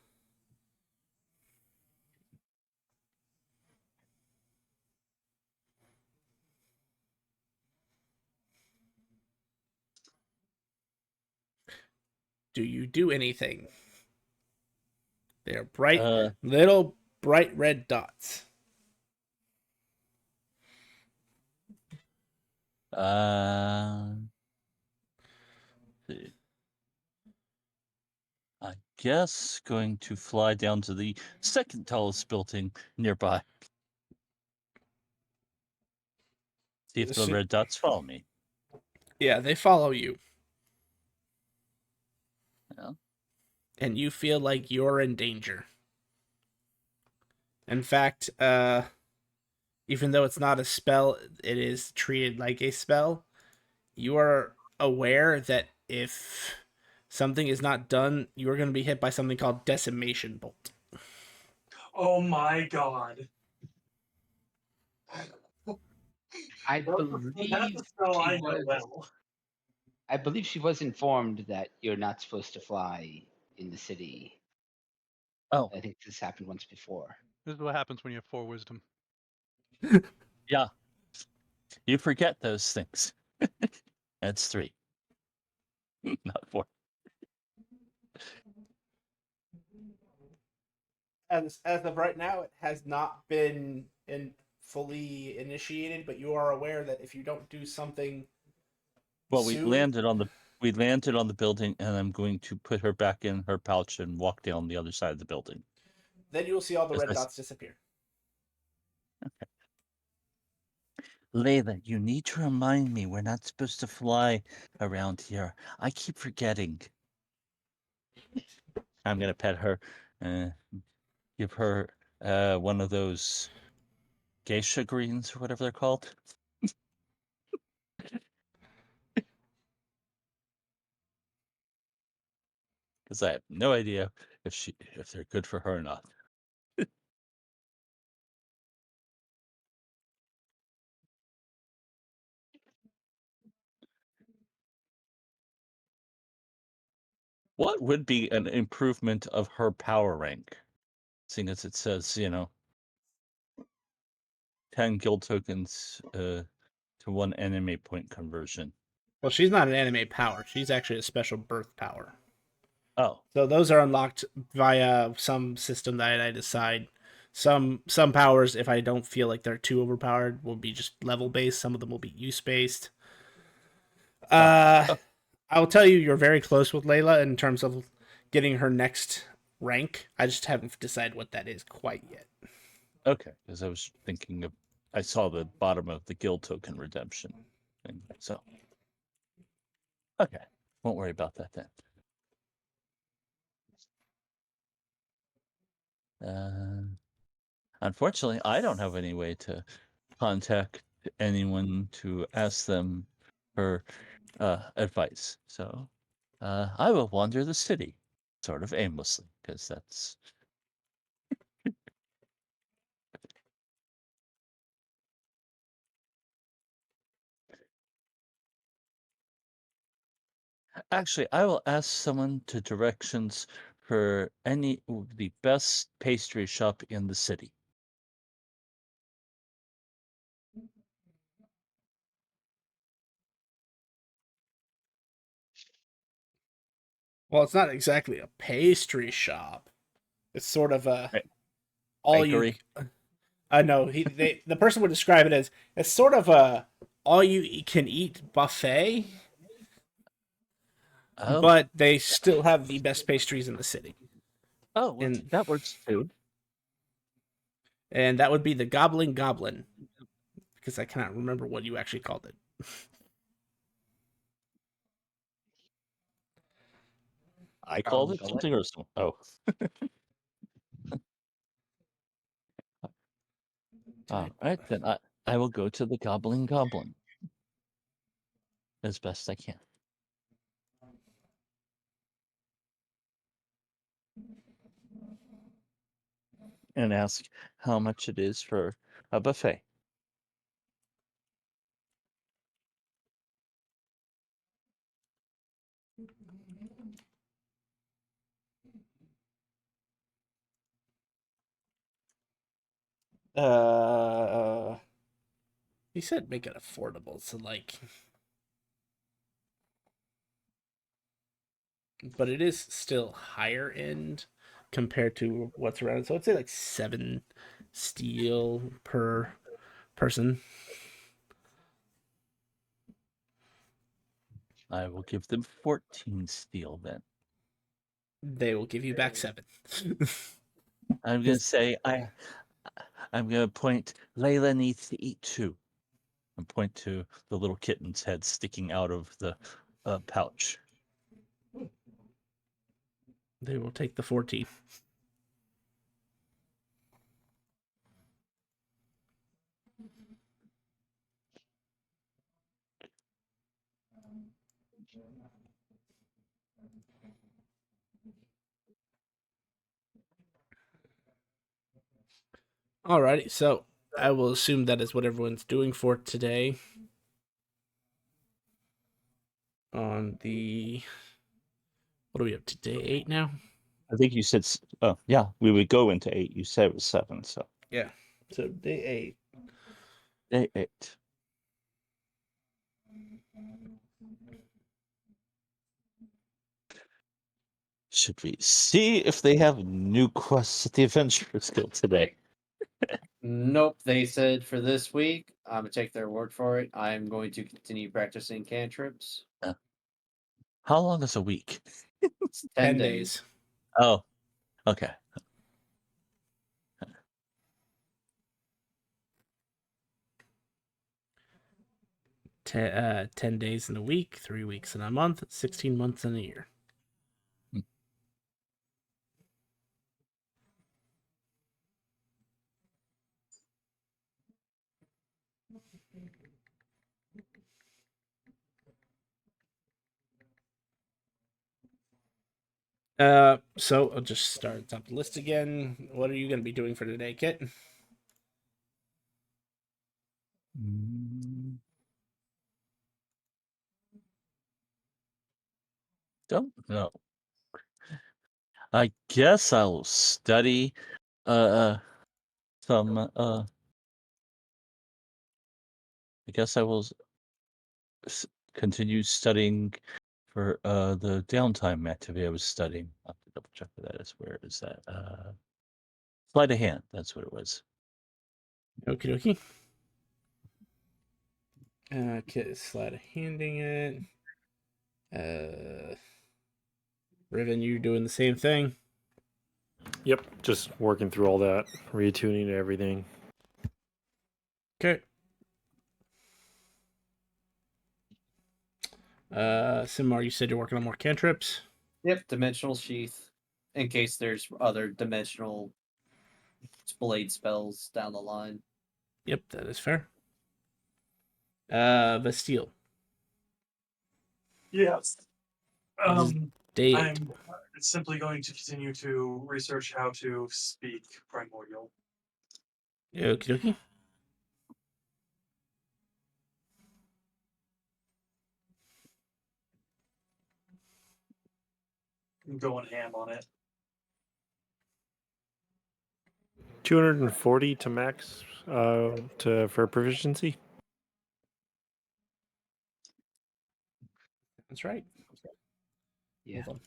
Do you do anything? They're bright, little bright red dots. I guess going to fly down to the second tallest building nearby. See if the red dots follow me. Yeah, they follow you. Yeah. And you feel like you're in danger. In fact, even though it's not a spell, it is treated like a spell. You are aware that if something is not done, you are going to be hit by something called Decimation Bolt. Oh my god. I believe she was informed that you're not supposed to fly in the city. Oh, I think this happened once before. This is what happens when you have 4 wisdom. yeah. You forget those things. That's 3, not 4. As of right now, it has not been fully initiated, but you are aware that if you don't do something Well, soon, we landed on the building, and I'm going to put her back in her pouch and walk down the other side of the building. then you'll see all the As red I s- dots disappear. Layla, you need to remind me we're not supposed to fly around here. I keep forgetting. I'm gonna pet her, give her one of those geisha greens or whatever they're called. Because I have no idea if they're good for her or not. What would be an improvement of her power rank? Seeing as it says, 10 guild tokens to 1 enemy point conversion. Well, she's not an anime power. She's actually a special birth power. Oh, So those are unlocked via some system that I decide. Some powers, if I don't feel like they're too overpowered, will be just level based. Some of them will be use based. oh, I'll tell you, you're very close with Layla in terms of getting her next rank. I just haven't decided what that is quite yet. okay. Because I was thinking I saw the bottom of the guild token redemption thing. So, okay. Won't worry about that then. Unfortunately, I don't have any way to contact anyone to ask them for advice. So I will wander the city sort of aimlessly because that's. Actually, I will ask someone to directions for the best pastry shop in the city. Well, it's not exactly a pastry shop. It's sort of a Right. all Bakery. I know the person would describe it as it's sort of a all you can eat buffet, Oh, but they still have the best pastries in the city. well, And that works too. that would be the Goblin Goblin, because I cannot remember what you actually called it. I called it Gullet. something or something. Oh, all right then. I will go to the Goblin Goblin as best I can. And ask how much it is for a buffet. He said make it affordable, so like, but it is still higher end compared to what's around. So I'd say like 7 steel per person. I will give them 14 steel then. They will give you back 7. I'm gonna say I'm gonna point. Layla needs to eat too, and point to the little kitten's head sticking out of the pouch. They will take the 14. Alrighty, so I will assume that is what everyone's doing for today. On the What are we up to? Day 8 now? I think you said, oh, yeah, we would go into 8. You said it was 7, so. Yeah. So day 8. Day 8. Should we see if they have new quests at the Adventurers Guild today? Nope, they said for this week, I'm gonna take their word for it. I'm going to continue practicing cantrips. How long is a week? It's 10 days. Oh, okay. Ten 10 days in a week, 3 weeks in a month, 16 months in a year. So I'll just start at the top of the list again. What are you going to be doing for today, Kit? Don't know. I guess I'll study some I guess I will continue studying for the downtime activity I was studying. I'll have to double check what that is. Where is that? Sleight of hand, that's what it was. Okie dokie. Kit is slide of handing it. Riven, you doing the same thing? Yep, just working through all that, retuning everything. Okay. Simar, you said you're working on more cantrips. Yep, dimensional sheath. In case there's other dimensional blade spells down the line. Yep, that is fair. Bastille. Yes. Day 8. I'm simply going to continue to research how to speak primordial. Okie dokie. I'm going ham on it. 240 to max for proficiency. That's right. Yeah. Hold on.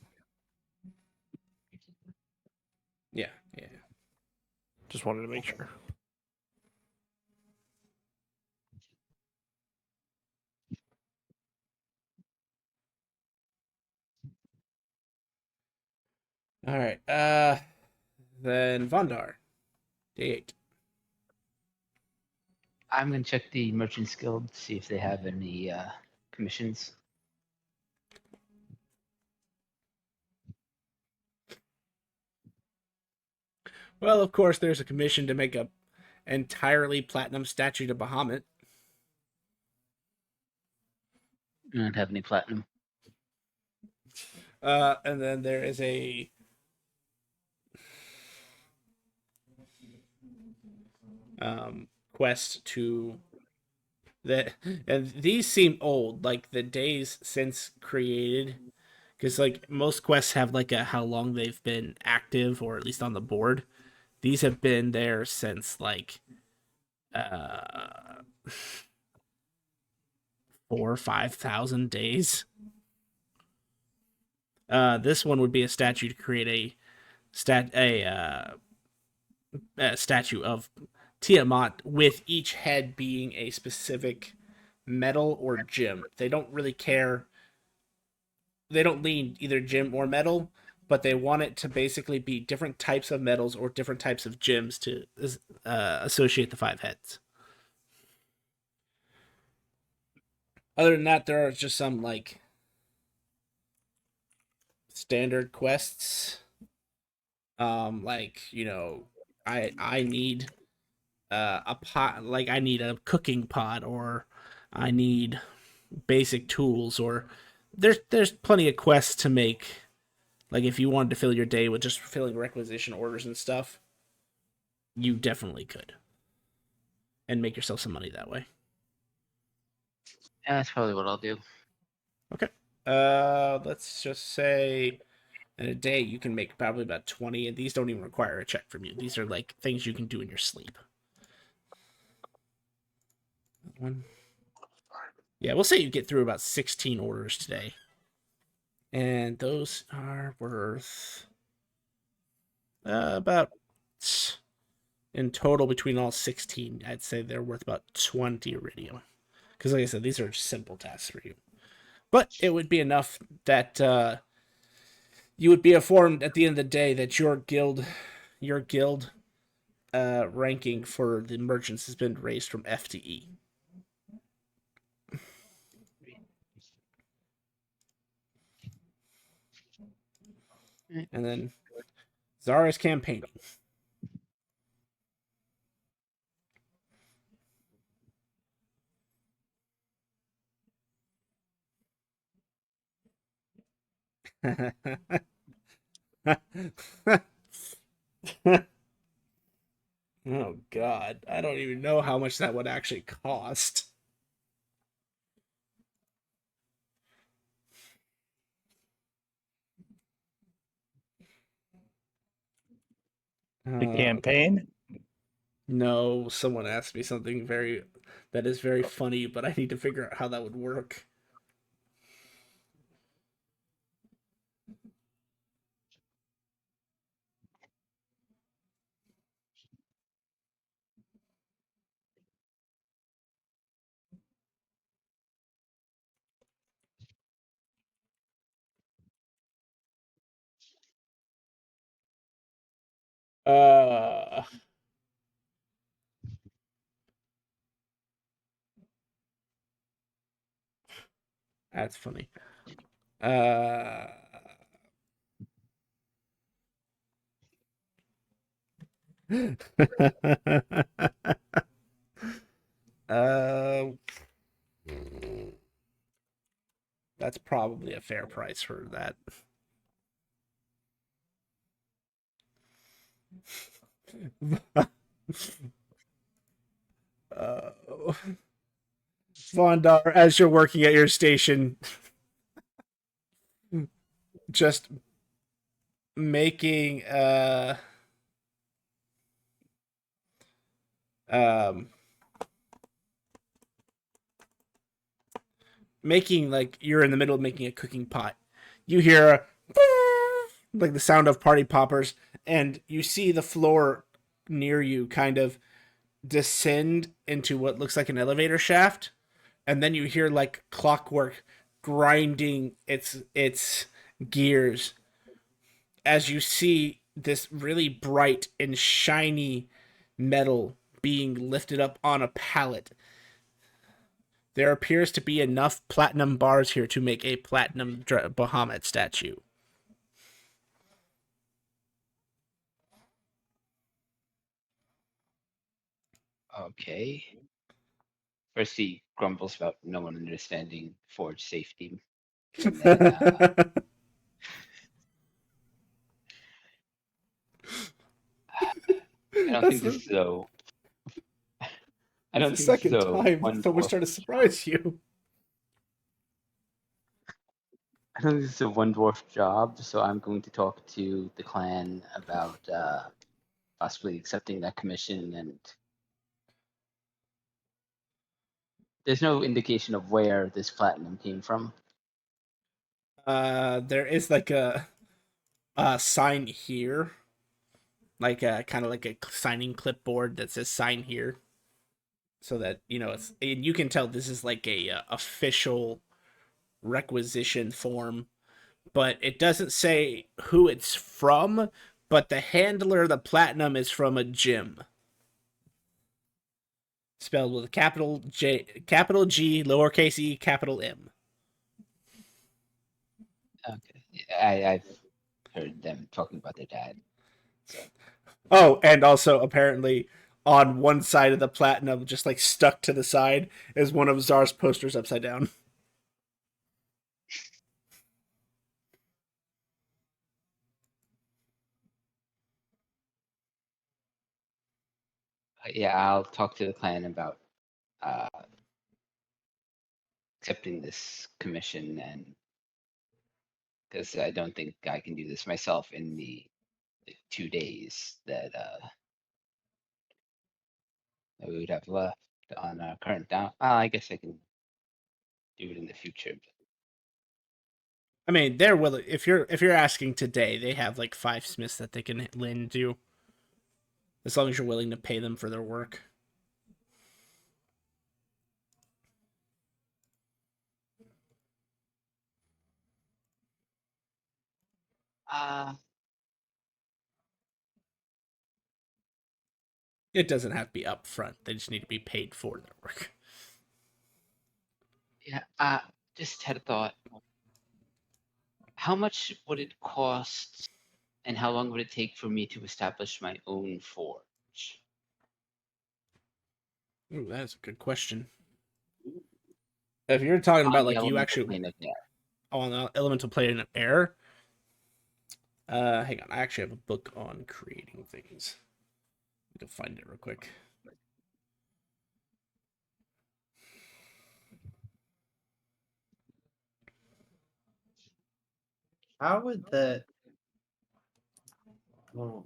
Yeah. Just wanted to make sure. All right. Then Vondar. Day 8. I'm gonna check the Merchants Guild, see if they have any commissions. Well, of course, there's a commission to make a entirely platinum statue to Bahamut. I don't have any platinum. And then there is a quest to that, and these seem old, like the days since created, because like most quests have like a how long they've been active or at least on the board. These have been there since like 4,000 or 5,000 days. This one would be a statue to create a statue of Tiamat with each head being a specific metal or gem. They don't really care. They don't lean either gem or metal, but they want it to basically be different types of metals or different types of gems to associate the 5 heads. Other than that, there are just some like standard quests. Like, you know, I need a pot, like I need a cooking pot, or I need basic tools, or there's plenty of quests to make. Like if you wanted to fill your day with just filling requisition orders and stuff, you definitely could, and make yourself some money that way. Yeah, that's probably what I'll do. Okay. Let's just say In a day, you can make probably about 20, and these don't even require a check from you. These are like things you can do in your sleep. One. Yeah, we'll say you get through about 16 orders today. And those are worth about, in total between all 16, I'd say they're worth about 20 iridium. Because like I said, these are simple tasks for you. But it would be enough that you would be informed at the end of the day that your guild ranking for the merchants has been raised from F to E. And then Zara's campaigning. Oh God, I don't even know how much that would actually cost. The campaign? No, someone asked me something that is very funny, but I need to figure out how that would work. Uh, that's funny. Uh, uh, that's probably a fair price for that. uh, Vondar, as you're working at your station, just making um making like you're in the middle of making a cooking pot. You hear a like the sound of party poppers, and you see the floor near you kind of descend into what looks like an elevator shaft, and then you hear like clockwork grinding its gears as you see this really bright and shiny metal being lifted up on a pallet. There appears to be enough platinum bars here to make a platinum Bahamut statue. Okay. First, he grumbles about no one understanding forge safety, and then I don't think this is a. I That's don't the think this is second a time one someone's dwarf trying to job. surprise you. I don't think this is a one dwarf job, so I'm going to talk to the clan about possibly accepting that commission. And there's no indication of where this platinum came from. There is like a sign here, like a kind of like a signing clipboard that says "sign here," so that you know it's and you can tell this is like a official requisition form, but it doesn't say who it's from. But the handler of the platinum is from a gym, spelled with a capital G, lowercase e, capital M. Okay, I've heard them talking about their dad. So. Oh, and also apparently on one side of the platinum, just like stuck to the side, is one of Czar's posters upside down. Yeah, I'll talk to the clan about accepting this commission and because I don't think I can do this myself in the 2 days that we would have left on our current down. I guess I can do it in the future. I mean, they're willing. If you're asking today, they have like 5 smiths that they can lend you, as long as you're willing to pay them for their work. It doesn't have to be upfront. They just need to be paid for their work. Yeah. Just had a thought. How much would it cost, and how long would it take for me to establish my own forge? Ooh, that's a good question. If you're talking about On the like you elemental actually plane of air. on the elemental plane of air, hang on, I actually have a book on creating things. I can find it real quick. How would that? Well,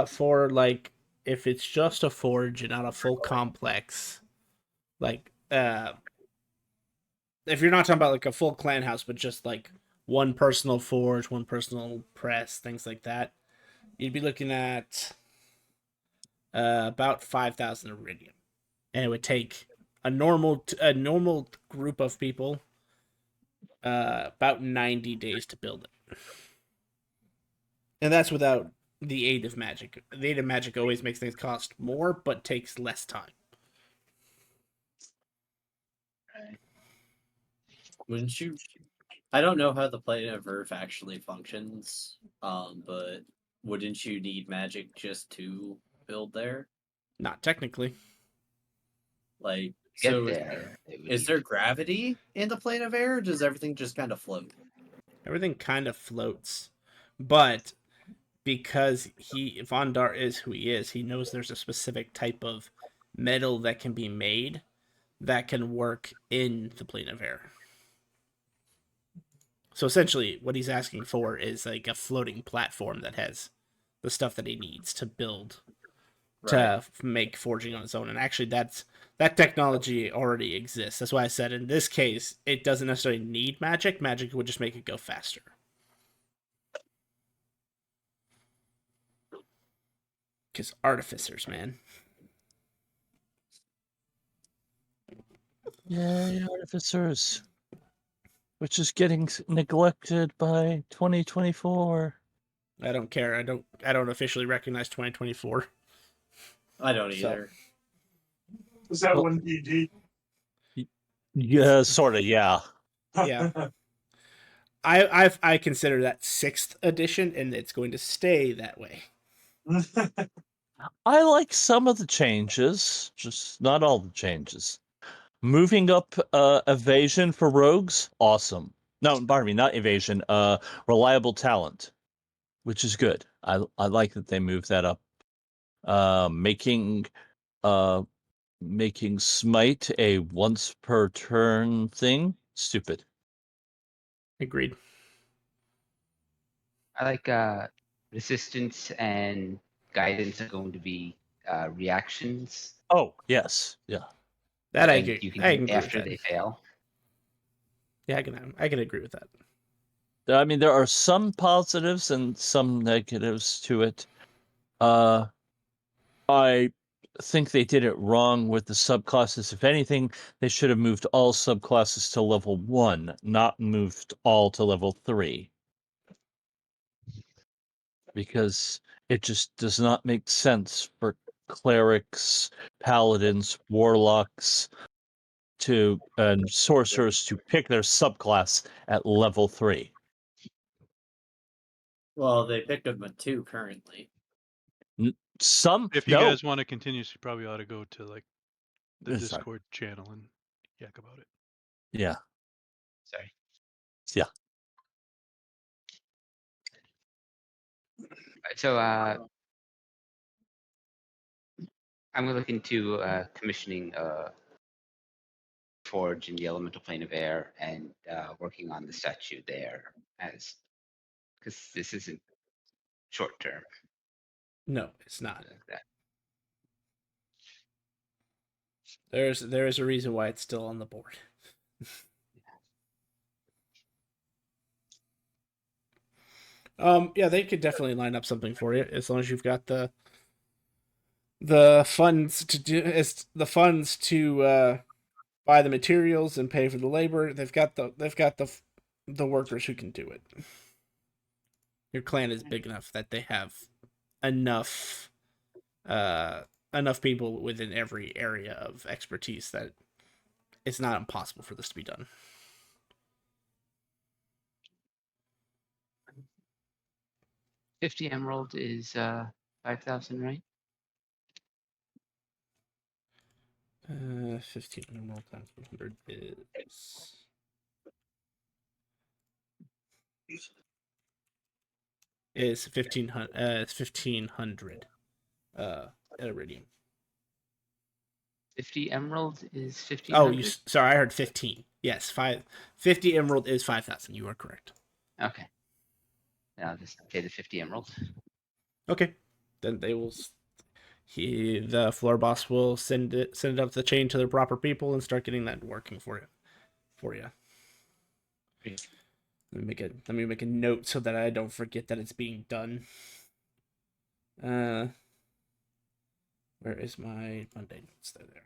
For like if it's just a forge and not a full complex, like if you're not talking about like a full clan house, but just like one personal forge, one personal press, things like that, you'd be looking at about 5,000 iridium, and it would take a normal group of people about 90 days to build it, and that's without the aid of magic. The aid of magic always makes things cost more, but takes less time. wouldn't you? I don't know how the planet of Earth actually functions, but wouldn't you need magic just to build there? Not technically. Like, To get so there, it would is need there gravity in the plane of air? Or does everything just kind of float? Everything kind of floats, but because Vondar is who he is, he knows there's a specific type of metal that can be made that can work in the plane of air. So essentially, what he's asking for is like a floating platform that has the stuff that he needs to build Right. to make forging on his own. And actually, that technology already exists. That's why I said in this case, it doesn't necessarily need magic. Magic would just make it go faster. Because artificers, man. Yay, artificers. Which is getting neglected by 2024. I don't care. I don't officially recognize 2024. I don't So- either. Is that Well- one D&D? Yeah, sort of, yeah. Yeah. I consider that 6th edition, and it's going to stay that way. I like some of the changes, just not all the changes. Moving up evasion for rogues, awesome. No, pardon me, not evasion, reliable talent, which is good. I like that they moved that up. Making smite a once per turn thing, stupid. Agreed. I like resistance and guidance are going to be reactions. Oh, yes. Yeah. That And you can I do can agree with after that. they fail. Yeah, I can agree with that. I mean, there are some positives and some negatives to it. I think they did it wrong with the subclasses. If anything, they should have moved all subclasses to level 1, not moved all to level 3. Because it just does not make sense for clerics, paladins, warlocks and sorcerers to pick their subclass at level 3. Well, they picked up a 2 currently. Some If you no. guys want to continue, you probably ought to go to like the It's not- Discord channel and yak about it. Yeah. Sorry. Yeah. So I'm gonna look into commissioning Forge in the elemental plane of air and working on the statue there, as because this isn't short term. No, it's not. Like that. There is a reason why it's still on the board. Yeah, they could definitely line up something for you as long as you've got the funds to buy the materials and pay for the labor. They've got the workers who can do it. Your clan is big enough that they have enough enough people within every area of expertise that it's not impossible for this to be done. $50 emerald is 5,000, right? 15 emerald times 100 is 1500. It's 1500 iridium. 50 emerald is 1,500. Oh, sorry, I heard 15. Yes, 50 emerald is 5,000. You are correct. Okay. Then I'll just pay the 50 emerald. Okay, then they will. The floor boss will send it up the chain to the proper people and start getting that working for you. Great. Let me make a note so that I don't forget that it's being done. Where is my Monday notes? They're there.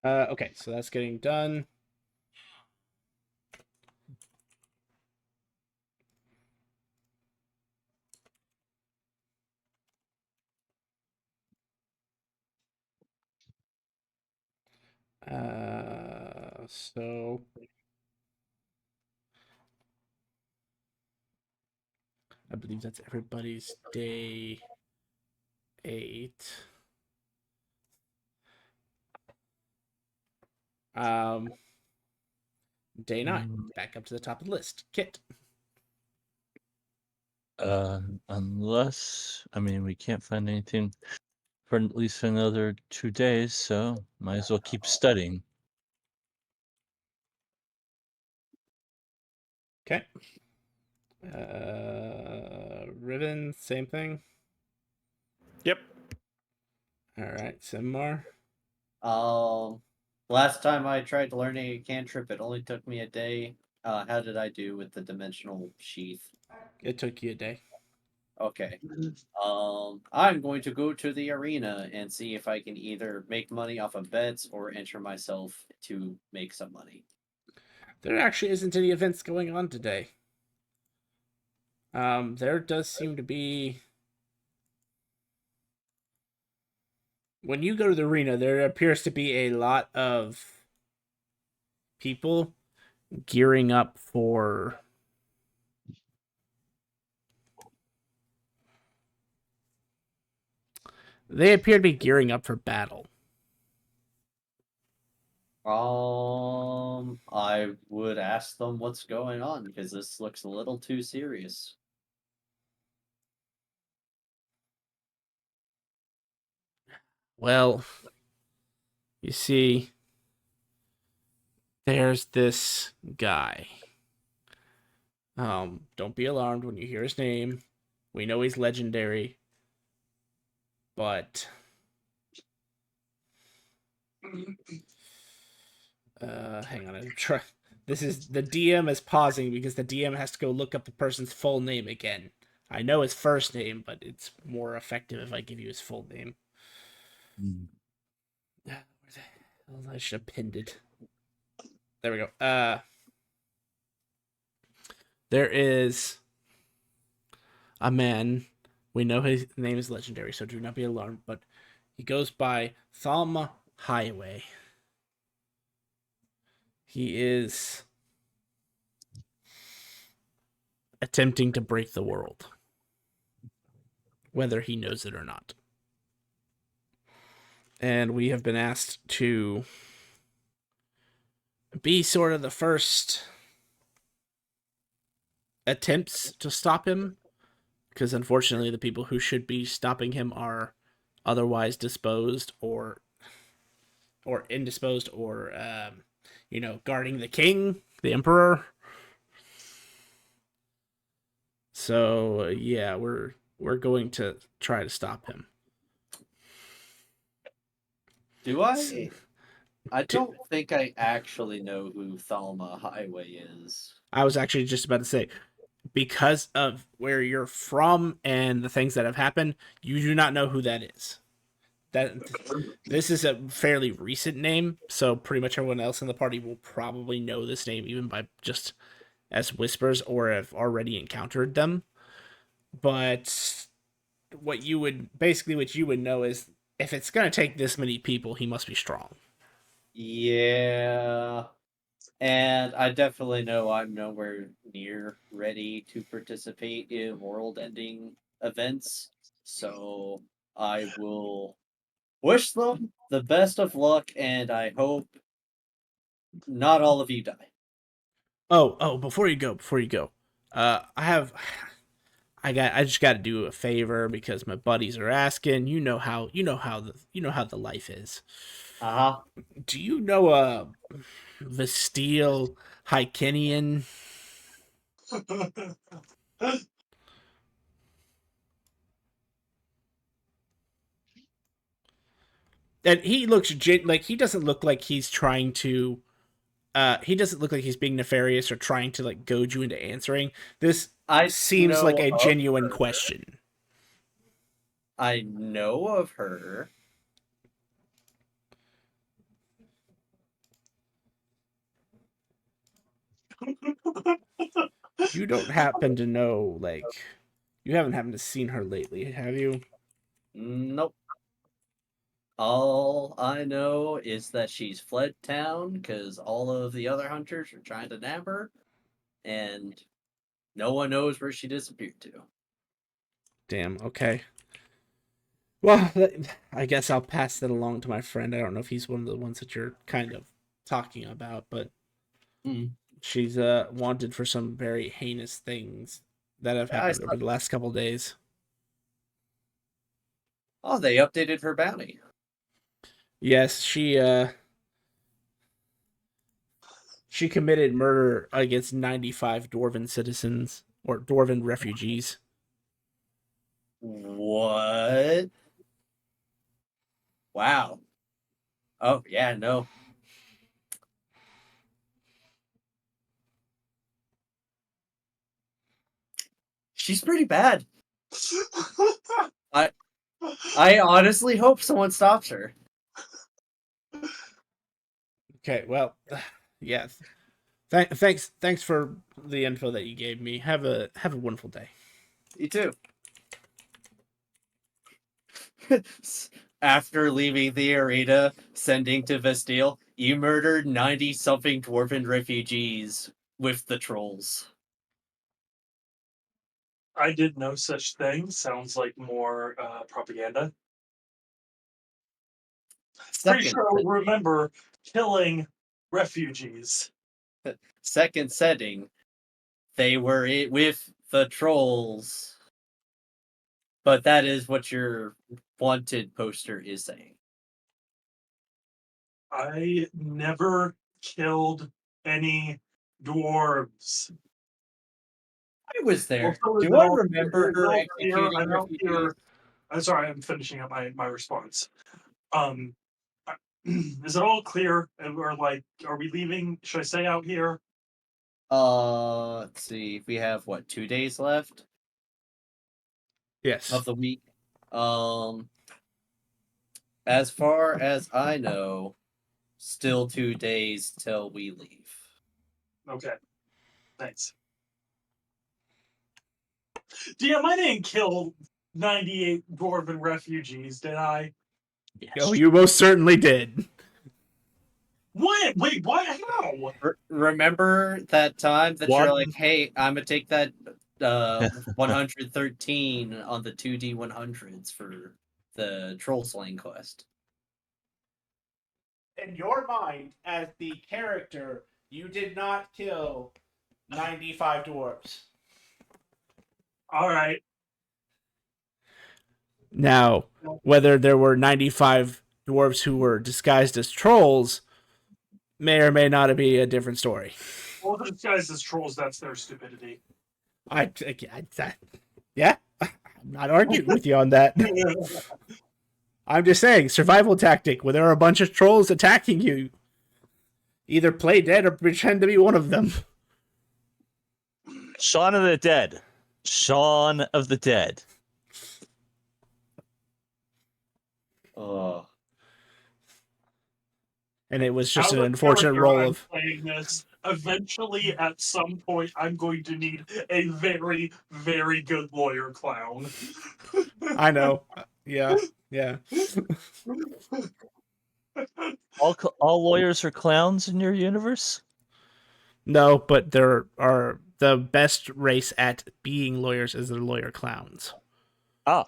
Okay, so that's getting done. So I believe that's everybody's day 8. Day 9, back up to the top of the list. Kit. Unless, I mean, we can't find anything for at least another 2 days, so might as well keep studying. Okay. Riven, same thing. Yep. All right, Simar. Last time I tried to learn a cantrip, it only took me a day. How did I do with the dimensional sheath? It took you a day. Okay. I'm going to go to the arena and see if I can either make money off of bets or enter myself to make some money. There actually isn't any events going on today. There does seem to be when you go to the arena, there appears to be a lot of people gearing up for they appear to be gearing up for battle. I would ask them what's going on because this looks a little too serious. Well, you see, there's this guy. Don't be alarmed when you hear his name. We know he's legendary, but hang on, I'm trying. This is the DM is pausing because the DM has to go look up the person's full name again. I know his first name, but it's more effective if I give you his full name. Where the hell? I should have pinned it. There we go. There is a man. We know his name is legendary, so do not be alarmed. But he goes by Downtme Highway. He is attempting to break the world, whether he knows it or not. And we have been asked to be sort of the first attempts to stop him, because unfortunately the people who should be stopping him are otherwise disposed or indisposed or guarding the king, the emperor. So yeah, we're going to try to stop him. Do I? I don't think I actually know who Thalma Highway is. I was actually just about to say, because of where you're from and the things that have happened, you do not know who that is. This is a fairly recent name, so pretty much everyone else in the party will probably know this name even by just as whispers or have already encountered them. But what you would know is if it's going to take this many people, he must be strong. Yeah. And I definitely know I'm nowhere near ready to participate in world-ending events, so I will wish them the best of luck, and I hope not all of you die. Oh, before you go, I just got to do a favor because my buddies are asking. You know how the life is. Uh-huh. Do you know Vesteel Hykinian? And he looks like he doesn't look like he's trying to. He doesn't look like he's being nefarious or trying to like goad you into answering. This I seems know like a of genuine her. question. I know of her. You don't happen to know, like, you haven't happened to seen her lately, have you? Nope. All I know is that she's fled town because all of the other hunters are trying to nab her, and no one knows where she disappeared to. Damn, okay. Well, I guess I'll pass that along to my friend. I don't know if he's one of the ones that you're kind of talking about, but she's wanted for some very heinous things that have happened over the last couple days. Oh, they updated her bounty. Yes, she committed murder against 95 dwarven citizens or dwarven refugees. What? Wow. Oh, yeah, no. She's pretty bad. I honestly hope someone stops her. Okay, well, yeah. Thanks for the info that you gave me. Have a wonderful day. You too. after leaving the arena, sending to Vestille, you murdered 90-something dwarven refugees with the trolls. I did no such thing. Sounds like more propaganda. Pretty Second, sure I would remember killing refugees. second setting, they were with the trolls. But that is what your wanted poster is saying. I never killed any dwarves. I was there. Also, Do I remember her executing I'm out refugees? here. I'm sorry, I'm finishing up my response. Is it all clear? Or like, are we leaving? Should I stay out here? Let's see. We have what, 2 days left Yes. of the week. As far as I know, still 2 days till we leave. Okay, thanks. Damn, I didn't kill 98 dwarven refugees, did I? Yes. Oh, you most certainly did. What? Wait, what? How? Remember that time that you're like, hey, I'm gonna take that 113 on the 2D100s for the troll slaying quest. In your mind, as the character, you did not kill 95 dwarves. All right. Now, whether there were 95 dwarves who were disguised as trolls may or may not be a different story. Well, those guys as trolls, that's their stupidity. Yeah, I'm not arguing with you on that. I'm just saying, survival tactic, where there are a bunch of trolls attacking you. Either play dead or pretend to be one of them. Shaun of the Dead. Shaun of the Dead. Oh. And it was just Out an of unfortunate character, roll I'm of... playing this. Eventually, at some point, I'm going to need a very, very good lawyer clown. I know. Yeah. All lawyers are clowns in your universe? No, but there are the best race at being lawyers is the lawyer clowns. Ah.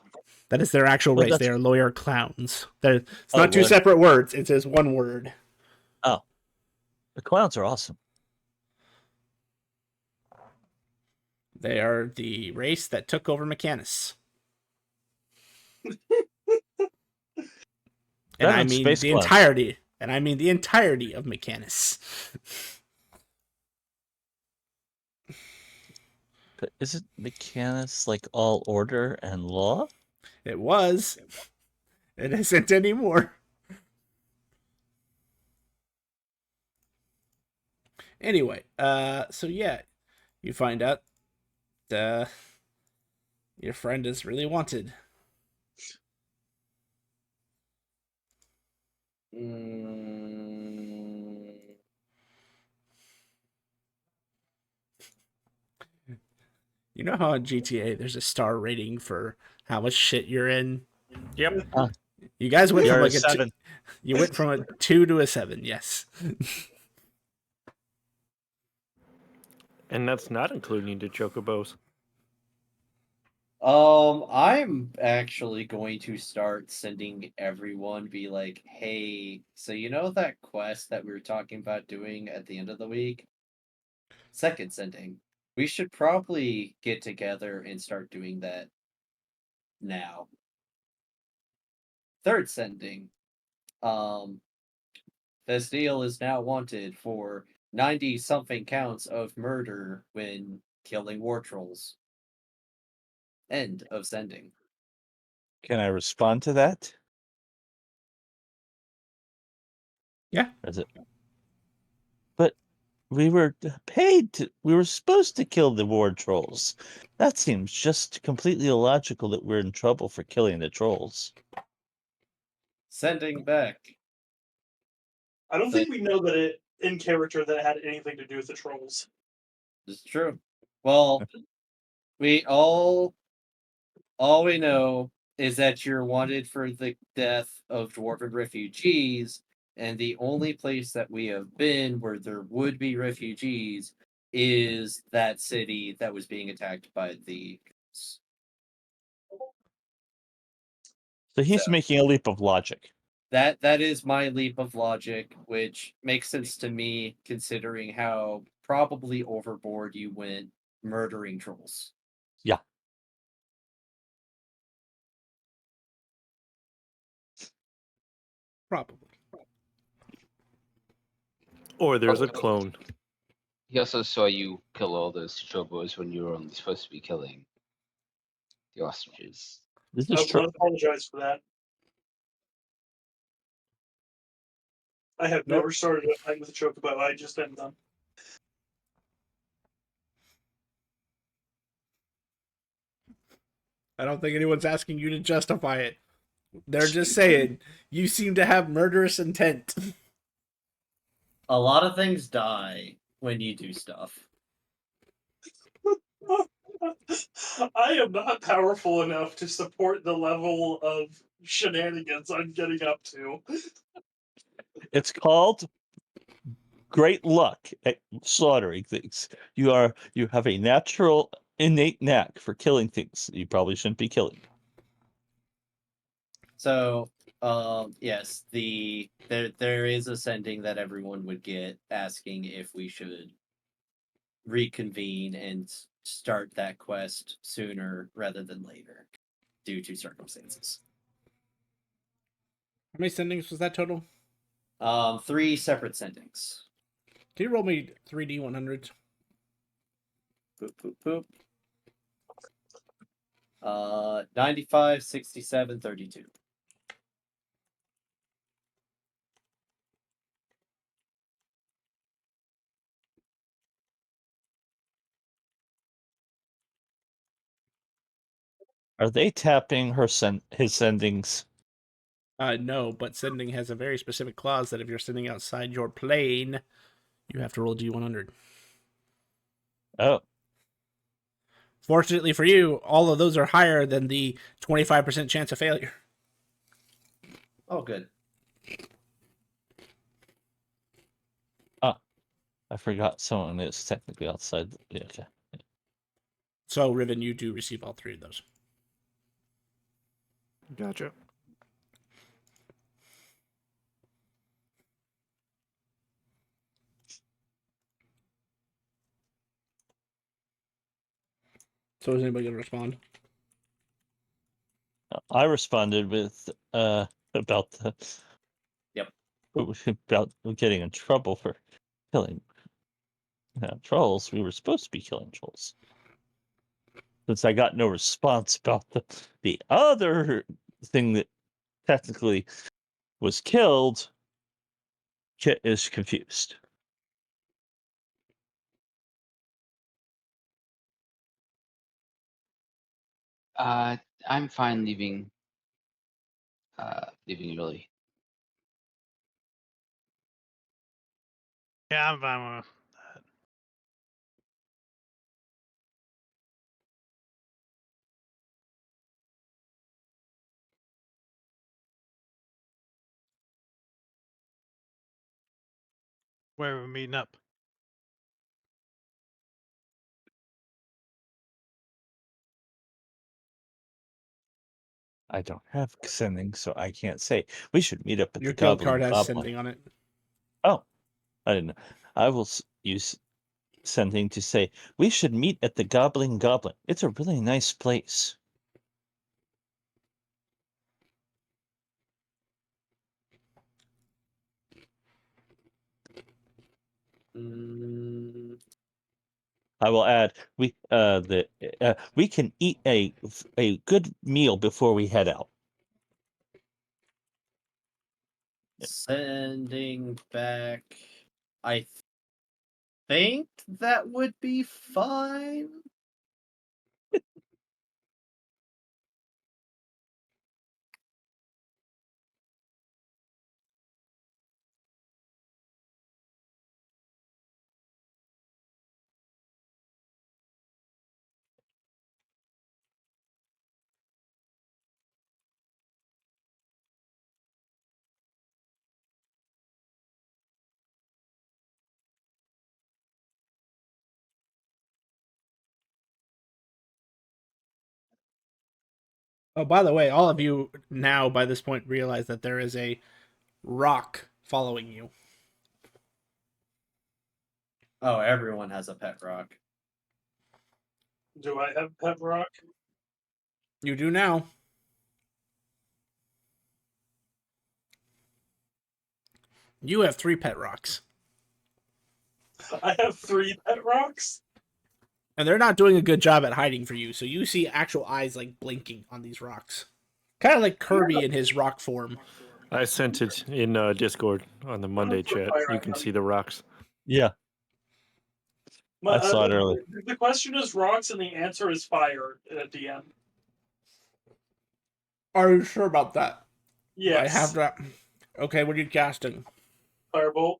That is their actual Well, race. They are lawyer clowns. It's Oh, not two Lord. separate words. It says one word. Oh. The clowns are awesome. They are the race that took over Mechanus. And I mean Space the clowns. entirety. And I mean the entirety of Mechanus. But isn't Mechanus like all order and law? It was. It isn't anymore. Anyway, so yeah, you find out your friend is really wanted. You know how in GTA there's a star rating for how much shit you're in? Yep. You guys went You're from a like a 7. you went from a 2 to a 7, yes. And that's not including the chocobos. I'm actually going to start sending everyone be like, hey, so you know that quest that we were talking about doing at the end of the week? Second sending. We should probably get together and start doing that now. Third sending. This deal is now wanted for 90 something counts of murder when killing war trolls. End of sending. Can I respond to that? Yeah. Is it? But we were paid to. We were supposed to kill the war trolls. That seems just completely illogical that we're in trouble for killing the trolls. Sending back. I don't think we know that it in character that it had anything to do with the trolls. It's true. Well, we all we know is that you're wanted for the death of dwarven refugees, and the only place that we have been where there would be refugees is that city that was being attacked by the. So he's So- making a leap of logic. That is my leap of logic, which makes sense to me considering how probably overboard you went murdering trolls. Yeah. Probably. Or there's a Also- clone. He also saw you kill all those chobos when you were only supposed to be killing the ostriches. This I is will true. not apologize for that. I have Nope. never started a fight with a chocobo. I just am done. I don't think anyone's asking you to justify it. They're just saying you seem to have murderous intent. A lot of things die when you do stuff. I am not powerful enough to support the level of shenanigans I'm getting up to. It's called great luck at slaughtering things. You have a natural innate knack for killing things you probably shouldn't be killing. So, yes, there is a sending that everyone would get asking if we should reconvene and start that quest sooner rather than later, due to circumstances. How many sendings was that total? 3 separate sendings. Can you roll me 3D 100s? Boop boop boop. 95, 67, 32. Are they tapping his sendings? No, but sending has a very specific clause that if you're sending outside your plane, you have to roll D100. Oh, Fortunately for you, all of those are higher than the 25% chance of failure. Oh, good. I forgot someone is technically outside. Yeah, okay. So, Riven, you do receive all 3 of those. Gotcha. So, is anybody going to respond? I responded with about the Yep. about getting in trouble for killing trolls. We were supposed to be killing trolls. Since I got no response about the other thing that technically was killed, Kit is confused. I'm fine leaving. Leaving early. Yeah, I'm fine with that. Where are we meeting up? I don't have sending, so I can't say. We should meet up at Your the guild Goblin card has Goblin. sending on it. Oh, I didn't know. I will use sending to say we should meet at the Goblin Goblin. It's a really nice place. Mm, I will add we can eat a good meal before we head out. sending back. I think that would be fine. Oh, by the way, all of you now by this point realize that there is a rock following you. Oh, everyone has a pet rock. Do I have pet rock? You do now. You have 3 pet rocks. I have 3 pet rocks. And they're not doing a good job at hiding for you, so you see actual eyes like blinking on these rocks. Kind of like Kirby in his rock form. I sent it in Discord on the Monday chat. You can see the rocks. Yeah, I saw it earlier. The question is rocks, and the answer is fire at the end. Are you sure about that? Yes. I have that. Okay, what are you casting? Firebolt.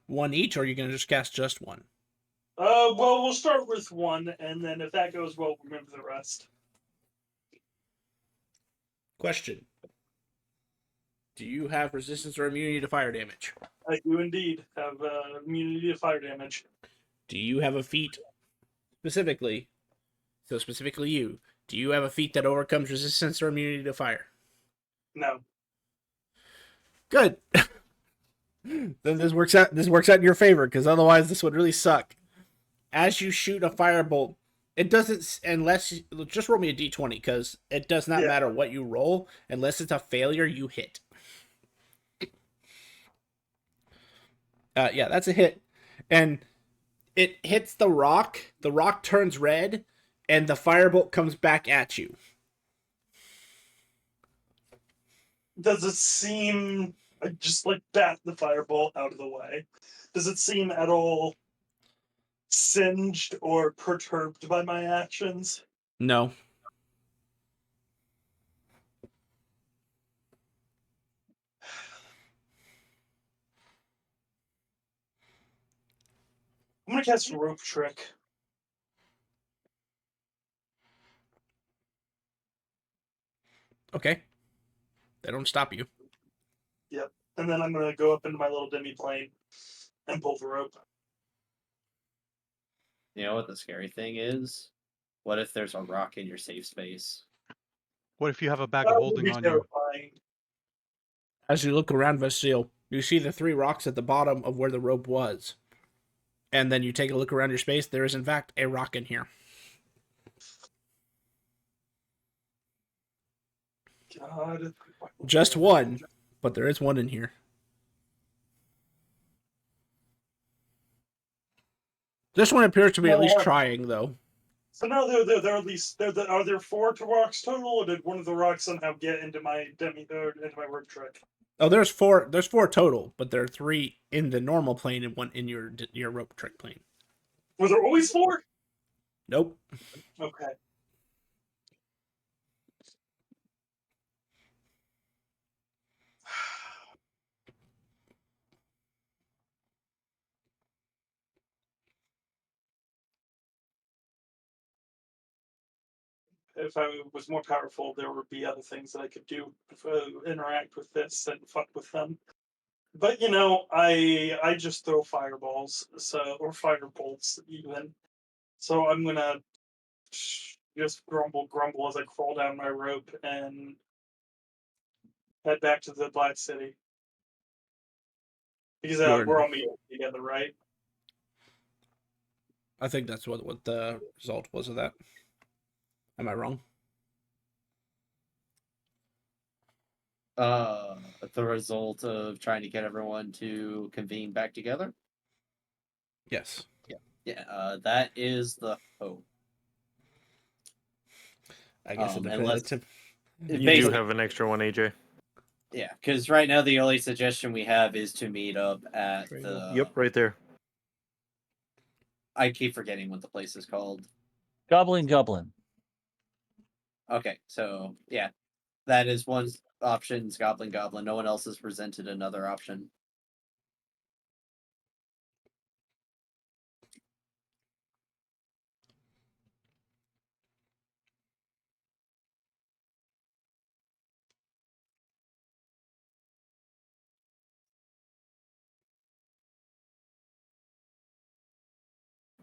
1 each, or are you going to just cast just 1? Well, we'll start with 1, and then if that goes well, remember the rest. Question. Do you have resistance or immunity to fire damage? I do indeed have immunity to fire damage. Do you have a feat specifically? So specifically you. Do you have a feat that overcomes resistance or immunity to fire? No. Good. Then this works out in your favor, because otherwise this would really suck. As you shoot a firebolt, it doesn't, unless just roll me a d20, because it does not matter what you roll, unless it's a failure, you hit. Yeah, that's a hit. And it hits the rock turns red, and the firebolt comes back at you. Does it seem... I just bat the firebolt out of the way. Does it seem at all singed or perturbed by my actions? No. I'm gonna cast Rope Trick. Okay. They don't stop you. Yep. And then I'm gonna go up into my little demi-plane and pull the rope. You know what the scary thing is? What if there's a rock in your safe space? What if you have a bag That of would holding be on you? terrifying. As you look around, Vasile, you see the 3 rocks at the bottom of where the rope was. And then you take a look around your space. There is, in fact, a rock in here. God. Just 1, but there is 1 in here. This one appears to be at least trying, though. So now there are at least are there 4 rocks total, or did one of the rocks somehow get into my into my rope trick? Oh, there's 4 total, but there are 3 in the normal plane and 1 in your rope trick plane. Were there always 4? Nope. Okay. If I was more powerful, there would be other things that I could do to interact with this and fuck with them. But I just throw fireballs, or fire bolts even. So I'm gonna just grumble as I crawl down my rope and head back to the Black City. Because we're all meeting together, right? I think that's what the result was of that. Am I wrong? The result of trying to get everyone to convene back together? Yes. Yeah, that is the hope. I guess Unless You do have an extra one, AJ. Yeah, because right now the only suggestion we have is to meet up at the... Yep, right there. I keep forgetting what the place is called. Goblin. Okay, so yeah, that is one option. Goblin. No one else has presented another option.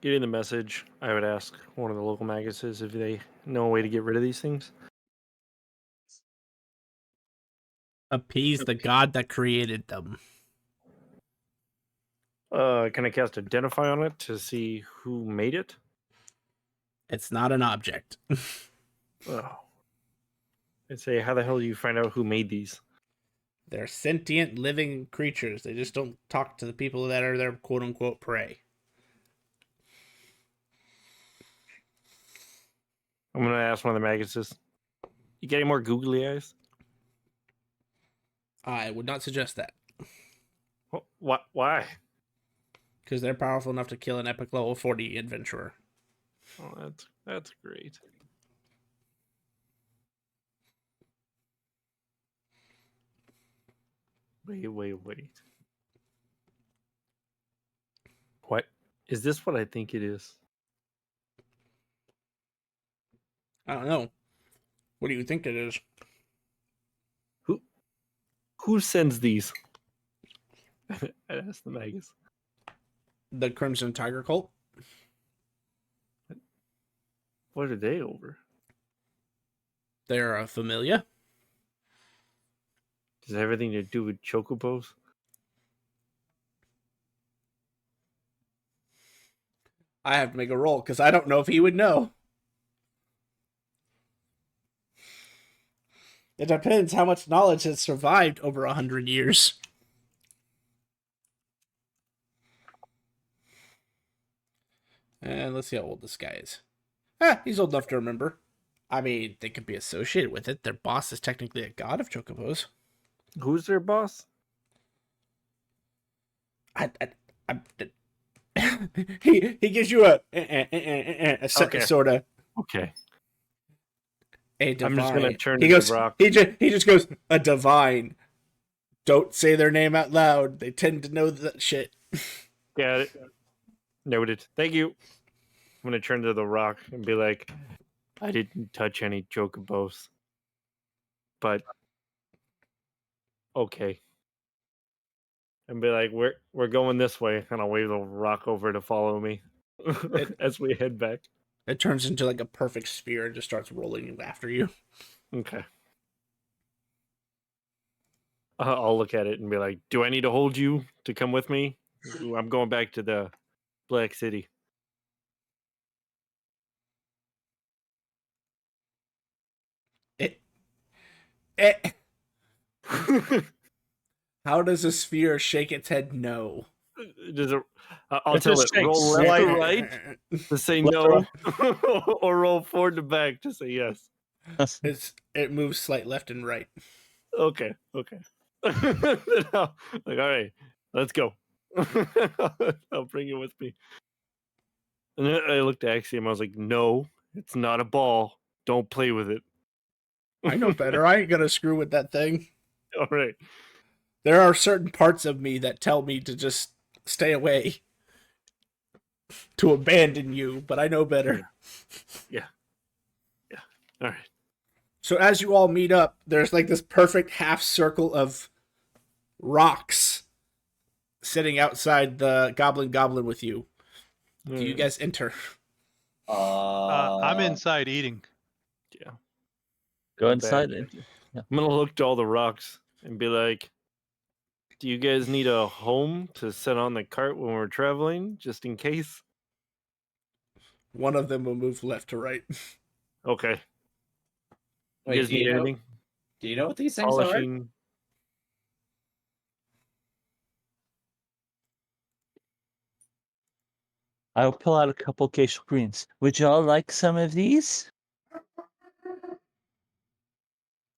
Getting the message, I would ask one of the local maguses if they know a way to get rid of these things. Appease the god that created them. Can I cast Identify on it to see who made it? It's not an object. Oh. I'd say, how the hell do you find out who made these? They're sentient living creatures. They just don't talk to the people that are their quote unquote prey. I'm going to ask one of the maguses. You got any more googly eyes? I would not suggest that. What? Why? Because they're powerful enough to kill an epic level 40 adventurer. Oh, that's great. Wait. What? Is this what I think it is? I don't know. What do you think it is? Who sends these? I asked the magus. The Crimson Tiger Cult? What are they over? They're a familia. Does it have everything to do with chocobos? I have to make a roll because I don't know if he would know. It depends how much knowledge has survived over 100 years. And let's see how old this guy is. He's old enough to remember. I mean, they could be associated with it. Their boss is technically a god of chocobos. Who's their boss? He gives you a Okay. sort of Okay. a divine. I'm just gonna turn He to goes. the rock. He just goes a divine. Don't say their name out loud. They tend to know that shit. Got it. Noted. Thank you. I'm gonna turn to the rock and be like, I didn't touch any chocobos. But okay. And be like, we're going this way, and I'll wave the rock over to follow me as we head back. It turns into like a perfect sphere and just starts rolling after you. Okay. I'll look at it and be like, do I need to hold you to come with me? Ooh, I'm going back to the Black City. How does a sphere shake its head no? Does it, I'll It tell just it, roll shakes. left to right to say Left to no, or roll forward to back to say yes. It moves slight left and right. Okay. Then all right, let's go. I'll bring you with me. And then I looked at Axiom. I was like, no, it's not a ball. Don't play with it. I know better. I ain't gonna screw with that thing. All right. There are certain parts of me that tell me to just stay away, to abandon you, but I know better. Yeah. All right. So as you all meet up, there's like this perfect half circle of rocks sitting outside the Goblin with you. Do you guys enter? I'm inside eating. Yeah. Go I'm inside. back. I'm gonna look to all the rocks and be like, do you guys need a home to set on the cart when we're traveling, just in case? One of them will move left to right. Okay. Wait, You guys need anything? Do you know what these things are? Polishing. I'll pull out a couple Geisha greens. Would y'all like some of these?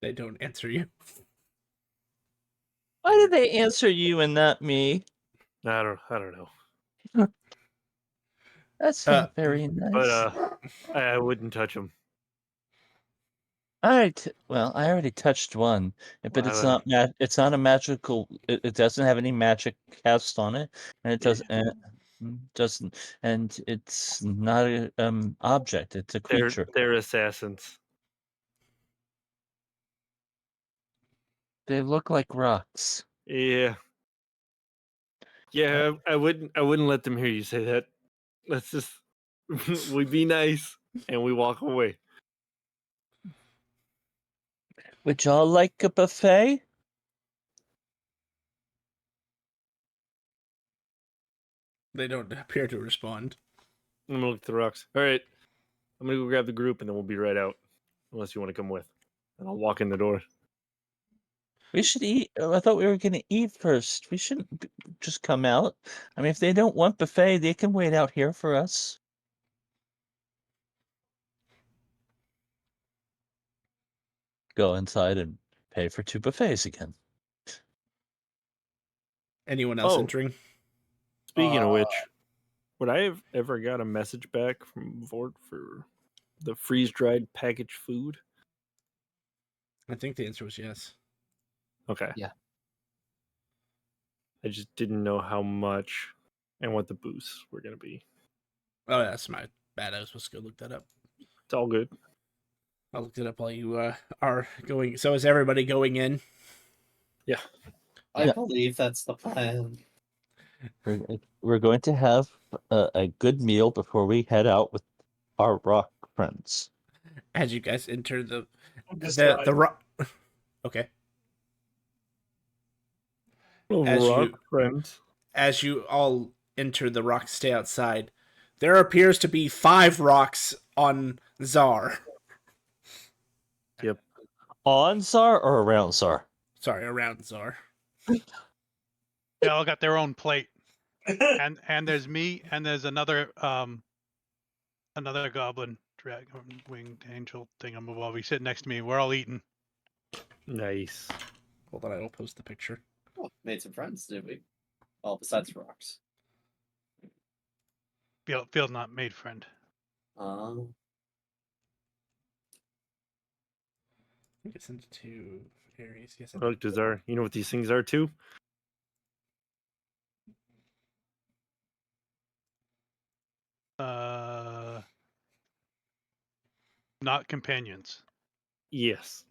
They don't answer you. Why did they answer you and not me? I don't know. That's not very nice. But I wouldn't touch them. All right. Well, I already touched one, but it's not it's not a magical. It doesn't have any magic cast on it, and it doesn't, and it's not a object. It's a creature. They're assassins. They look like rocks. Yeah. Yeah, I wouldn't let them hear you say that. Let's just we be nice and we walk away. Would y'all like a buffet? They don't appear to respond. I'm gonna look at the rocks. All right, I'm gonna go grab the group and then we'll be right out. Unless you want to come with, and I'll walk in the door. We should eat. I thought we were going to eat first. We shouldn't just come out. I mean, if they don't want buffet, they can wait out here for us. Go inside and pay for 2 buffets again. Anyone else Oh. entering? Speaking of which, would I have ever got a message back from Vort for the freeze-dried packaged food? I think the answer was yes. Okay. Yeah. I just didn't know how much and what the boosts were going to be. Oh, yeah, that's my bad. I was supposed to go look that up. It's all good. I looked it up while you are going. So is everybody going in? Yeah. I Yeah. believe that's the plan. We're going to have a good meal before we head out with our rock friends. As you guys enter the Describe. rock. Okay. Friends. As you all enter the rock, stay outside. There appears to be 5 rocks on Czar. Yep. On Czar or around Czar? Sorry, around Czar. They all got their own plate, and there's me, and there's another goblin, dragon, winged angel thingamabob sitting next to me. We're all eating. Nice. Hold on, I will post the picture. Oh, made some friends, did we? Well, besides rocks. Feel not made friend. Um, I think it's sent it to Aries. Yes, I Look, Desire, you know what these things are too? Not companions. Yes.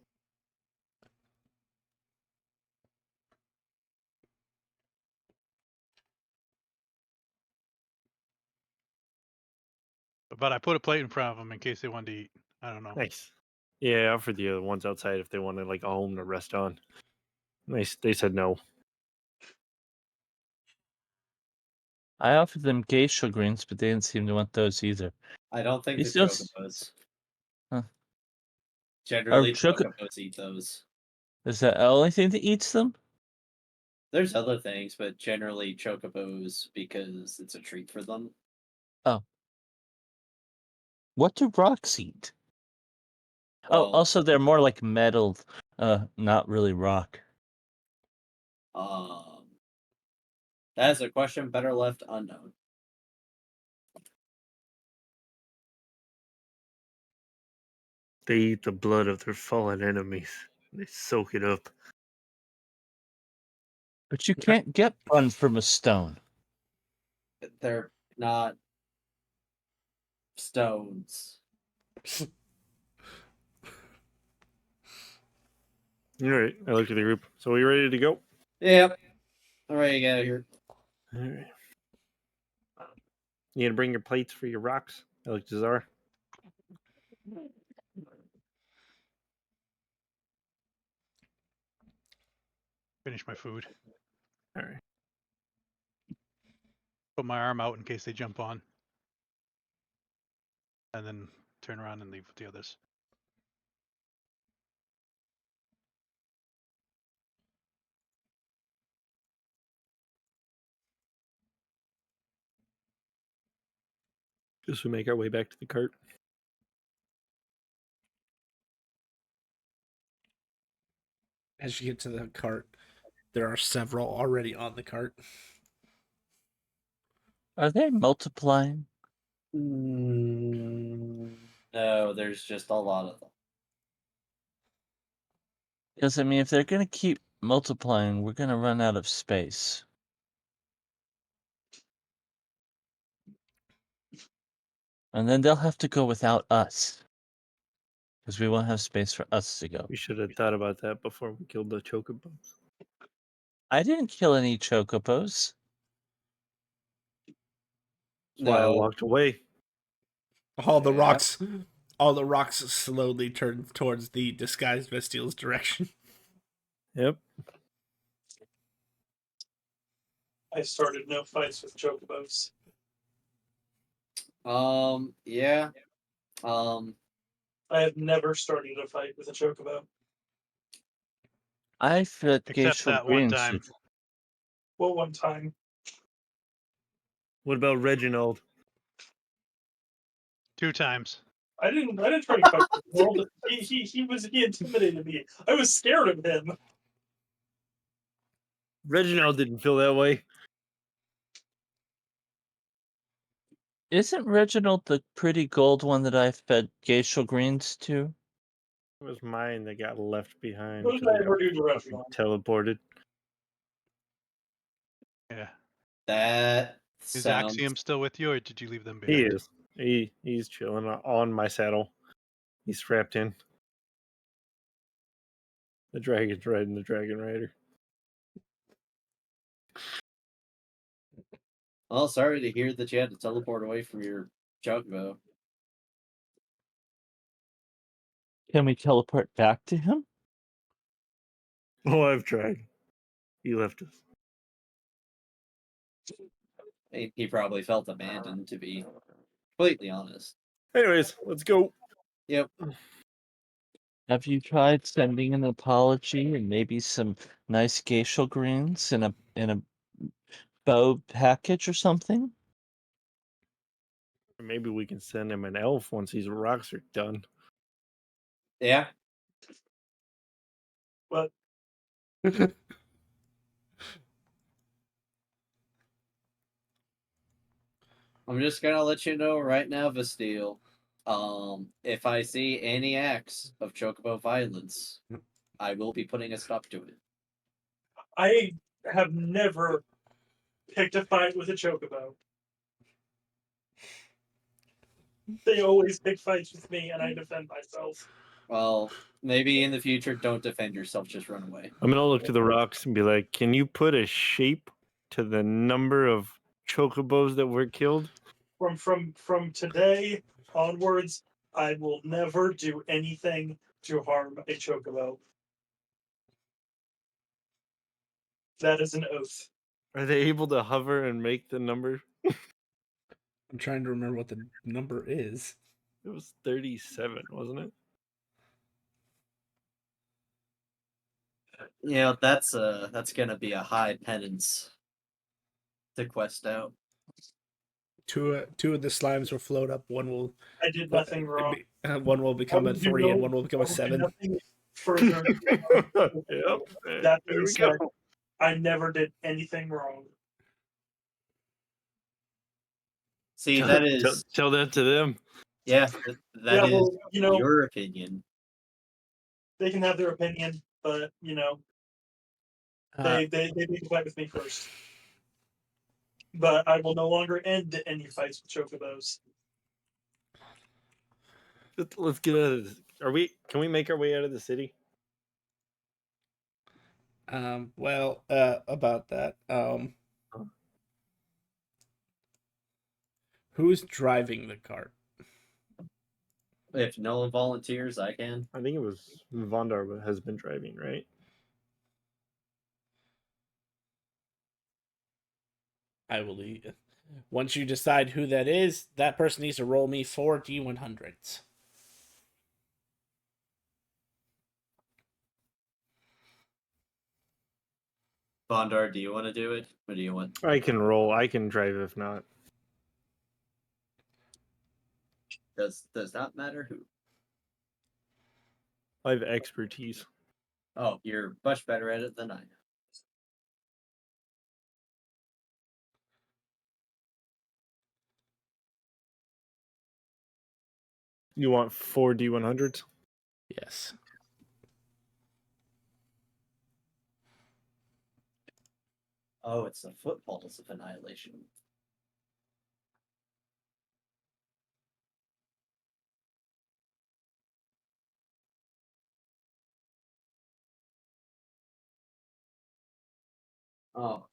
But I put a plate in front of them in case they wanted to eat. I don't know. Nice. Yeah, I offered the other ones outside if they wanted like a home to rest on. Nice. They said no. I offered them geisha greens, but they didn't seem to want those either. I don't think These the those- chocobos. Huh. Generally, choco- chocobos eat those. Is that the only thing that eats them? There's other things, but generally chocobos because it's a treat for them. What do rocks eat? Oh, Well, also they're more like metal, not really rock. that is a question better left unknown. They eat the blood of their fallen enemies. They soak it up. But you can't get one from a stone. They're not stones. All right. I looked at the group. So are we ready to go? Yep. All right, get out of here. All right. You gonna bring your plates for your rocks? I looked at Zara. Finish my food. All right. Put my arm out in case they jump on. And then turn around and leave with the others. Just we make our way back to the cart. As you get to the cart, there are several already on the cart. Are they multiplying? No, there's just a lot of them. Because, I mean, if they're going to keep multiplying, we're going to run out of space. And then they'll have to go without us. Because we won't have space for us to go. We should have thought about that before we killed the chocobos. I didn't kill any chocobos. That's why I No. walked away. All the Yeah. rocks slowly turn towards the disguised Vestile's direction. Yep. I started no fights with chocobos. Yeah. I have never started a fight with a chocobo. I fed Except Geisha that one Greens. time. Well, one time. What about Reginald? 2 times. I didn't try to fight the world. He intimidated me. I was scared of him. Reginald didn't feel that way. Isn't Reginald the pretty gold one that I fed Geisha Greens to? It was mine that got left behind What did because I I ever got do to fucking Reginald? teleported. Yeah. That Is sounds. Axiom still with you, or did you leave them He behind? is. He's chilling on my saddle. He's strapped in. The dragon's riding the dragon rider. Well, sorry to hear that you had to teleport away from your chocobo. Can we teleport back to him? Oh, I've tried. He left us. He probably felt abandoned, to be completely honest. Anyways, let's go. Yep. Have you tried sending an apology and maybe some nice Geisha Greens in a bow package or something? Maybe we can send him an elf once these rocks are done. Yeah. But I'm just gonna let you know right now, Vastille. If I see any acts of chocobo violence, I will be putting a stop to it. I have never picked a fight with a chocobo. They always pick fights with me, and I defend myself. Well, maybe in the future, don't defend yourself, just run away. I'm gonna look to the rocks and be like, "Can you put a shape to the number of chocobos that were killed?" From today onwards, I will never do anything to harm a chocobo. That is an oath. Are they able to hover and make the number? I'm trying to remember what the number is. It was 37, wasn't it? Yeah, that's gonna be a high penance to quest out. Two of the slimes will float up. One will I did nothing wrong. one will become a 3, and one will become a 7. Nothing further. Yep. That There being we go. said, I never did anything wrong. See, that is Tell that to them. yeah, that is well, your opinion. they can have their opinion, but they need to fight with me first. But I will no longer end any fights with chocobos. Let's get out of this. Can we make our way out of the city? Well, about that. Who's driving the cart? If no one volunteers, I can. I think it was Vondar has been driving, right? I will leave. Once you decide who that is, that person needs to roll me 4 D100s. Bondar, do you want to do it? Or do you want I can roll. I can drive if not. does not matter who? I have expertise. Oh, you're much better at it than I am. You want 4 D100s? Yes. Oh, it's the footballs of annihilation. Oh,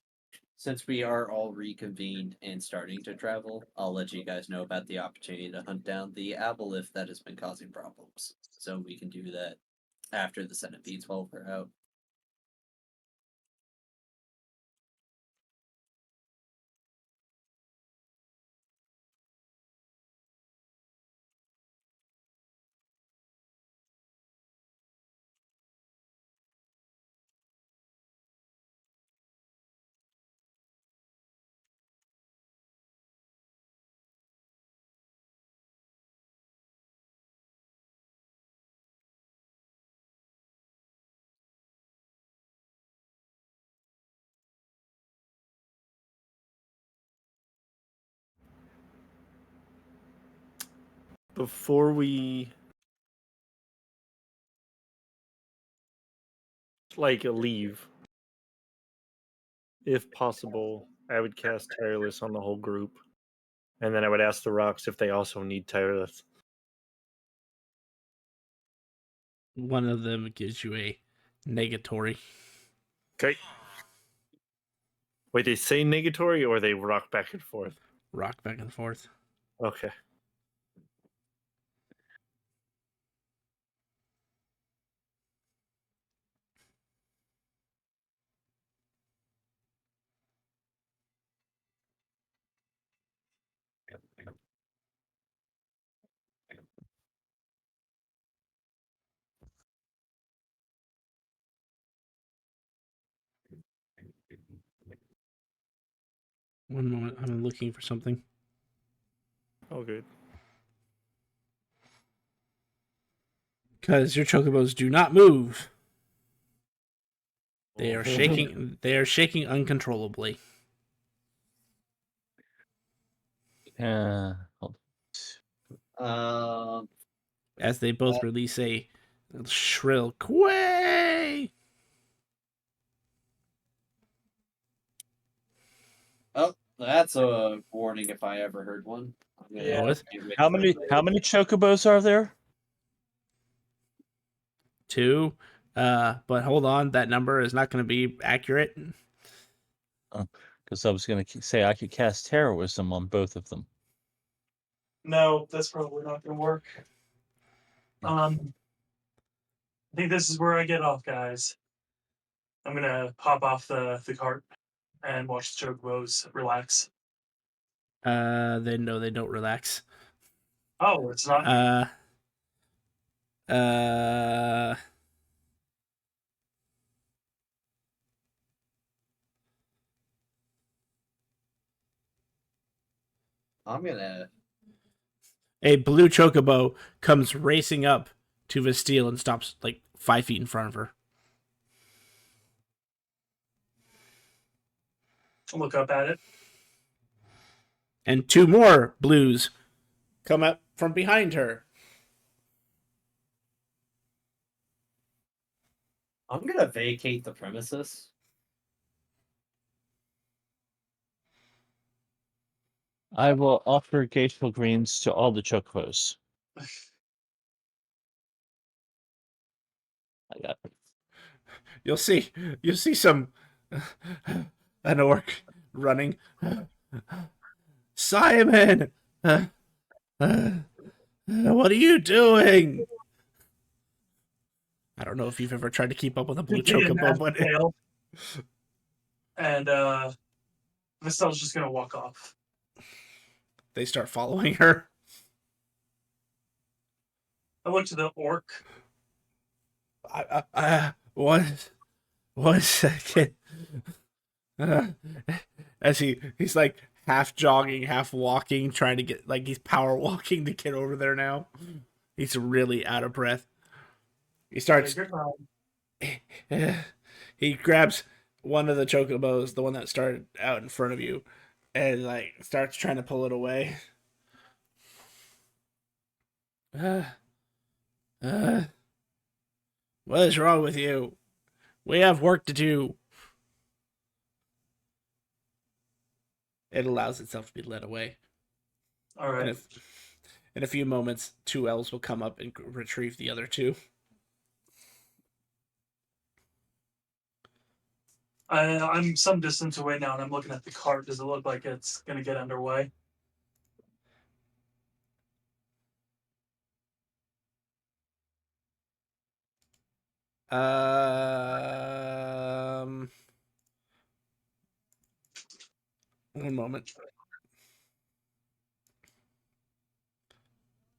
Since we are all reconvened and starting to travel, I'll let you guys know about the opportunity to hunt down the aboleth that has been causing problems. So we can do that after the centipedes while we're out. Before we leave, if possible, I would cast Tireless on the whole group, and then I would ask the rocks if they also need Tireless. One of them gives you a negatory. Okay. Wait, they say negatory or they rock back and forth? Rock back and forth. Okay. One moment, I'm looking for something. Oh, good. Because your chocobos do not move. They Oh. are shaking. They are shaking uncontrollably. Hold Um, As they both release a shrill quay. oh, that's a warning if I ever heard one. I'm gonna Yeah. What? get with How many chocobos are there? 2. But hold on, that number is not going to be accurate. Because I was going to say I could cast Terror Wisdom on both of them. No, that's probably not going to work. I think this is where I get off, guys. I'm gonna hop off the cart and watch the chocobos relax. Then no, they don't relax. Oh, it's not. Uh. I'm gonna. A blue chocobo comes racing up to Vastille and stops like 5 feet in front of her. Look up at it. And 2 more blues come up from behind her. I'm gonna vacate the premises. I will offer Gateful Greens to all the chocobos. I got it. You'll see some an orc running. Simon, what are you doing? I don't know if you've ever tried to keep up with a blue chocobo, but Tail. And Vistel's just gonna walk off. they start following her. I look to the orc. One second. As he's like half jogging, half walking, trying to get like he's power walking to get over there now. He's really out of breath. He starts. Take your time. He grabs one of the chocobos, the one that started out in front of you, and like starts trying to pull it away. What is wrong with you? We have work to do. It allows itself to be led away. All right. In a few moments, 2 elves will come up and retrieve the other 2. I'm some distance away now, and I'm looking at the cart. Does it look like it's going to get underway? One moment.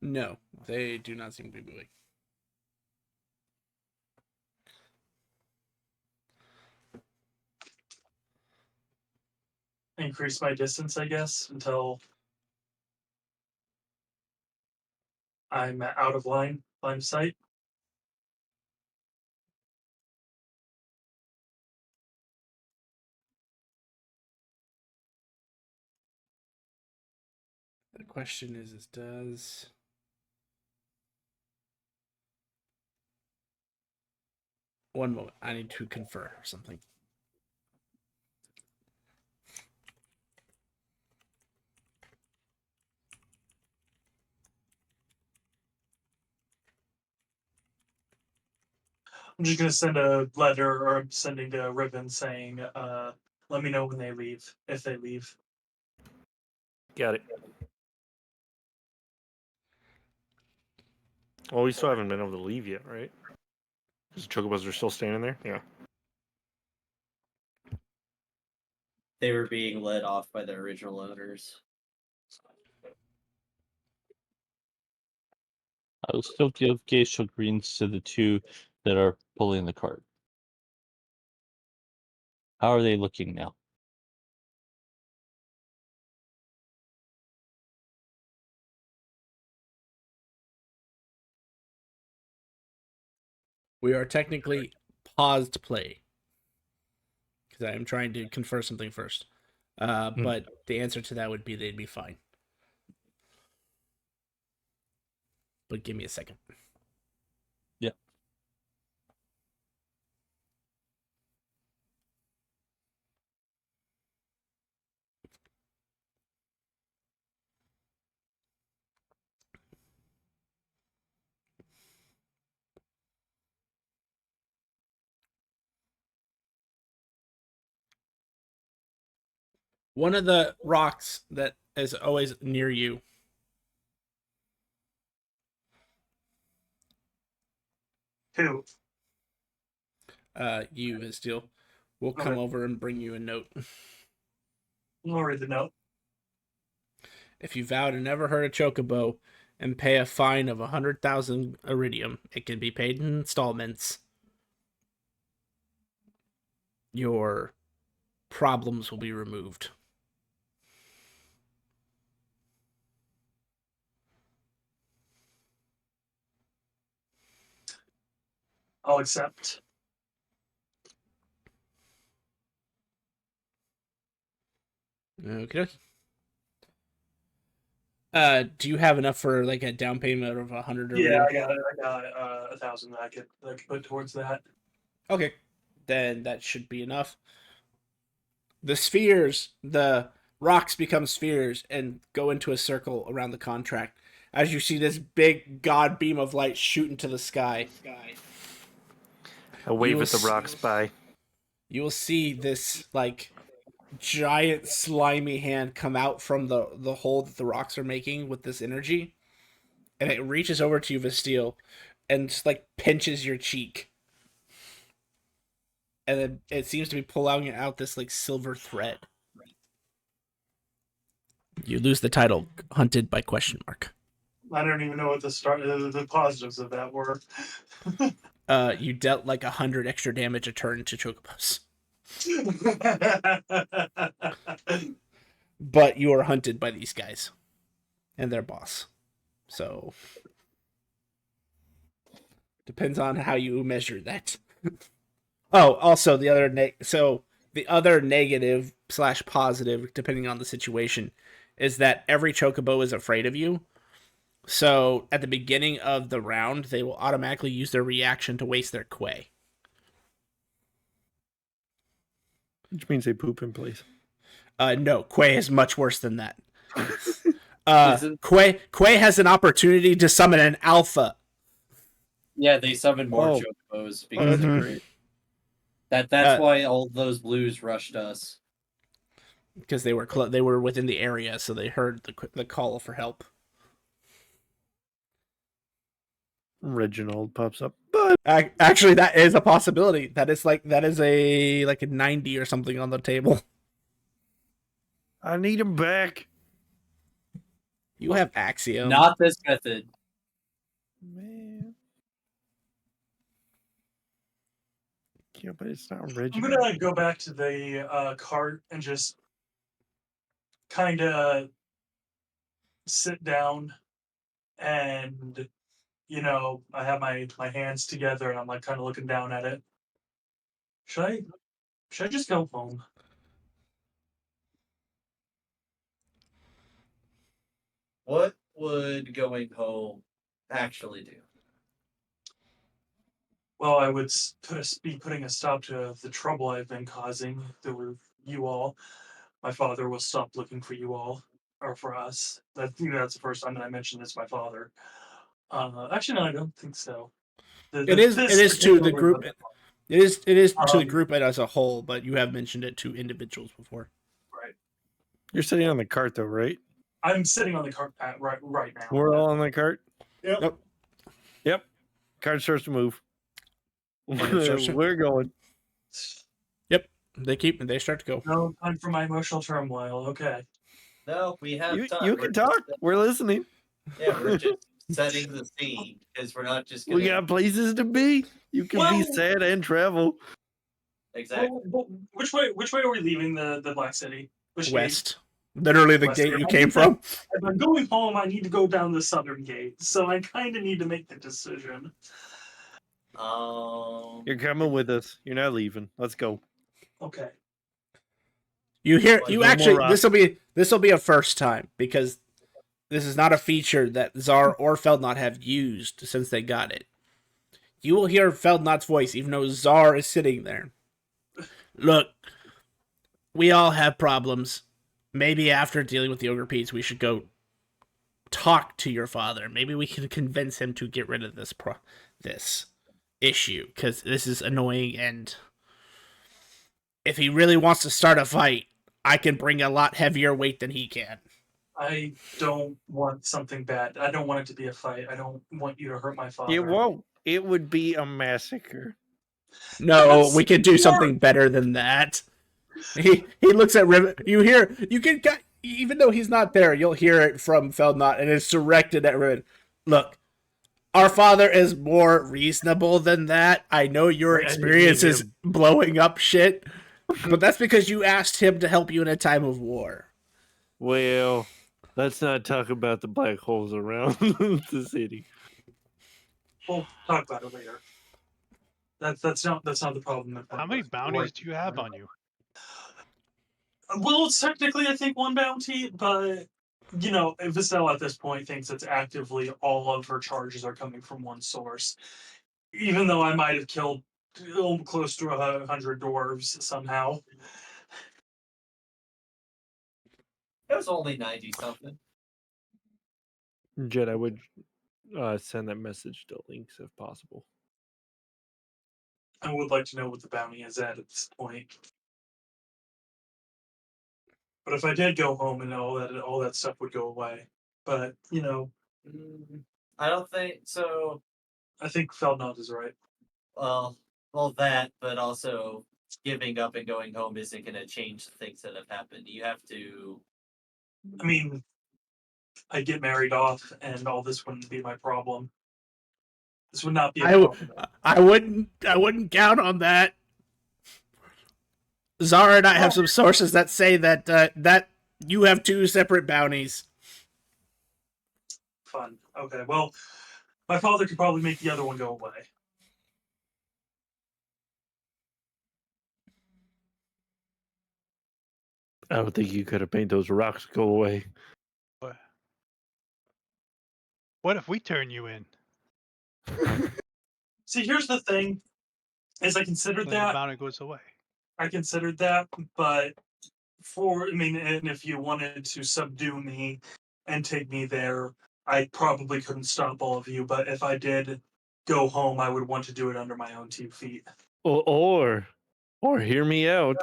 No, they do not seem to be moving. Increase my distance, I guess, until I'm out of line of sight. The question is does... One moment. I need to confer something. I'm just going to send a letter, or I'm sending a ribbon saying, let me know when they leave, if they leave. Got it. Well, we still haven't been able to leave yet, right? Because the chocobos are still standing there? Yeah. They were being led off by their original owners. I will still give glacial greens to the two that are pulling the cart. How are they looking now? We are technically paused play. Because I am trying to confer something first. But the answer to that would be they'd be fine. But give me a second. Yeah. One of the rocks that is always near you. Who? You, Vistiel, will come over and bring you a note. I'll read the note. If you vow to never hurt a chocobo and pay a fine of 100,000 iridium, it can be paid in installments. Your problems will be removed. I'll accept. Okay. Do you have enough for like a down payment of 100 Yeah, iridium? I got 1,000 that I could put towards that. Okay, then that should be enough. The spheres, the rocks become spheres and go into a circle around the contract. As you see this big god beam of light shoot into the sky. I wave at the rocks by. You will see this like giant slimy hand come out from the hole that the rocks are making with this energy, and it reaches over to you, Vistiel, and just like pinches your cheek, and then it seems to be pulling out this like silver thread. You lose the title, Hunted by question mark. I don't even know what the positives of that were. You dealt like 100 extra damage a turn to chocobos. But you are hunted by these guys and their boss. So depends on how you measure that. Oh, also the other the other negative / positive, depending on the situation, is that every chocobo is afraid of you. So at the beginning of the round, they will automatically use their reaction to waste their quay. Which means they poop in place. No, quay is much worse than that. Quay has an opportunity to summon an alpha. Yeah, they summon more chocobos because they're great. That's why all those blues rushed us. Because they were within the area, so they heard the call for help. Reginald pops up. But Actually, that is a possibility. That is a 90 or something on the table. I need him back. You have Axiom. Not this method. Man. Yeah, but it's not I'm Reginald. gonna go back to the cart and just kind of sit down, and I have my hands together and I'm like kind of looking down at it. Should I just go home? What would going home actually do? Well, I would be putting a stop to the trouble I've been causing with you all. My father will stop looking for you all, or for us. That's the first time that I mentioned this to my father. Actually, no, I don't think so. It is to the group. particular- It is to the Um, group as a whole, but you have mentioned it to individuals before. Right. You're sitting on the cart, though, right? I'm sitting on the cart right now. We're all on the cart? Yep. Yep. Cart starts to move. starts- We're going. Yep, they start to go. No time for my emotional turmoil. Okay. No, we have time. You can talk. We're listening. Yeah, we're just setting the scene because we're not just gonna. We got places to be. You can be Well- sad and travel. Exactly. Well, which way are we leaving the Black City? Which gate? West, literally the West. gate you If came from. If I'm going home, I need to go down the southern gate. So I kind of need to make the decision. You're coming with us. You're not leaving. Let's go. Okay. You hear Well, you no actually more this will be a first time because this is not a feature that Czar or Feldnot have used since they got it. You will hear Feldnot's voice even though Czar is sitting there. Look, we all have problems. Maybe after dealing with the Ogre Pete's, we should go talk to your father. Maybe we can convince him to get rid of this issue because this is annoying, and if he really wants to start a fight, I can bring a lot heavier weight than he can. I don't want something bad. I don't want it to be a fight. I don't want you to hurt my father. It won't. It would be a massacre. No, That's we can do smart. something better than that. He looks at Riven. You can even though he's not there, you'll hear it from Feldnot, and it's directed at Riven. Look, our father is more reasonable than that. I know your And experience leave is him. blowing up shit, but that's because you asked him to help you in a time of war. Well, let's not talk about the black holes around the city. We'll talk about it later. That's not the problem. How many bounties do you have on you? Well, it's technically, I think, one bounty, but Visel at this point thinks it's actively all of her charges are coming from one source. Even though I might have killed close to 100 dwarves somehow. It was only 90 something. Jed, I would send that message to Lynx if possible. I would like to know what the bounty is at this point. But if I did go home and all that stuff would go away. But I don't think so. I think Feldnot is right. Well, that, but also giving up and going home isn't going to change the things that have happened. You have to. I mean, I'd get married off, and all this wouldn't be my problem. This would not be a problem. I wouldn't count on that. Zara and I have some sources that say that you have two separate bounties. Fun. Okay, well, my father could probably make the other one go away. I don't think you could have made those rocks go away. What if we turn you in? See, here's the thing: is I considered Then the that. bounty goes away. I considered that, but and if you wanted to subdue me and take me there, I probably couldn't stop all of you. But if I did go home, I would want to do it under my own 2 feet. Or Or hear me out.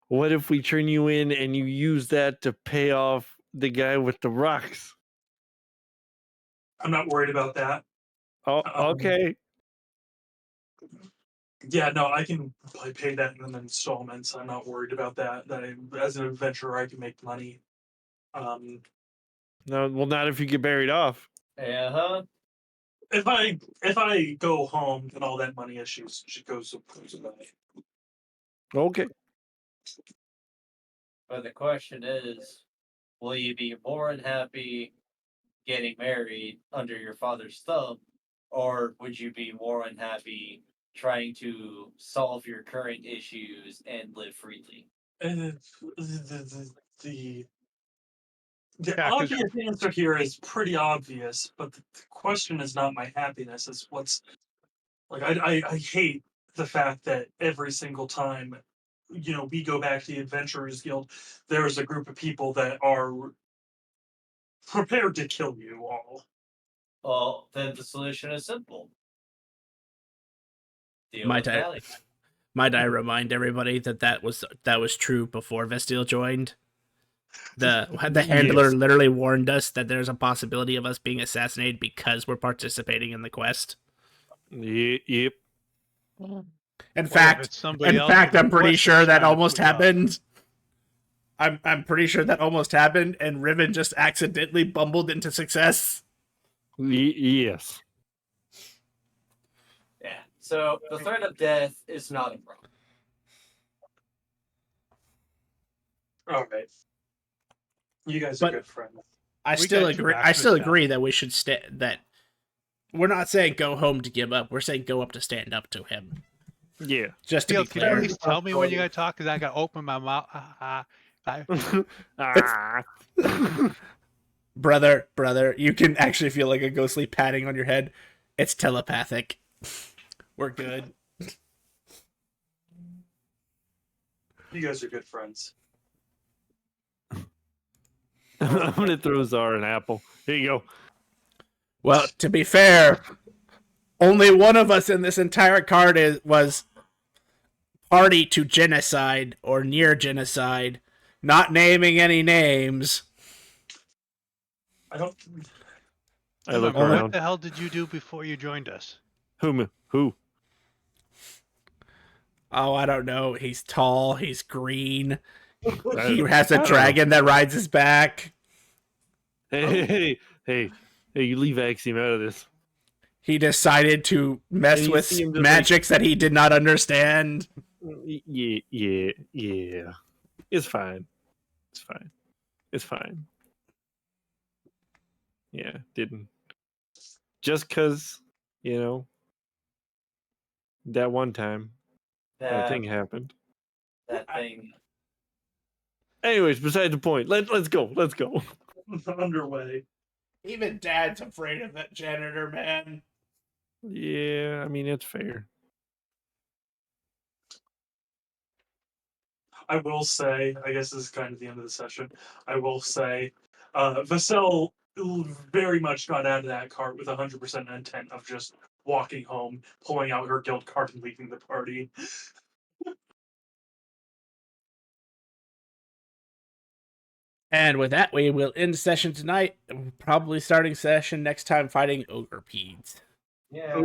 What if we turn you in and you use that to pay off the guy with the rocks? I'm not worried about that. Oh, okay. Yeah, no, I can pay that in installments. I'm not worried about that. As an adventurer, I can make money. No, well, not if you get buried off. Uh-huh. If I go home, then all that money issues goes away. Okay. But the question is, will you be more unhappy getting married under your father's thumb, or would you be more unhappy trying to solve your current issues and live freely? And the Yeah, 'cause obvious answer here is pretty obvious, but the question is not my happiness. It's what's like. I hate the fact that every single time, we go back to the Adventurers Guild, there's a group of people that are prepared to kill you all. Well, then the solution is simple. Deal Might with I, Valley. might I remind everybody that was true before Vestial joined? The handler Yes. literally warned us that there's a possibility of us being assassinated because we're participating in the quest. Yep. In what if fact, it's somebody else I'm in the pretty quest sure that's that trying to almost put you off? happened. I'm pretty sure that almost happened, and Riven just accidentally bumbled into success. Yes. Yeah. So the threat of death is not a problem. All right, you guys are But- good friends. I We still got your agree. back, I still Miss Val. agree that we should that we're not saying go home to give up. We're saying go up to stand up to him. Yeah. Just to Phil, be can you clear, at least tell me when you gotta talk? Because I gotta open my mouth. Ah. brother, you can actually feel like a ghostly patting on your head. It's telepathic. We're good. You guys are good friends. I'm gonna throw Zara an apple. Here you go. Well, to be fair, only one of us in this entire card was party to genocide or near genocide. Not naming any names. I don't. I look Remember, what around. the hell did you do before you joined us? Who? Oh, I don't know. He's tall. He's green. I He don't- has I a don't dragon that rides his back. Hey, you leave Axiom out of this. He decided to mess And you with see him just magics that he did not understand. Yeah. It's fine. It's fine. Yeah, didn't. Just because, that one time that thing happened. That thing. Anyways, besides the point. Let's go. Underway. Even Dad's afraid of that janitor, man. Yeah, I mean, it's fair. I will say, I guess this is kind of the end of the session. I will say, Vassell very much got out of that cart with 100% intent of just walking home, pulling out her guild card, and leaving the party. And with that, we will end session tonight. Probably starting session next time fighting Ogre Pedes. Yeah.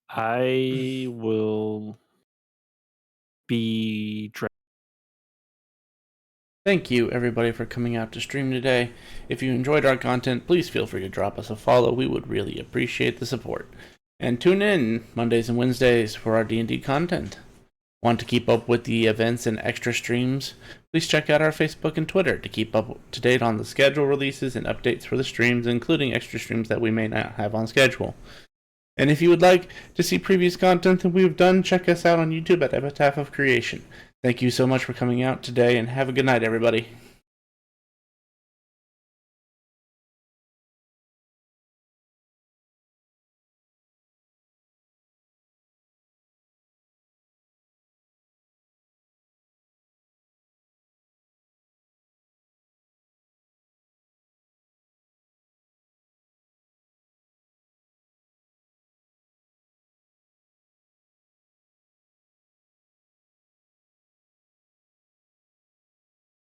I will be. Thank you, everybody, for coming out to stream today. If you enjoyed our content, please feel free to drop us a follow. We would really appreciate the support. And tune in Mondays and Wednesdays for our D&D content. Want to keep up with the events and extra streams? Please check out our Facebook and Twitter to keep up to date on the schedule releases and updates for the streams, including extra streams that we may not have on schedule. And if you would like to see previous content that we've done, check us out on YouTube at Epitaph of Creation. Thank you so much for coming out today, and have a good night, everybody.